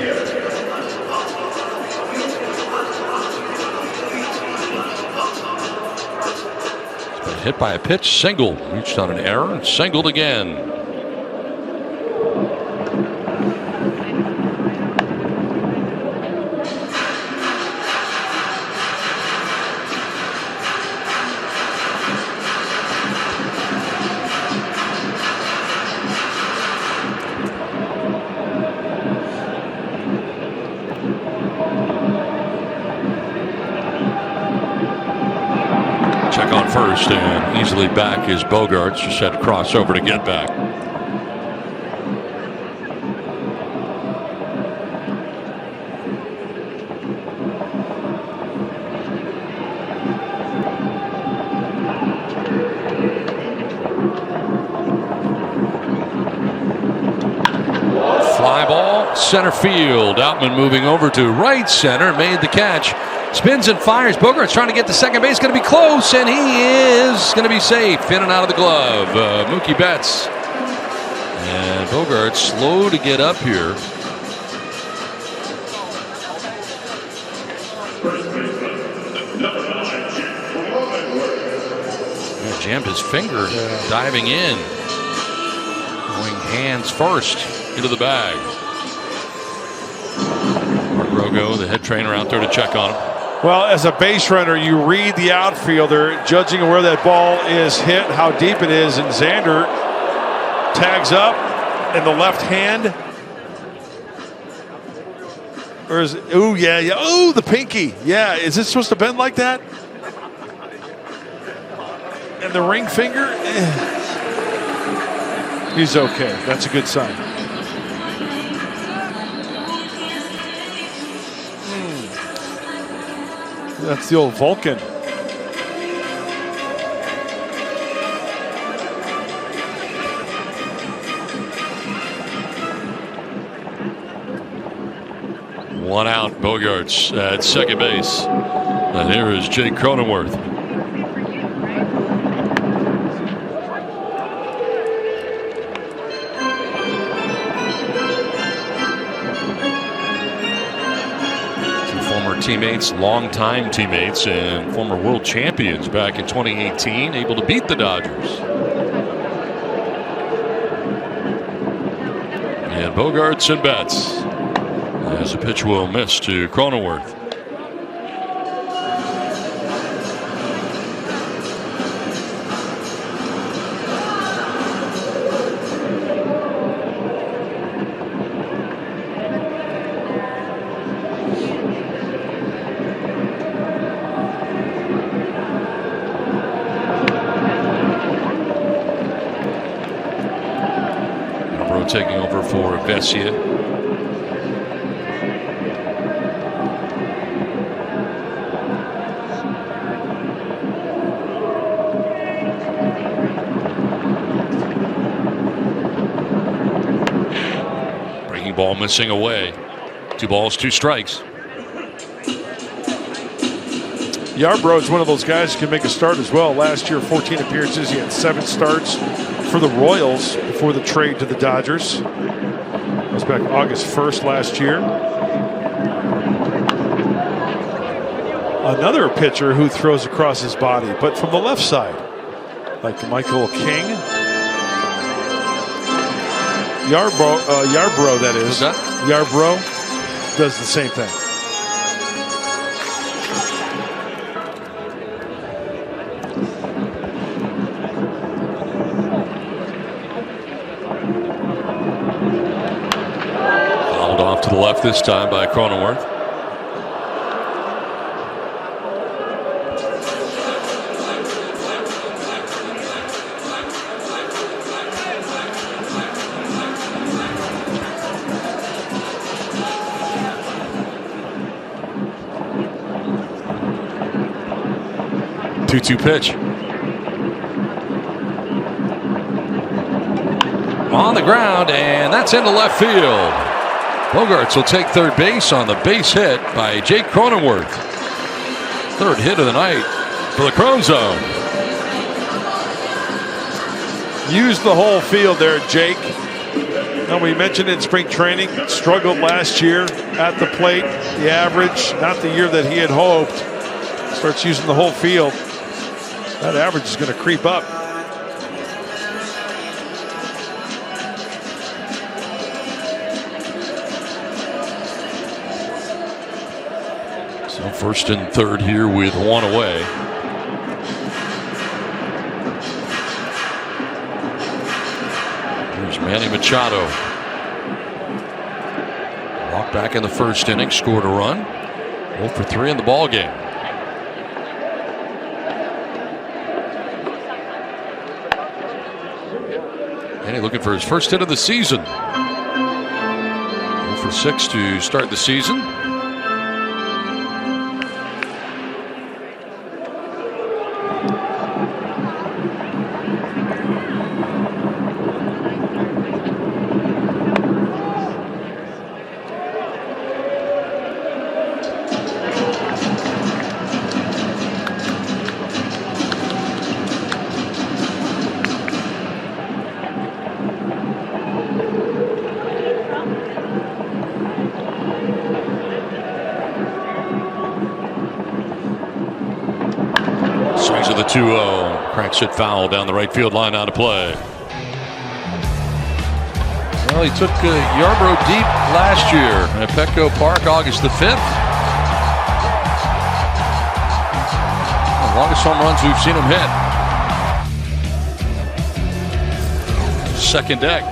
He's been hit by a pitch, singled. Reached on an error and singled again. First and easily back is Bogaerts. Just had to cross over to get back. Fly ball, center field. Outman moving over to right center, made the catch. Spins and fires. Bogaerts trying to get to second base. Going to be close, and he is going to be safe. In and out of the glove. Mookie Betts. And Bogaerts slow to get up here. Jammed his finger diving in. Going hands first into the bag. Mark Rogo, the head trainer, out there to check on him. Well, as a base runner, you read the outfielder, judging where that ball is hit, how deep it is, and Xander tags up in the left hand. Or is it, ooh, yeah. Oh, the pinky. Yeah, is it supposed to bend like that? And the ring finger? He's okay. That's a good sign. That's the old Vulcan. One out, Bogaerts at second base. And here is Jake Cronenworth. Teammates, longtime teammates, and former world champions back in 2018, able to beat the Dodgers. And Bogaerts and Betts, as a pitch will miss to Cronenworth. Taking over for Vesia. breaking ball missing away. 2 balls, 2 strikes. Yarbrough is one of those guys who can make a start as well. Last year, 14 appearances. He had 7 starts for the Royals before the trade to the Dodgers. That was back August 1st last year. Another pitcher who throws across his body, but from the left side, like Michael King. Yarbrough, that is. What's that? Yarbrough does the same thing. Fouled off to the left this time by Cronenworth. Two pitch. On the ground, and that's into left field. Bogarts will take third base on the base hit by Jake Cronenworth. 3rd hit of the night for the Chrome Zone. Use the whole field there, Jake. Now, we mentioned in spring training, struggled last year at the plate. The average, not the year that he had hoped. Starts using the whole field. That average is going to creep up. So 1st and 3rd here with 1 away. Here's Manny Machado. Walked back in the 1st inning, scored a run. 0 for 3 in the ball game. And looking for his 1st hit of the season. 0 for 6 to start the season. Swings of the 2-0. Cracks it foul down the right field line out of play. Well, he took Yarbrough deep last year at Petco Park, August the 5th. The longest home runs we've seen him hit. 2nd deck.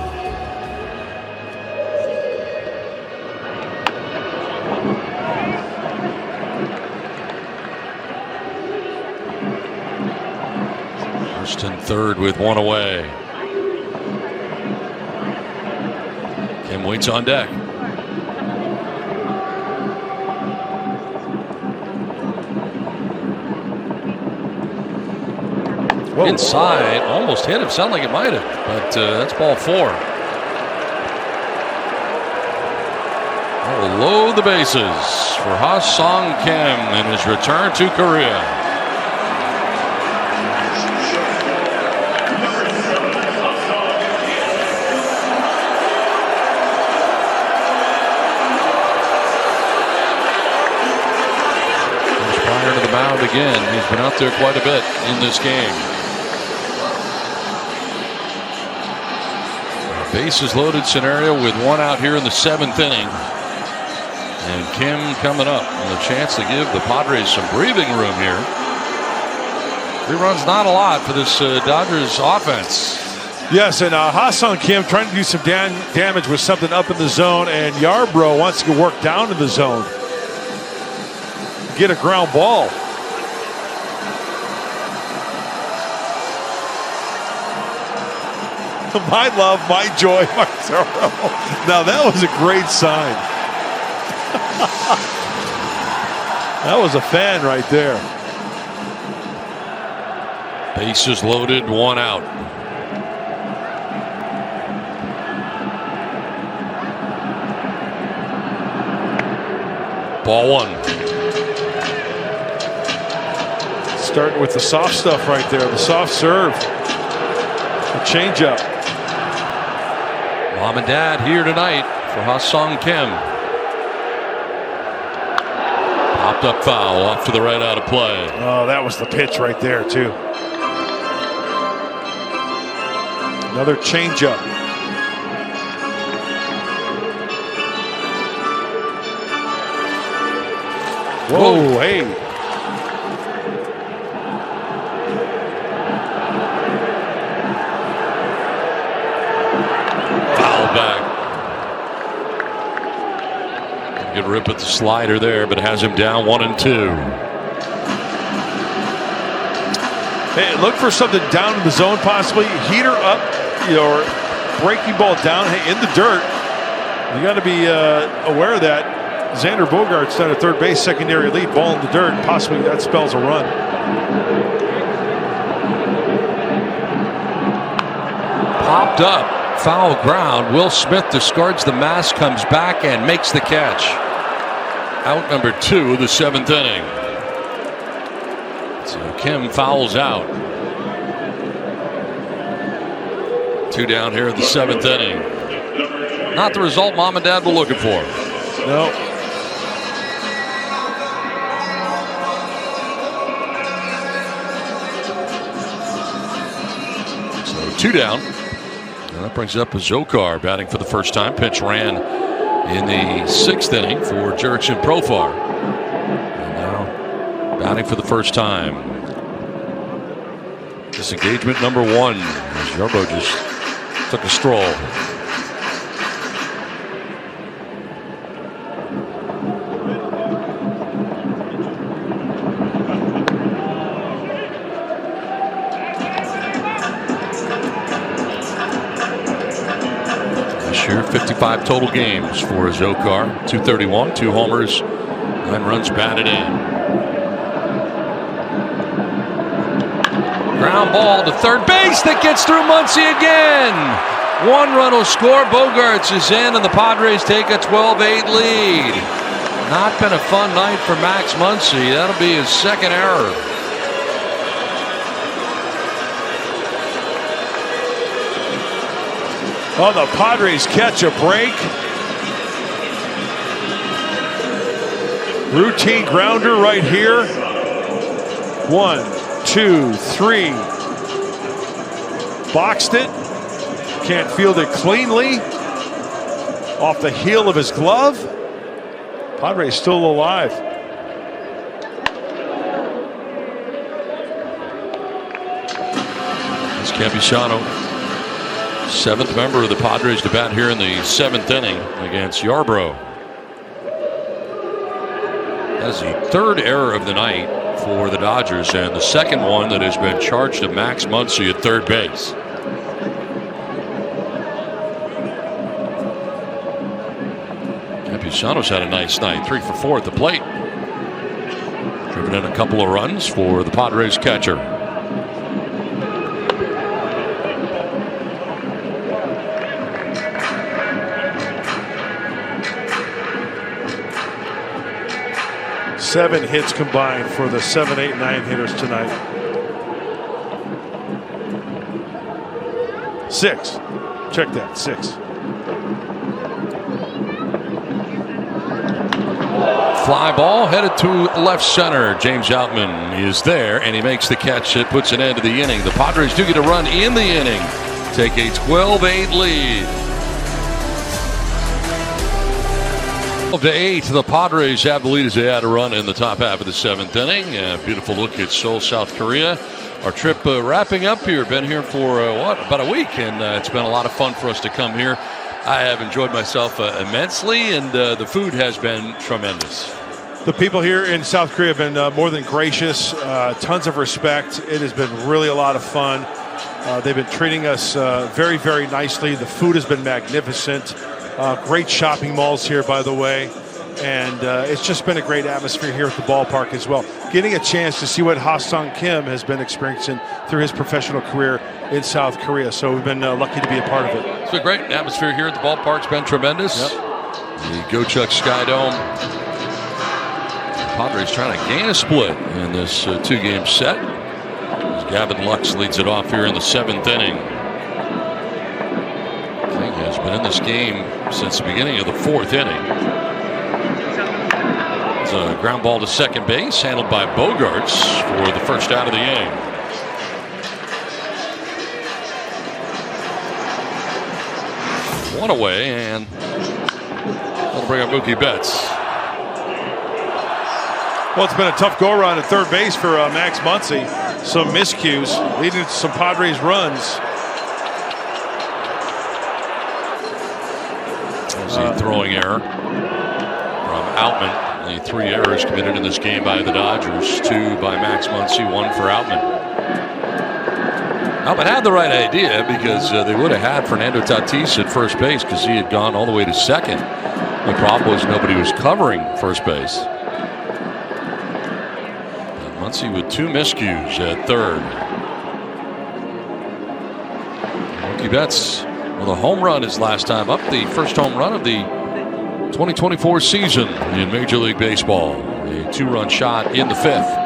First and 3rd with 1 away. Kim waits on deck. Whoa. Inside, almost hit him. Sounded like it might have, but that's ball 4. That will load the bases for Ha-Sung Kim in his return to Korea. Mound again. He's been out there quite a bit in this game. Bases loaded scenario with 1 out here in the 7th inning. And Kim coming up with a chance to give the Padres some breathing room here. 3 runs, not a lot for this Dodgers offense. Yes, and Ha-Sung Kim trying to do some damage with something up in the zone, and Yarbrough wants to work down in the zone. Get a ground ball. My love, my joy, my sorrow. Now that was a great sign. That was a fan right there. Bases loaded, 1 out. Ball one. Starting with the soft stuff right there, the soft serve, the changeup. Mom and Dad here tonight for Ha-Sung Kim. Popped up foul off to the right out of play. Oh, that was the pitch right there, too. Another changeup. Whoa, hey. Foul back. Good rip at the slider there, but it has him down 1-2. Hey, look for something down in the zone, possibly. Heater up, or breaking ball down. Hey, in the dirt. You got to be aware of that. Xander Bogaerts down at third base, secondary lead, ball in the dirt. Possibly that spells a run. Popped up, foul ground. Will Smith discards the mask, comes back and makes the catch. Out number 2 of the 7th inning. So Kim fouls out. 2 down here in the 7th inning. Not the result Mom and Dad were looking for. No. So 2 down. And that brings up Zokar batting for the first time. Pitch ran in the 6th inning for Jurickson Profar. And now batting for the first time. Disengagement number 1 as Yarbo just took a stroll. This year, 55 total games for Zokar. 231, 2 homers, 9 runs batted in. Ground ball to third base that gets through Muncy again. 1 run will score. Bogaerts is in, and the Padres take a 12-8 lead. Not been a fun night for Max Muncy. That'll be his 2nd error. Oh, the Padres catch a break. Routine grounder right here. 1, 2, 3. Boxed it. Can't field it cleanly. Off the heel of his glove. Padres still alive. It's Campusano, 7th member of the Padres to bat here in the 7th inning against Yarbrough. That's the 3rd error of the night for the Dodgers, and the 2nd one that has been charged to Max Muncy at third base. Campusano's had a nice night, 3 for 4 at the plate. Driven in a couple of runs for the Padres catcher. Seven hits combined for the 7, 8, 9 hitters tonight. 6. Check that, 6. Fly ball headed to left center. James Outman is there, and he makes the catch that puts an end to the inning. The Padres do get a run in the inning, take a 12-8 lead. 12-8, the Padres have the lead as they had a run in the top half of the 7th inning. Beautiful look at Seoul, South Korea. Our trip wrapping up here. Been here for about a week, and it's been a lot of fun for us to come here. I have enjoyed myself immensely, and the food has been tremendous. The people here in South Korea have been more than gracious. Tons of respect. It has been really a lot of fun. They've been treating us very, very nicely. The food has been magnificent. Great shopping malls here, by the way. And it's just been a great atmosphere here at the ballpark as well. Getting a chance to see what Ha-Sung Kim has been experiencing through his professional career in South Korea. So we've been lucky to be a part of it. It's been great. Atmosphere here at the ballpark's been tremendous. Yep. The Go Chuck Sky Dome Padres trying to gain a split in this two-game set. As Gavin Lux leads it off here in the 7th inning. King has been in this game since the beginning of the 4th inning. It's a ground ball to second base, handled by Bogarts for the first out of the inning. One away, and that'll bring up Mookie Betts. Well, it's been a tough go-around at third base for Max Muncy. Some miscues leading to some Padres runs. There's the throwing error from Outman. The 3 errors committed in this game by the Dodgers. 2 by Max Muncy, 1 for Outman. Outman had the right idea because they would have had Fernando Tatis at first base because he had gone all the way to second. The problem was nobody was covering first base. And Muncy with 2 miscues at third. Mookie Betts with a home run his last time up, the first home run of the 2024 season in Major League Baseball. A 2-run shot in the 5th,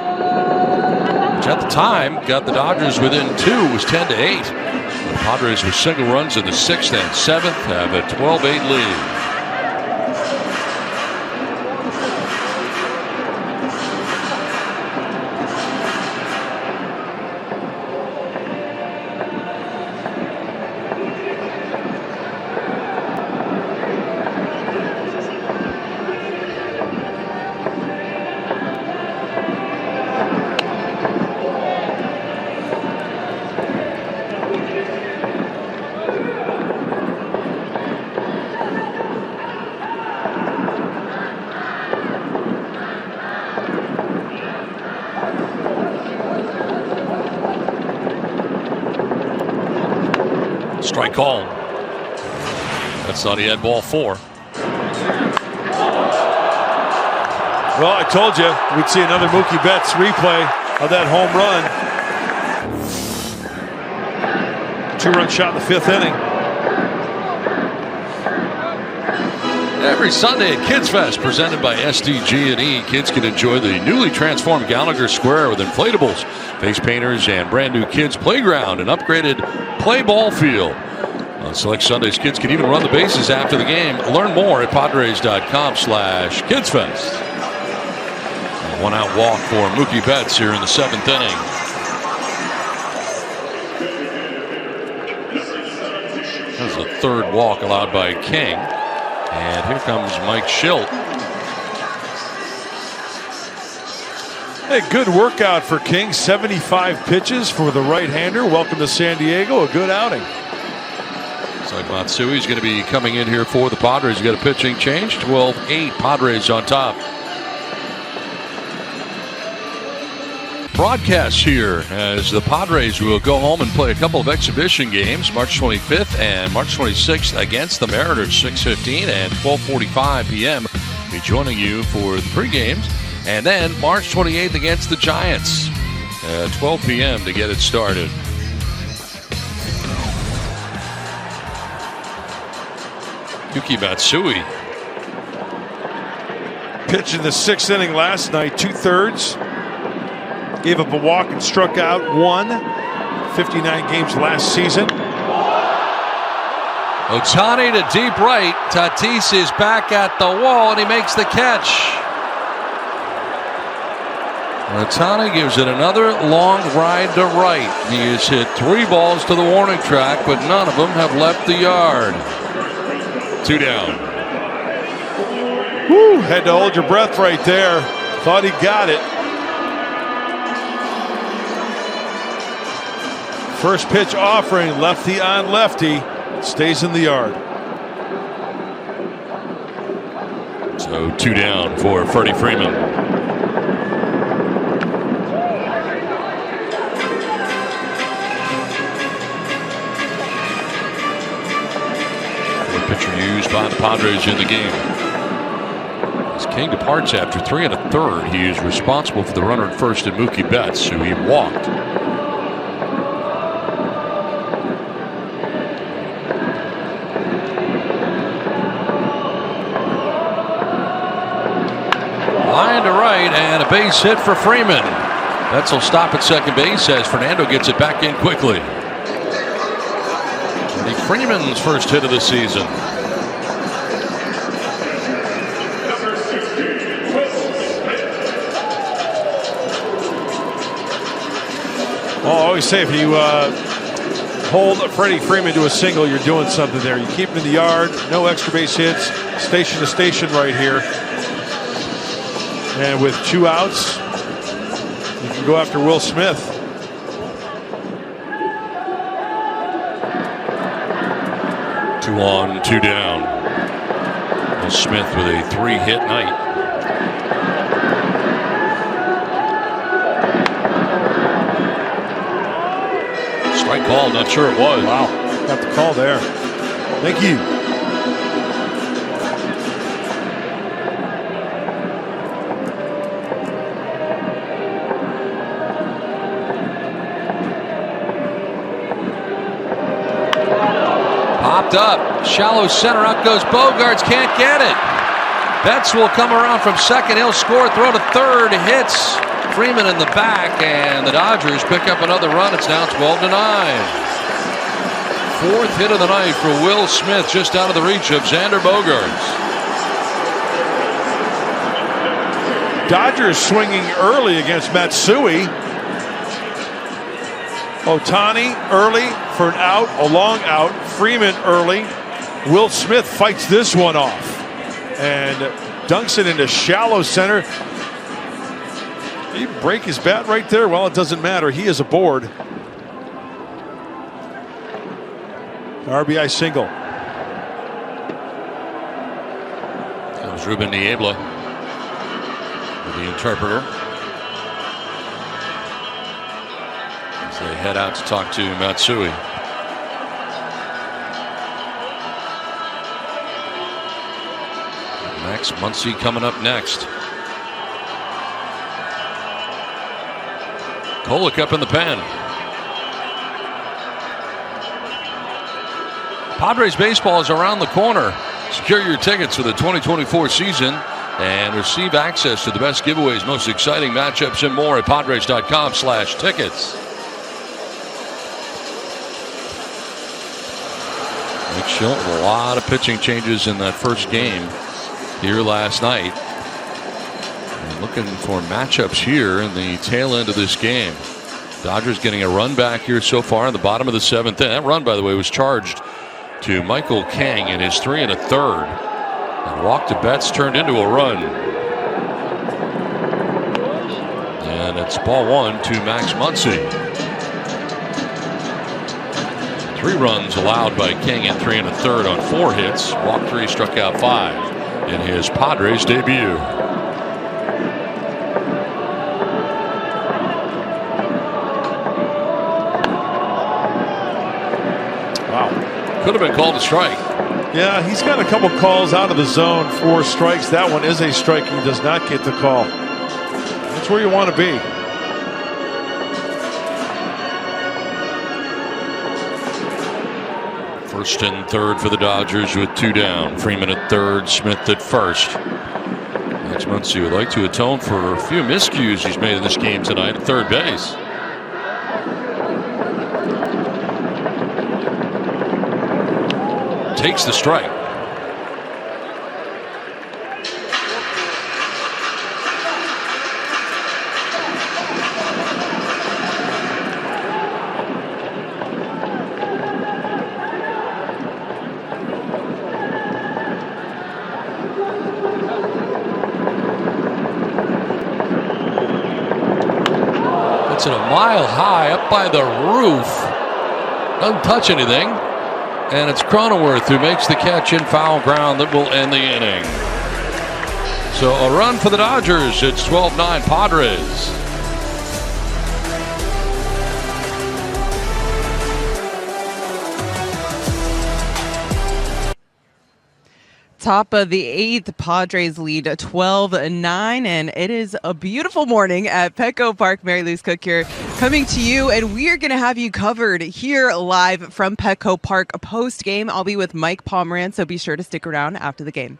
which at the time got the Dodgers within 2. It was 10-8. The Padres with single runs in the 6th and 7th have a 12-8 lead. Strike call. That's thought he had ball 4. Well, I told you we'd see another Mookie Betts replay of that home run. 2-run shot in the 5th inning. Every Sunday at Kids Fest, presented by SDG&E, kids can enjoy the newly transformed Gallagher Square with inflatables, face painters, and brand new kids playground and upgraded play ball field. On select Sundays, kids can even run the bases after the game. Learn more at Padres.com/kidsfest. A 1-out walk for Mookie Betts here in the 7th inning. That's the 3rd walk allowed by King. And here comes Mike Schilt. Hey, good workout for King. 75 pitches for the right-hander. Welcome to San Diego. A good outing. Looks like Matsui's going to be coming in here for the Padres. You got a pitching change. 12-8 Padres on top. Broadcast here as the Padres will go home and play a couple of exhibition games, March 25th and March 26th against the Mariners, 6:15 and 12:45 p.m. Be joining you for the pregames, and then March 28th against the Giants at 12 p.m. to get it started. Yuki Matsui Pitched in the 6th inning last night, 2/3. Gave up a walk and struck out 1. 59 games last season. Ohtani to deep right. Tatis is back at the wall, and he makes the catch. Ohtani gives it another long ride to right. He has hit 3 balls to the warning track, but none of them have left the yard. 2 down. Woo, had to hold your breath right there. Thought he got it. First pitch offering, lefty on lefty. Stays in the yard. So 2 down for Freddie Freeman. The pitcher used by the Padres in the game. As King departs after 3 1/3, he is responsible for the runner at first in Mookie Betts, who he walked. Line to right, and a base hit for Freeman. Betts will stop at second base as Fernando gets it back in quickly. Freddie Freeman's first hit of the season. Well, I always say if you hold Freddie Freeman to a single, you're doing something there. You keep him in the yard, no extra base hits, station to station right here. And with 2 outs, you can go after Will Smith. Two on, 2 down. Will Smith with a 3-hit night. Strike call, not sure it was. Wow, got the call there. Thank you. Popped up, shallow center, up goes Bogarts, can't get it. Betts will come around from second, he'll score, throw to third, hits Freeman in the back, and the Dodgers pick up another run. It's now 12-9. 4th hit of the night for Will Smith, just out of the reach of Xander Bogaerts. Dodgers swinging early against Matsui. Ohtani early for an out, a long out. Freeman early. Will Smith fights this one off and dunks it into shallow center. Did he break his bat right there? Well, it doesn't matter. He is aboard. RBI single. That was Ruben Niebla, the interpreter, as they head out to talk to Matsui. Max Muncy coming up next. Kolek up in the pen. Padres baseball is around the corner. Secure your tickets for the 2024 season and receive access to the best giveaways, most exciting matchups, and more at Padres.com/tickets. Mike Shilton, a lot of pitching changes in that first game here last night. And looking for matchups here in the tail end of this game. Dodgers getting a run back here so far in the bottom of the 7th. That run, by the way, was charged to Michael Kang in his 3 1/3. And walk to Betts turned into a run. And it's ball 1 to Max Muncy. 3 runs allowed by King in 3 1/3 on 4 hits. Walked 3, struck out 5 in his Padres debut. Wow. Could have been called a strike. Yeah, he's got a couple calls out of the zone, 4 strikes. That one is a strike. He does not get the call. That's where you want to be. First and third for the Dodgers with 2 down. Freeman at third, Smith at first. Max Muncy would like to atone for a few miscues he's made in this game tonight at third base. Takes the strike. It's at a mile high up by the roof. Doesn't touch anything. And it's Cronenworth who makes the catch in foul ground that will end the inning. So a run for the Dodgers. It's 12-9 Padres. Top of the 8th, Padres lead 12-9, and it is a beautiful morning at Petco Park. Mary Louise Cook here, coming to you, and we are going to have you covered here live from Petco Park post game. I'll be with Mike Pomeranz, so be sure to stick around after the game.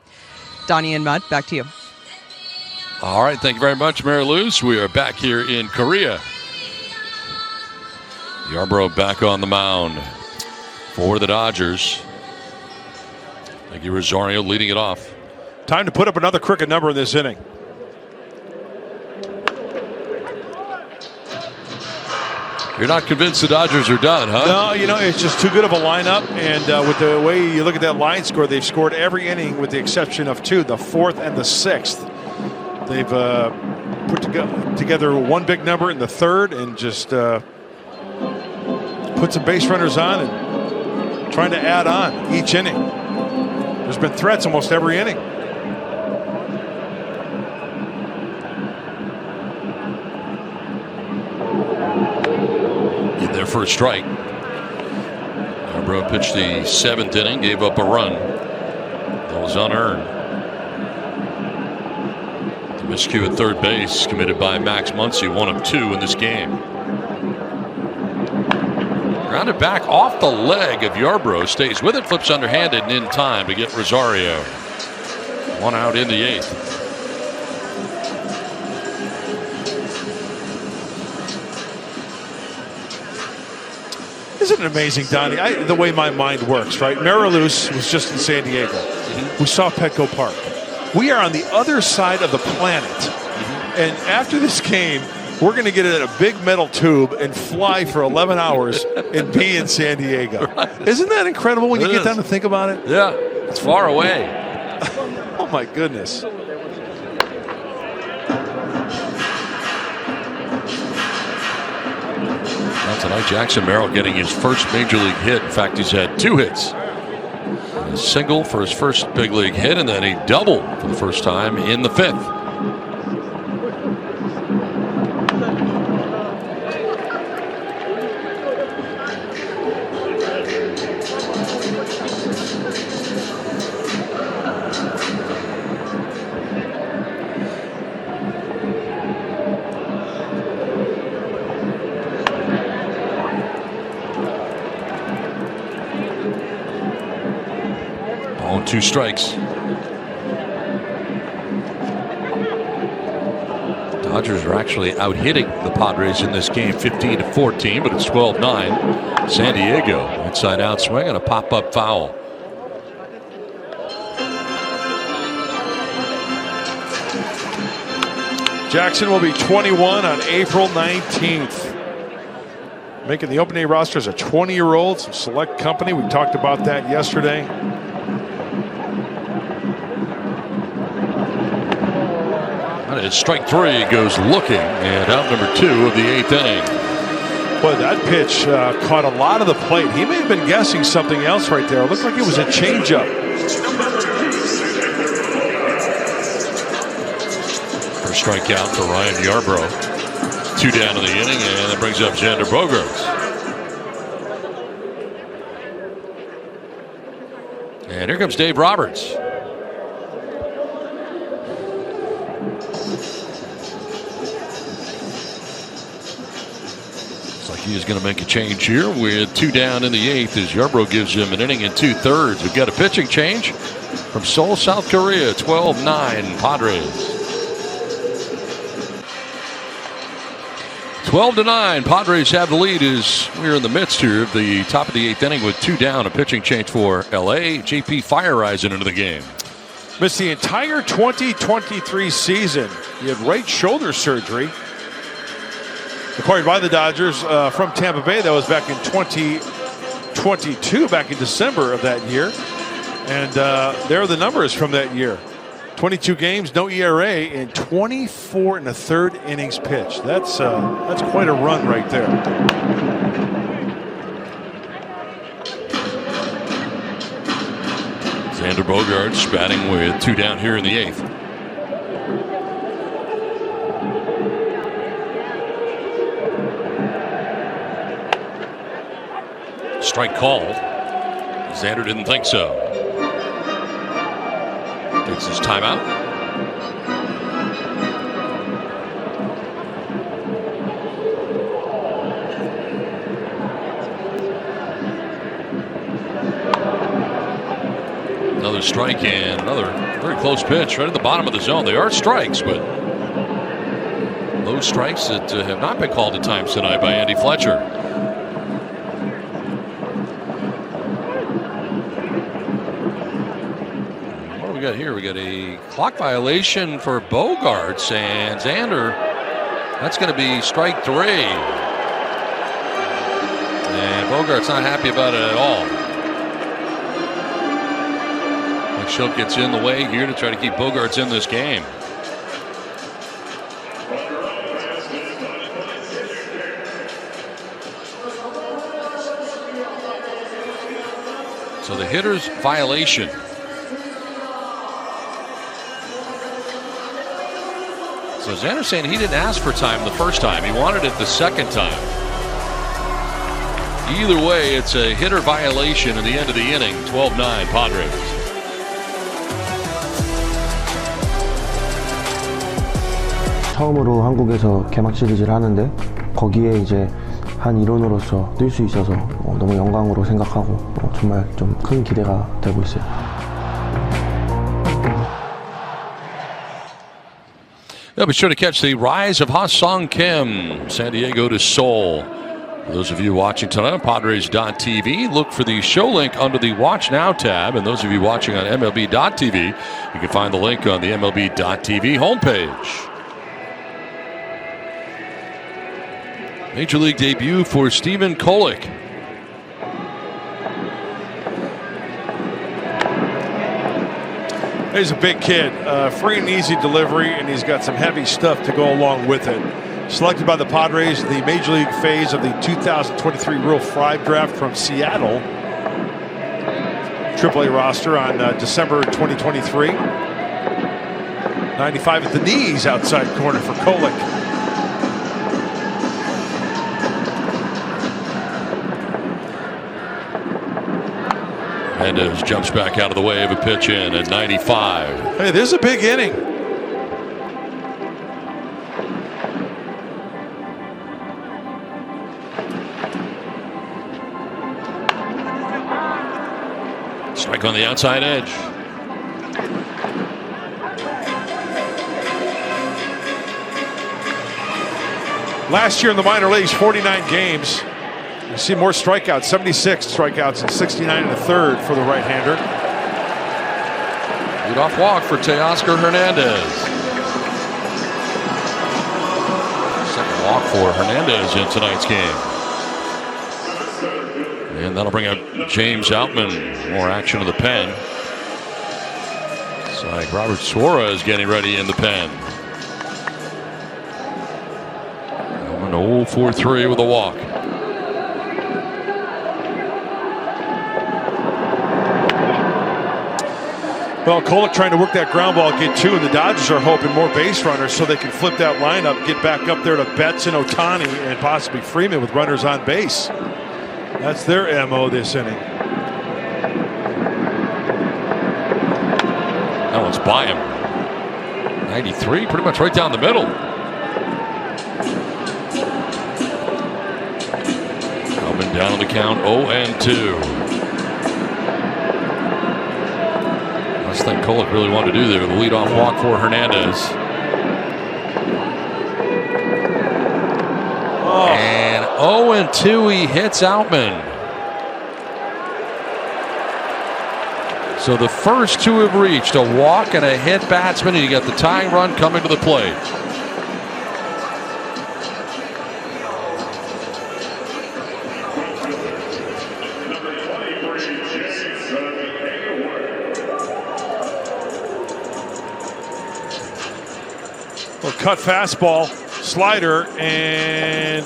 Donnie and Mudd, back to you. All right, thank you very much, Mary Luce. We are back here in Korea. Yarbrough back on the mound for the Dodgers. Thank you, Rosario, leading it off. Time to put up another cricket number in this inning. You're not convinced the Dodgers are done, huh? No, it's just too good of a lineup. And with the way you look at that line score, they've scored every inning with the exception of 2, the 4th and the 6th. They've put together one big number in the 3rd and just put some base runners on and trying to add on each inning. There's been threats almost every inning. In their first strike. Yarbrough pitched the 7th inning, gave up a run. That was unearned. The miscue at third base committed by Max Muncy, 1 of 2 in this game. Grounded back off the leg of Yarbrough, stays with it, flips underhanded and in time to get Rosario. 1 out in the 8th. Isn't it amazing, Donnie, the way my mind works, right? Mary Luce was just in San Diego. Mm-hmm. We saw Petco Park. We are on the other side of the planet. Mm-hmm. And after this game, we're going to get in a big metal tube and fly for 11 hours and be in San Diego. Right. Isn't that incredible when you get down to think about it? Yeah, it's far away. Oh, my goodness. Well, tonight, Jackson Merrill getting his first major league hit. In fact, he's had 2 hits. A single for his first big league hit, and then a double for the first time in the 5th. On 2 strikes. Dodgers are actually out hitting the Padres in this game 15-14, but it's 12-9. San Diego inside out swing and a pop-up foul. Jackson will be 21 on April 19th. Making the opening day roster as a 20-year-old, some select company. We talked about that yesterday. That is strike 3, goes looking, and out number 2 of the 8th inning. Boy, that pitch caught a lot of the plate. He may have been guessing something else right there. It looked like it was a changeup. First strikeout for Ryan Yarbrough. 2 down in the inning, and that brings up Xander Bogaerts. And here comes Dave Roberts. Looks like he is going to make a change here with 2 down in the 8th as Yarbrough gives him an inning and 2/3. We've got a pitching change from Seoul, South Korea. 12-9 Padres. 12-9, Padres have the lead as we're in the midst here of the top of the 8th inning with 2 down. A pitching change for LA. JP Fireisen into the game. Missed the entire 2023 season. He had right shoulder surgery acquired by the Dodgers from Tampa Bay. That was back in 2022, back in December of that year. And there are the numbers from that year. 22 games, no ERA, and 24 1/3 innings pitched. That's quite a run right there. Xander Bogaerts batting with 2 down here in the 8th. Strike called. Xander didn't think so. Takes his timeout. Another Another strike and another very close pitch right at the bottom of the zone. They are strikes, but those strikes that have not been called at times tonight by Andy Fletcher. What do we got here? We got a clock violation for Bogarts and Xander. That's going to be strike 3. And Bogart's not happy about it at all. Schilt gets in the way here to try to keep Bogarts in this game. So the hitter's violation. So Xander's saying he didn't ask for time the first time. He wanted it the second time. Either way, it's a hitter violation in the end of the inning. 12-9 Padres. 처음으로 한국에서 개막 시리즈를 하는데 거기에 이제 한 일원으로서 뛸 수 있어서 너무 영광으로 생각하고 정말 좀 큰 기대가 되고 있어요. Yeah, be sure to catch the rise of Ha-Sung Kim, San Diego to Seoul. For those of you watching tonight on Padres.tv, look for the show link under the Watch Now tab. And those of you watching on MLB.tv, you can find the link on the MLB.tv homepage. Major League debut for Stephen Kolek. He's a big kid, free and easy delivery, and he's got some heavy stuff to go along with it. Selected by the Padres in the Major League phase of the 2023 Rule 5 draft from Seattle. AAA roster on December 2023. 95 at the knees outside corner for Kolek. Hernandez jumps back out of the way of a pitch in at 95. Hey, this is a big inning. Strike on the outside edge. Last year in the minor leagues, 49 games. You see more strikeouts, 76 strikeouts and 69 and a third for the right-hander. Leadoff walk for Teoscar Hernandez. Second walk for Hernandez in tonight's game. And that'll bring up James Outman. More action of the pen. It's like Robert Suarez getting ready in the pen. 0-4-3 with a walk. Well, Kolek trying to work that ground ball, get 2, and the Dodgers are hoping more base runners so they can flip that lineup, get back up there to Betts and Ohtani and possibly Freeman with runners on base. That's their MO this inning. That one's by him. 93, pretty much right down the middle. Coming down on the count, 0-2. Last thing Kolek really wanted to do there, the leadoff walk for Hernandez. Oh. And 0-2, he hits Outman. So the first 2 have reached a walk and a hit batsman, and you got the tying run coming to the plate. Cut fastball, slider, and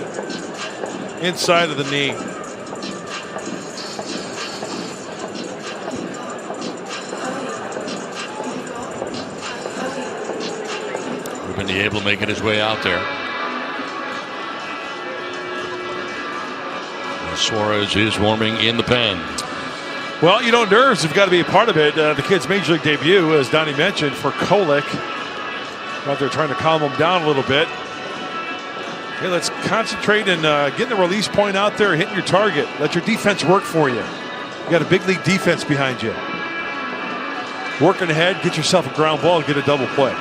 inside of the knee. Ruben able to make it his way out there. And Suarez is warming in the pen. Well, you know, nerves have got to be a part of it. The kid's major league debut, as Donnie mentioned, for Kolek. Out there trying to calm him down a little bit. Hey, let's concentrate and getting the release point out there, hitting your target. Let your defense work for you. You got a big league defense behind you. working ahead, get yourself a ground ball, and get a double play.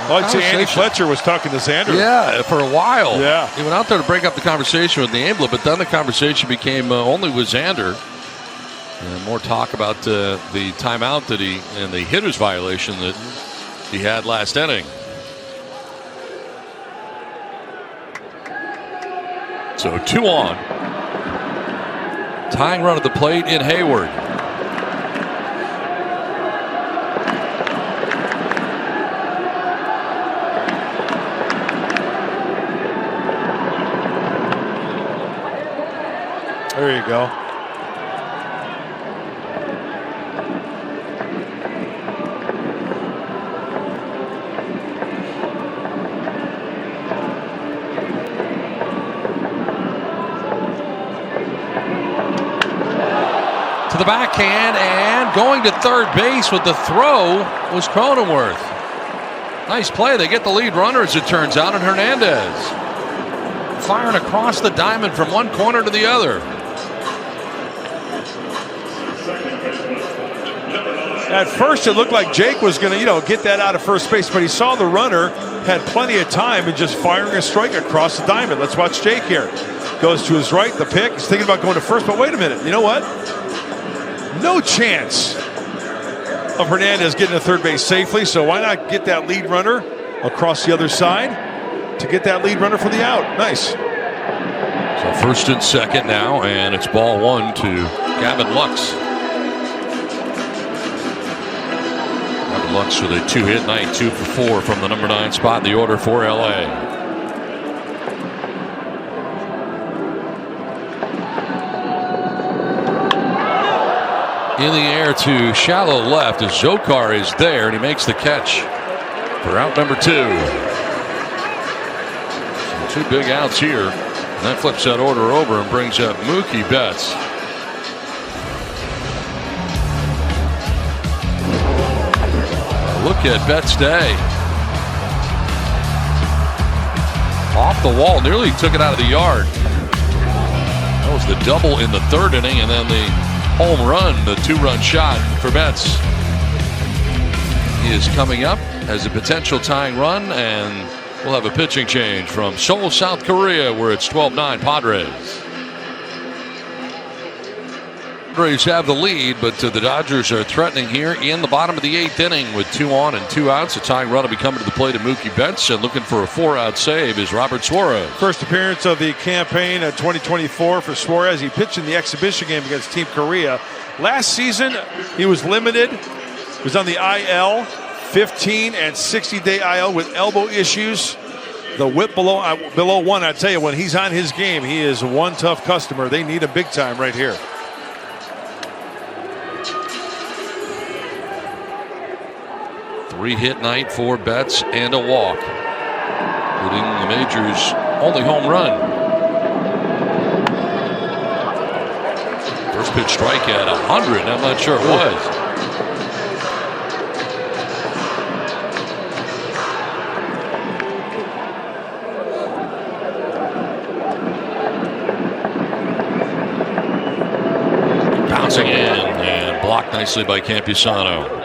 I'd say Andy Fletcher was talking to Xander. Yeah, for a while. Yeah. He went out there to break up the conversation with Niebla, but then the conversation became only with Xander. And more talk about the timeout that and the hitter's violation that he had last inning. So 2 on. Tying run at the plate in Hayward. There you go. To the backhand, and going to third base with the throw was Cronenworth. Nice play. They get the lead runner, as it turns out, and Hernandez firing across the diamond from one corner to the other. At first, it looked like Jake was going to, get that out of first base, but he saw the runner, had plenty of time, and just firing a strike across the diamond. Let's watch Jake here. Goes to his right, the pick. He's thinking about going to first, but wait a minute. You know what? No chance of Hernandez getting to third base safely, so why not get that lead runner across the other side to get that lead runner for the out? Nice. So first and second now, and it's ball 1 to Gavin Lux. Lux with a 2-hit night, 2 for 4 from the number 9 spot in the order for LA. In the air to shallow left as Zokar is there, and he makes the catch for out number 2. So 2 big outs here, and that flips that order over and brings up Mookie Betts. Look at Betts' day. Off the wall, nearly took it out of the yard. That was the double in the 3rd inning, and then the home run, the 2-run shot for Betts. He is coming up as a potential tying run, and we'll have a pitching change from Seoul, South Korea, where it's 12-9 Padres. Padres have the lead, but the Dodgers are threatening here in the bottom of the 8th inning with 2 on and 2 outs. A tying run will be coming to the plate of Mookie Betts, and looking for a 4-out save is Robert Suarez. First appearance of the campaign at 2024 for Suarez. He pitched in the exhibition game against Team Korea. Last season, he was limited. He was on the IL, 15 and 60-day IL with elbow issues. The whip below 1, I tell you, when he's on his game, he is one tough customer. They need him big time right here. Three-hit night for Betts and a walk, including the major's only home run. First pitch strike at 100. I'm not sure it was. Bouncing in and blocked nicely by Campusano.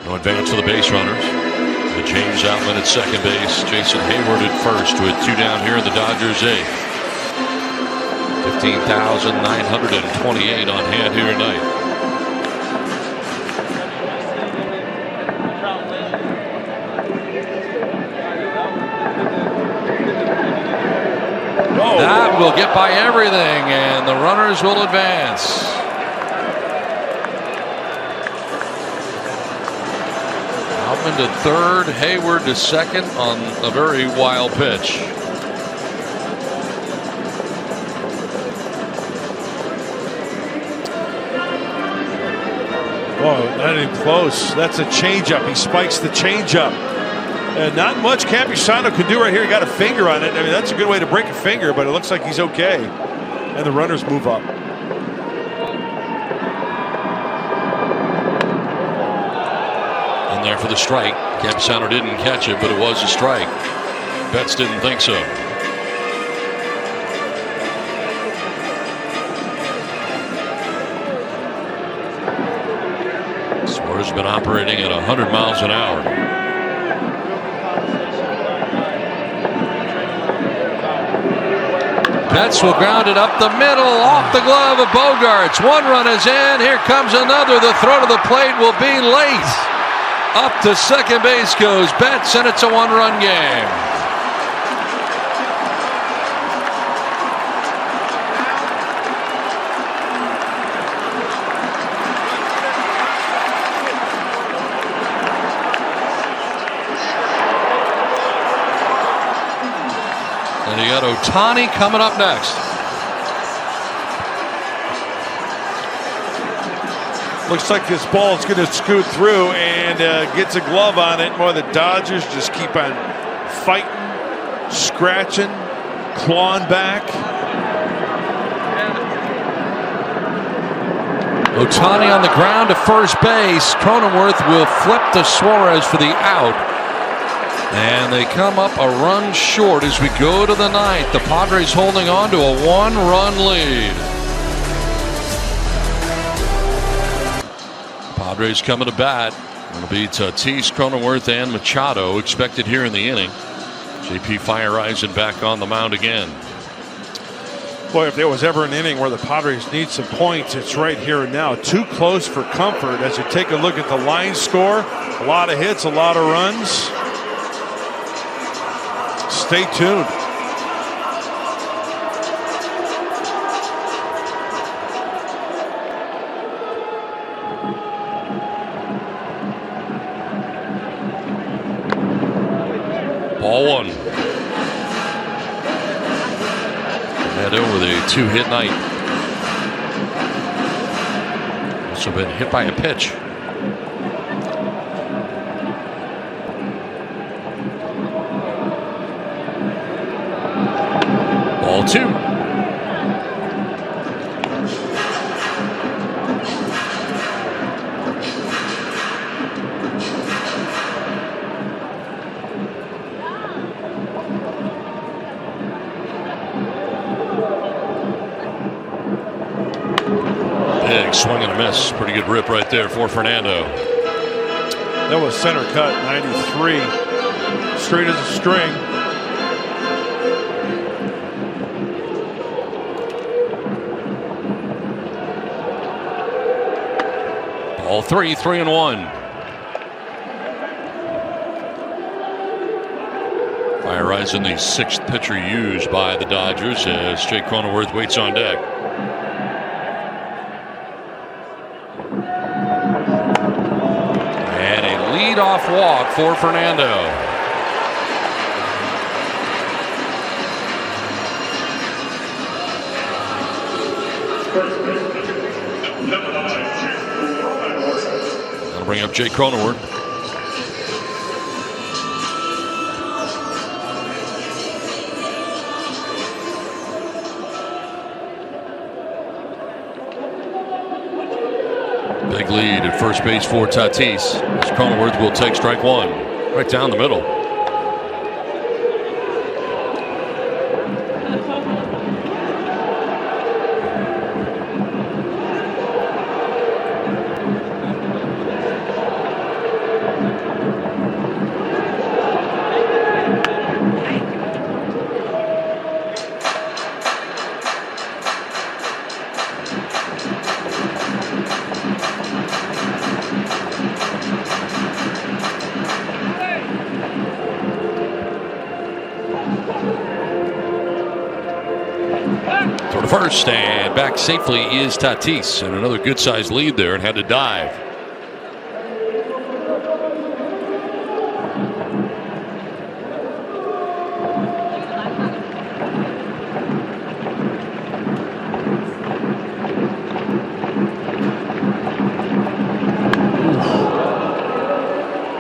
No advance for the base runners. The James Outman at second base. Jason Hayward at first with 2 down here in the Dodgers 8th. 15,928 on hand here tonight. That will get by everything, and the runners will advance. To third, Hayward to second on a very wild pitch. Whoa, not even close. That's a changeup. He spikes the changeup. And not much Campusano could do right here. He got a finger on it. I mean, that's a good way to break a finger, but it looks like he's okay. and the runners move up. In there for the strike. Campusano didn't catch it, but it was a strike. Betts didn't think so. Suarez has been operating at 100 miles an hour. Betts will ground it up the middle, off the glove of Bogaerts. One run is in. Here comes another. The throw to the plate will be late. Up to second base goes Betts, and it's a one-run game. And you got Ohtani coming up next. Looks like this ball is going to scoot through and gets a glove on it. More the Dodgers just keep on fighting, scratching, clawing back. Ohtani on the ground to first base. Cronenworth will flip to Suarez for the out. And they come up a run short as we go to the ninth. The Padres holding on to a one-run lead. Padres coming to bat. It'll be Tatis, Cronenworth, and Machado expected here in the inning. JP Feyereisen back on the mound again. Boy, if there was ever an inning where the Padres need some points, it's right here and now. Too close for comfort as you take a look at the line score. A lot of hits, a lot of runs. Stay tuned. Ball one. Neto with a two-hit night. Also been hit by a pitch. Ball two. Big swing and a miss. Pretty good rip right there for Fernando. That was center cut, 93. Straight as a string. Ball three, 3-1. Feyereisen, the sixth pitcher used by the Dodgers as Jake Cronenworth waits on deck. And a leadoff walk for Fernando. That'll bring up Jake Cronenworth. Big lead at first base for Tatis. As Cronenworth will take strike one. Right down the middle. Throw to first, and back safely is Tatis, and another good-sized lead there, and had to dive.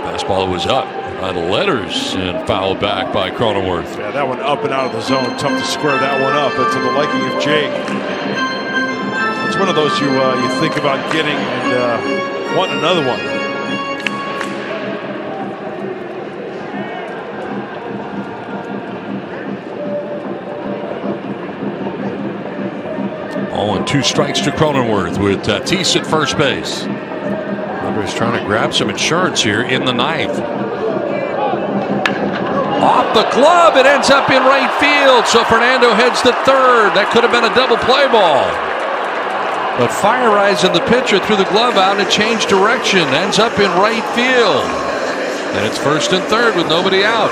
Fastball was up, letters and fouled back by Cronenworth. Yeah, that one up and out of the zone. Tough to square that one up. But to the liking of Jake. It's one of those you think about getting and want another one. Oh, and 2 strikes to Cronenworth with Tatis at first base. Padres trying to grab some insurance here in the 9th. Off the glove, it ends up in right field. So Fernando heads to third. That could have been a double play ball. But Feyereisen, the pitcher, threw the glove out and changed direction. Ends up in right field. And it's first and third with nobody out.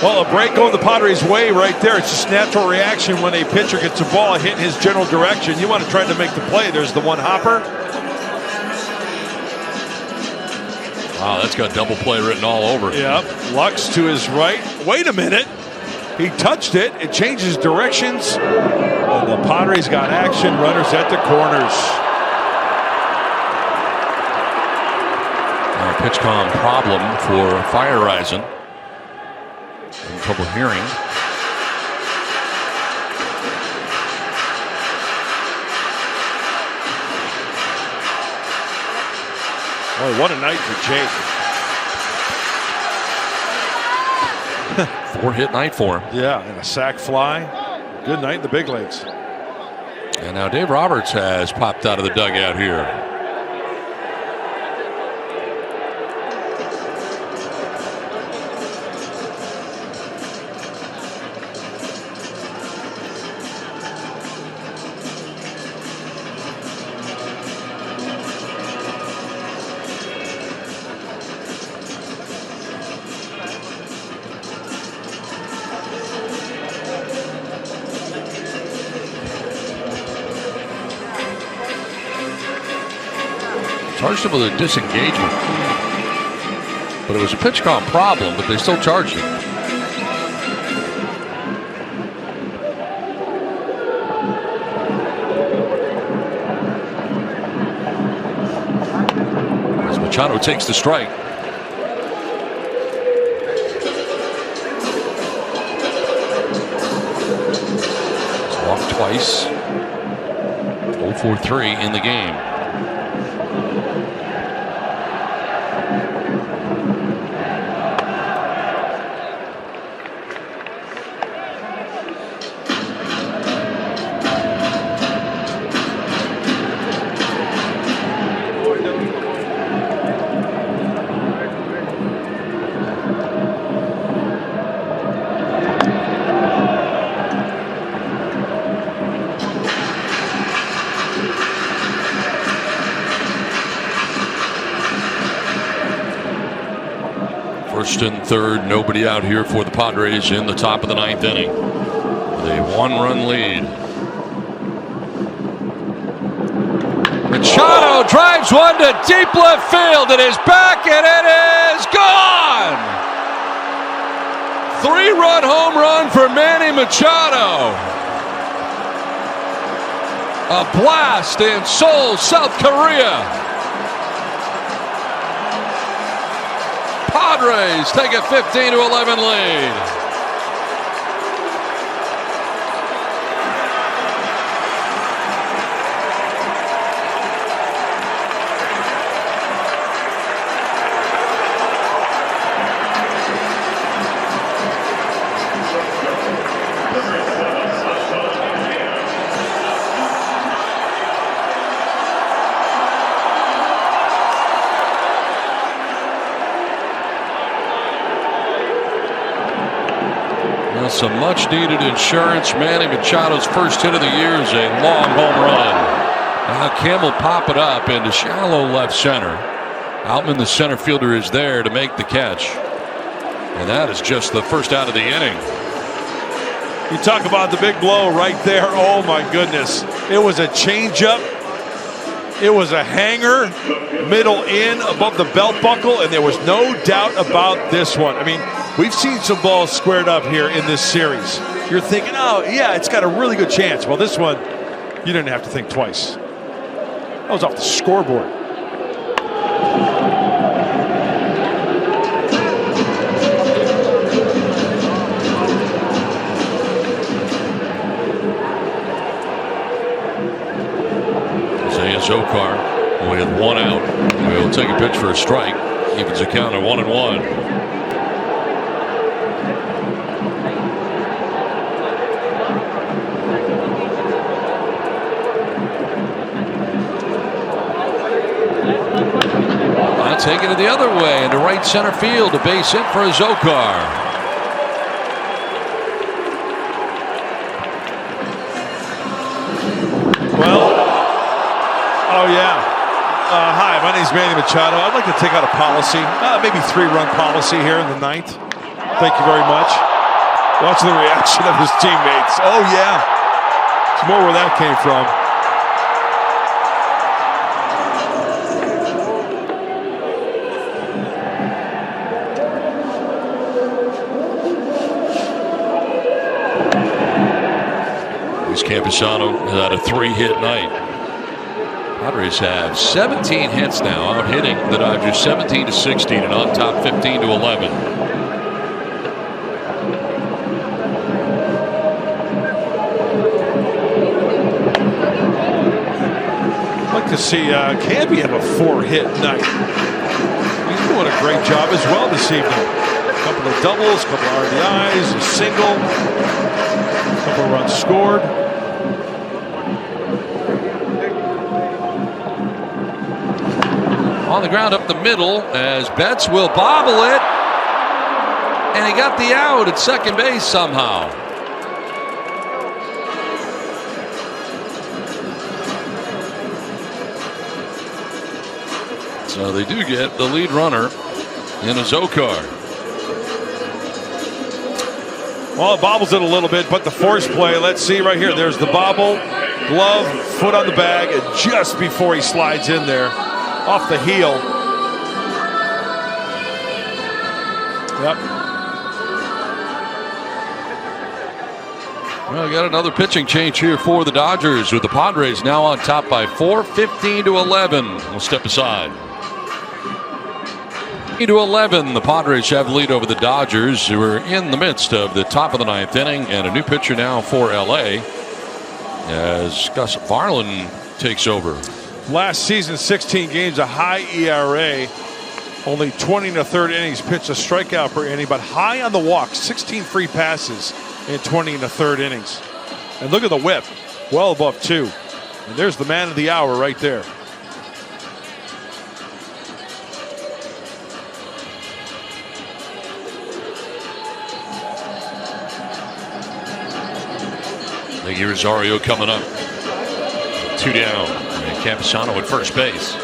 Well, a break going the Padres' way right there. It's just natural reaction when a pitcher gets a ball hitting his general direction. You want to try to make the play. There's the one hopper. Wow, that's got double play written all over it. Yep. Lux to his right. Wait a minute. He touched it. It changes directions. And the Padres got action. Runners at the corners. Pitch com problem for Feyereisen. In trouble hearing. Boy, what a night for Jake. 4-hit night for him. Yeah, and a sac fly. Good night in the big leagues. And now Dave Roberts has popped out of the dugout here. Charged him with a disengagement. But it was a pitch count problem, but they still charged him. As Machado takes the strike. Walked twice. 0-for-3 in the game. First and third, nobody out here for the Padres in the top of the 9th inning. With a 1-run lead. Machado drives one to deep left field. It is back and it is gone. 3-run home run for Manny Machado. A blast in Seoul, South Korea. Padres take a 15-11 lead. Some much-needed insurance. Manny Machado's first hit of the year is a long home run. Now Kim will pop it up into shallow left center. Outman, the center fielder, is there to make the catch. And that is just the first out of the inning. You talk about the big blow right there. Oh, my goodness. It was a changeup. It was a hanger, middle in, above the belt buckle, and there was no doubt about this one. I mean, we've seen some balls squared up here in this series. You're thinking, oh, yeah, it's got a really good chance. Well, this one, you didn't have to think twice. That was off the scoreboard. Zokar with one out. Will take a pitch for a strike. Evens the count at 1-1. Now taking it the other way into right center field. A base hit for Zokar. Oh, yeah. Hi, my name's Manny Machado. I'd like to take out a policy, maybe 3-run policy here in the 9th. Thank you very much. Watch the reaction of his teammates. Oh, yeah. It's more where that came from. Luis Campusano had a 3-hit night. Padres have 17 hits now, out hitting the Dodgers 17-16 and on top 15-11. I'd like to see Campy have a 4-hit night. He's doing a great job as well this evening. A couple of doubles, a couple of RBIs, a single, a couple of runs scored. On the ground up the middle as Betts will bobble it. And he got the out at second base somehow. So they do get the lead runner in a Zokar. Well, it bobbles it a little bit, but the force play, let's see right here. There's the bobble, glove, foot on the bag, and just before he slides in there, off the heel. Yep. Well, we got another pitching change here for the Dodgers with the Padres now on top by 4, 15-11. We'll step aside. 15-11, the Padres have the lead over the Dodgers, who are in the midst of the top of the 9th inning, and a new pitcher now for LA as Gus Varland takes over. Last season, 16 games, a high ERA, only 20 and a third innings, pitched a strikeout per inning, but high on the walk, 16 free passes in 20 and a third innings. And look at the whip, well above 2. And there's the man of the hour right there. Iggy Rosario coming up. 2 down. And Campusano at first base.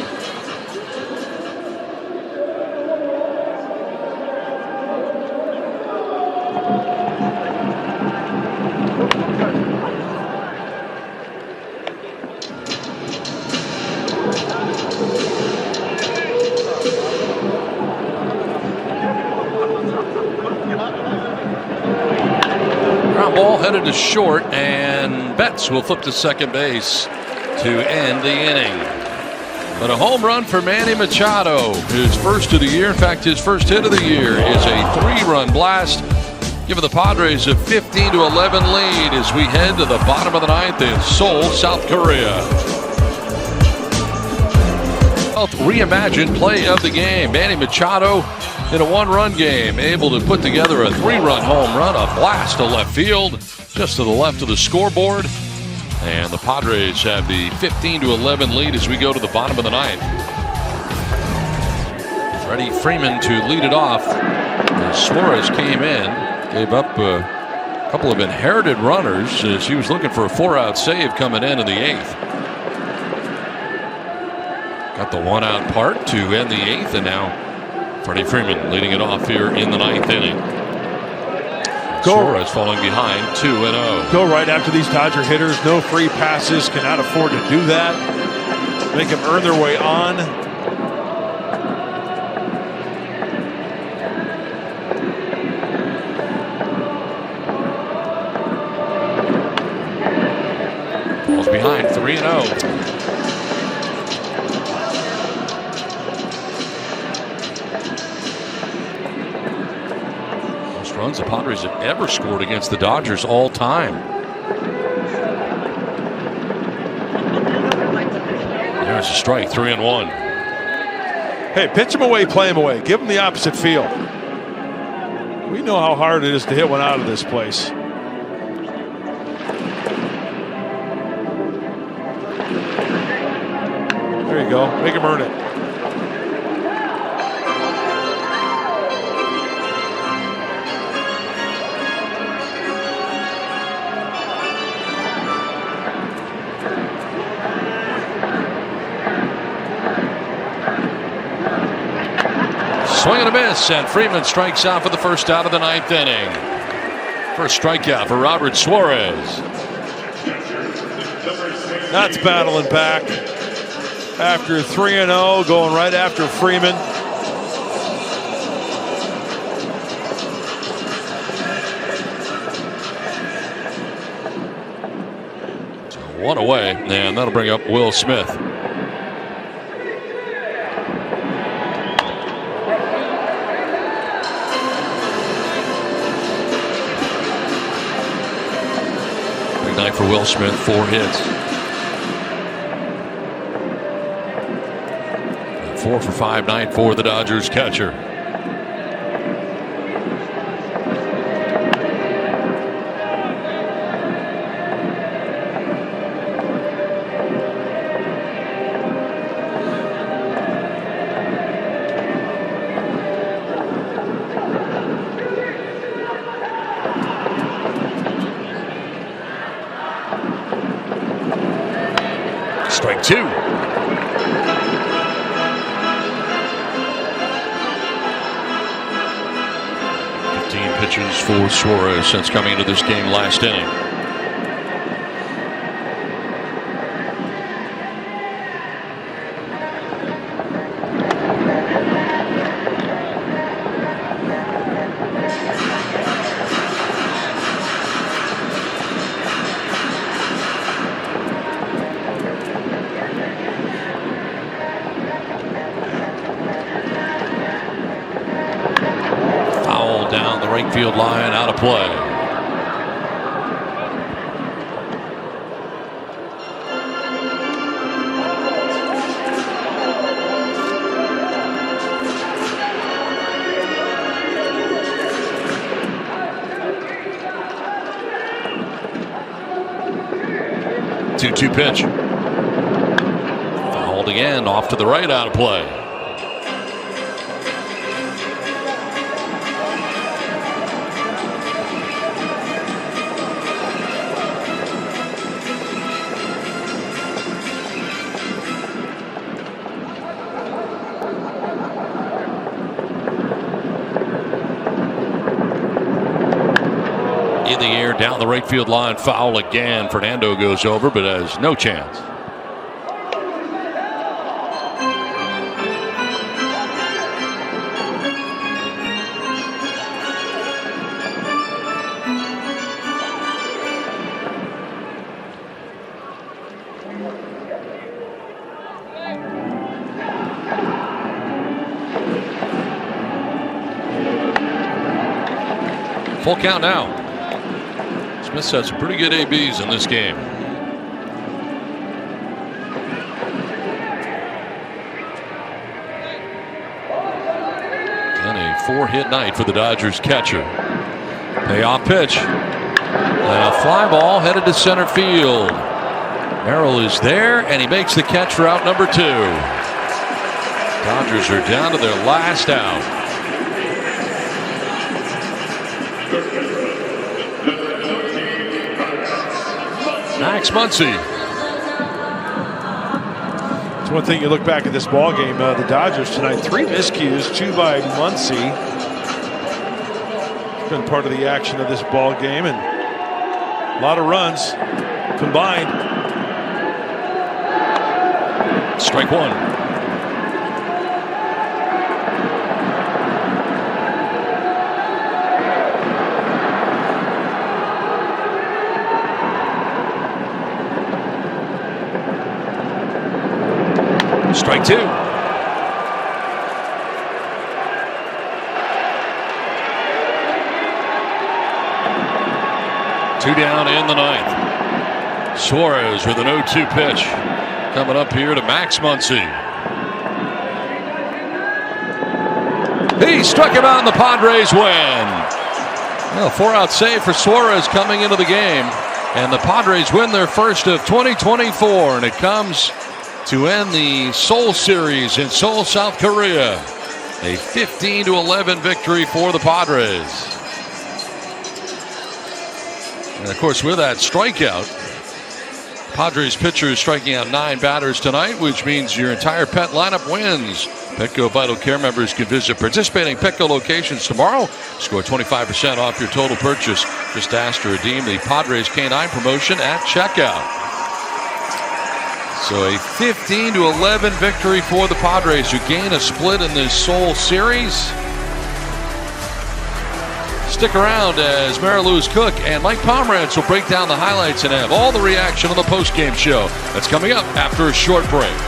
Ground ball headed to short, and Betts will flip to second base to end the inning. But a home run for Manny Machado, his first of the year. In fact, his first hit of the year is a 3-run blast, giving the Padres a 15-11 lead as we head to the bottom of the 9th in Seoul, South Korea. Reimagined play of the game. Manny Machado in a 1-run game, able to put together a 3-run home run, a blast to left field, just to the left of the scoreboard. And the Padres have the 15-11 lead as we go to the bottom of the 9th. Freddie Freeman to lead it off. As Suarez came in, gave up a couple of inherited runners as he was looking for a 4-out save coming in the 8th. Got the 1-out part to end the 8th, and now Freddie Freeman leading it off here in the 9th inning. Suarez falling behind 2-0. Go right after these Dodger hitters. No free passes. Cannot afford to do that. Make them earn their way on. Falls behind 3-0. runs the Padres have ever scored against the Dodgers all time. There's a strike, 3-1. Hey, pitch him away, play him away. Give him the opposite field. We know how hard it is to hit one out of this place. There you go. Make him earn it. Swing and a miss, and Freeman strikes out for the first out of the 9th inning. First strikeout for Robert Suarez. That's battling back. After 3-0, going right after Freeman. So 1 away, and that'll bring up Will Smith. Big night for Will Smith, 4 hits. 4 for 5 night for the Dodgers catcher. Strike 2. Pitches for Suarez since coming into this game last inning. Down the right field line, out of play. Two-two pitch. Fouled again, off to the right, out of play. In the air, down the right field line, foul again. Fernando goes over, but has no chance. Full count now. Smith had some pretty good ABs in this game. And a 4-hit night for the Dodgers catcher. Payoff pitch. And a fly ball headed to center field. Merrill is there, and he makes the catch for out number 2. Dodgers are down to their last out. Max Muncy. It's one thing you look back at this ball game. The Dodgers tonight, 3 miscues, 2 by Muncy. It's been part of the action of this ball game, and a lot of runs combined. Strike 1. Strike 2. Two down in the ninth. Suarez with an 0-2 pitch. Coming up here to Max Muncy. He struck him out and the Padres win. Well, 4-out save for Suarez coming into the game. And the Padres win their first of 2024. And it comes to end the Seoul series in Seoul, South Korea. A 15-11 victory for the Padres. And of course, with that strikeout, Padres pitchers striking out 9 batters tonight, which means your entire pet lineup wins. Petco Vital Care members can visit participating Petco locations tomorrow. Score 25% off your total purchase. Just ask to redeem the Padres K9 promotion at checkout. So a 15-11 victory for the Padres, who gain a split in this Seoul series. Stick around as Mary Louise Cook and Mike Pomerantz will break down the highlights and have all the reaction on the postgame show. That's coming up after a short break.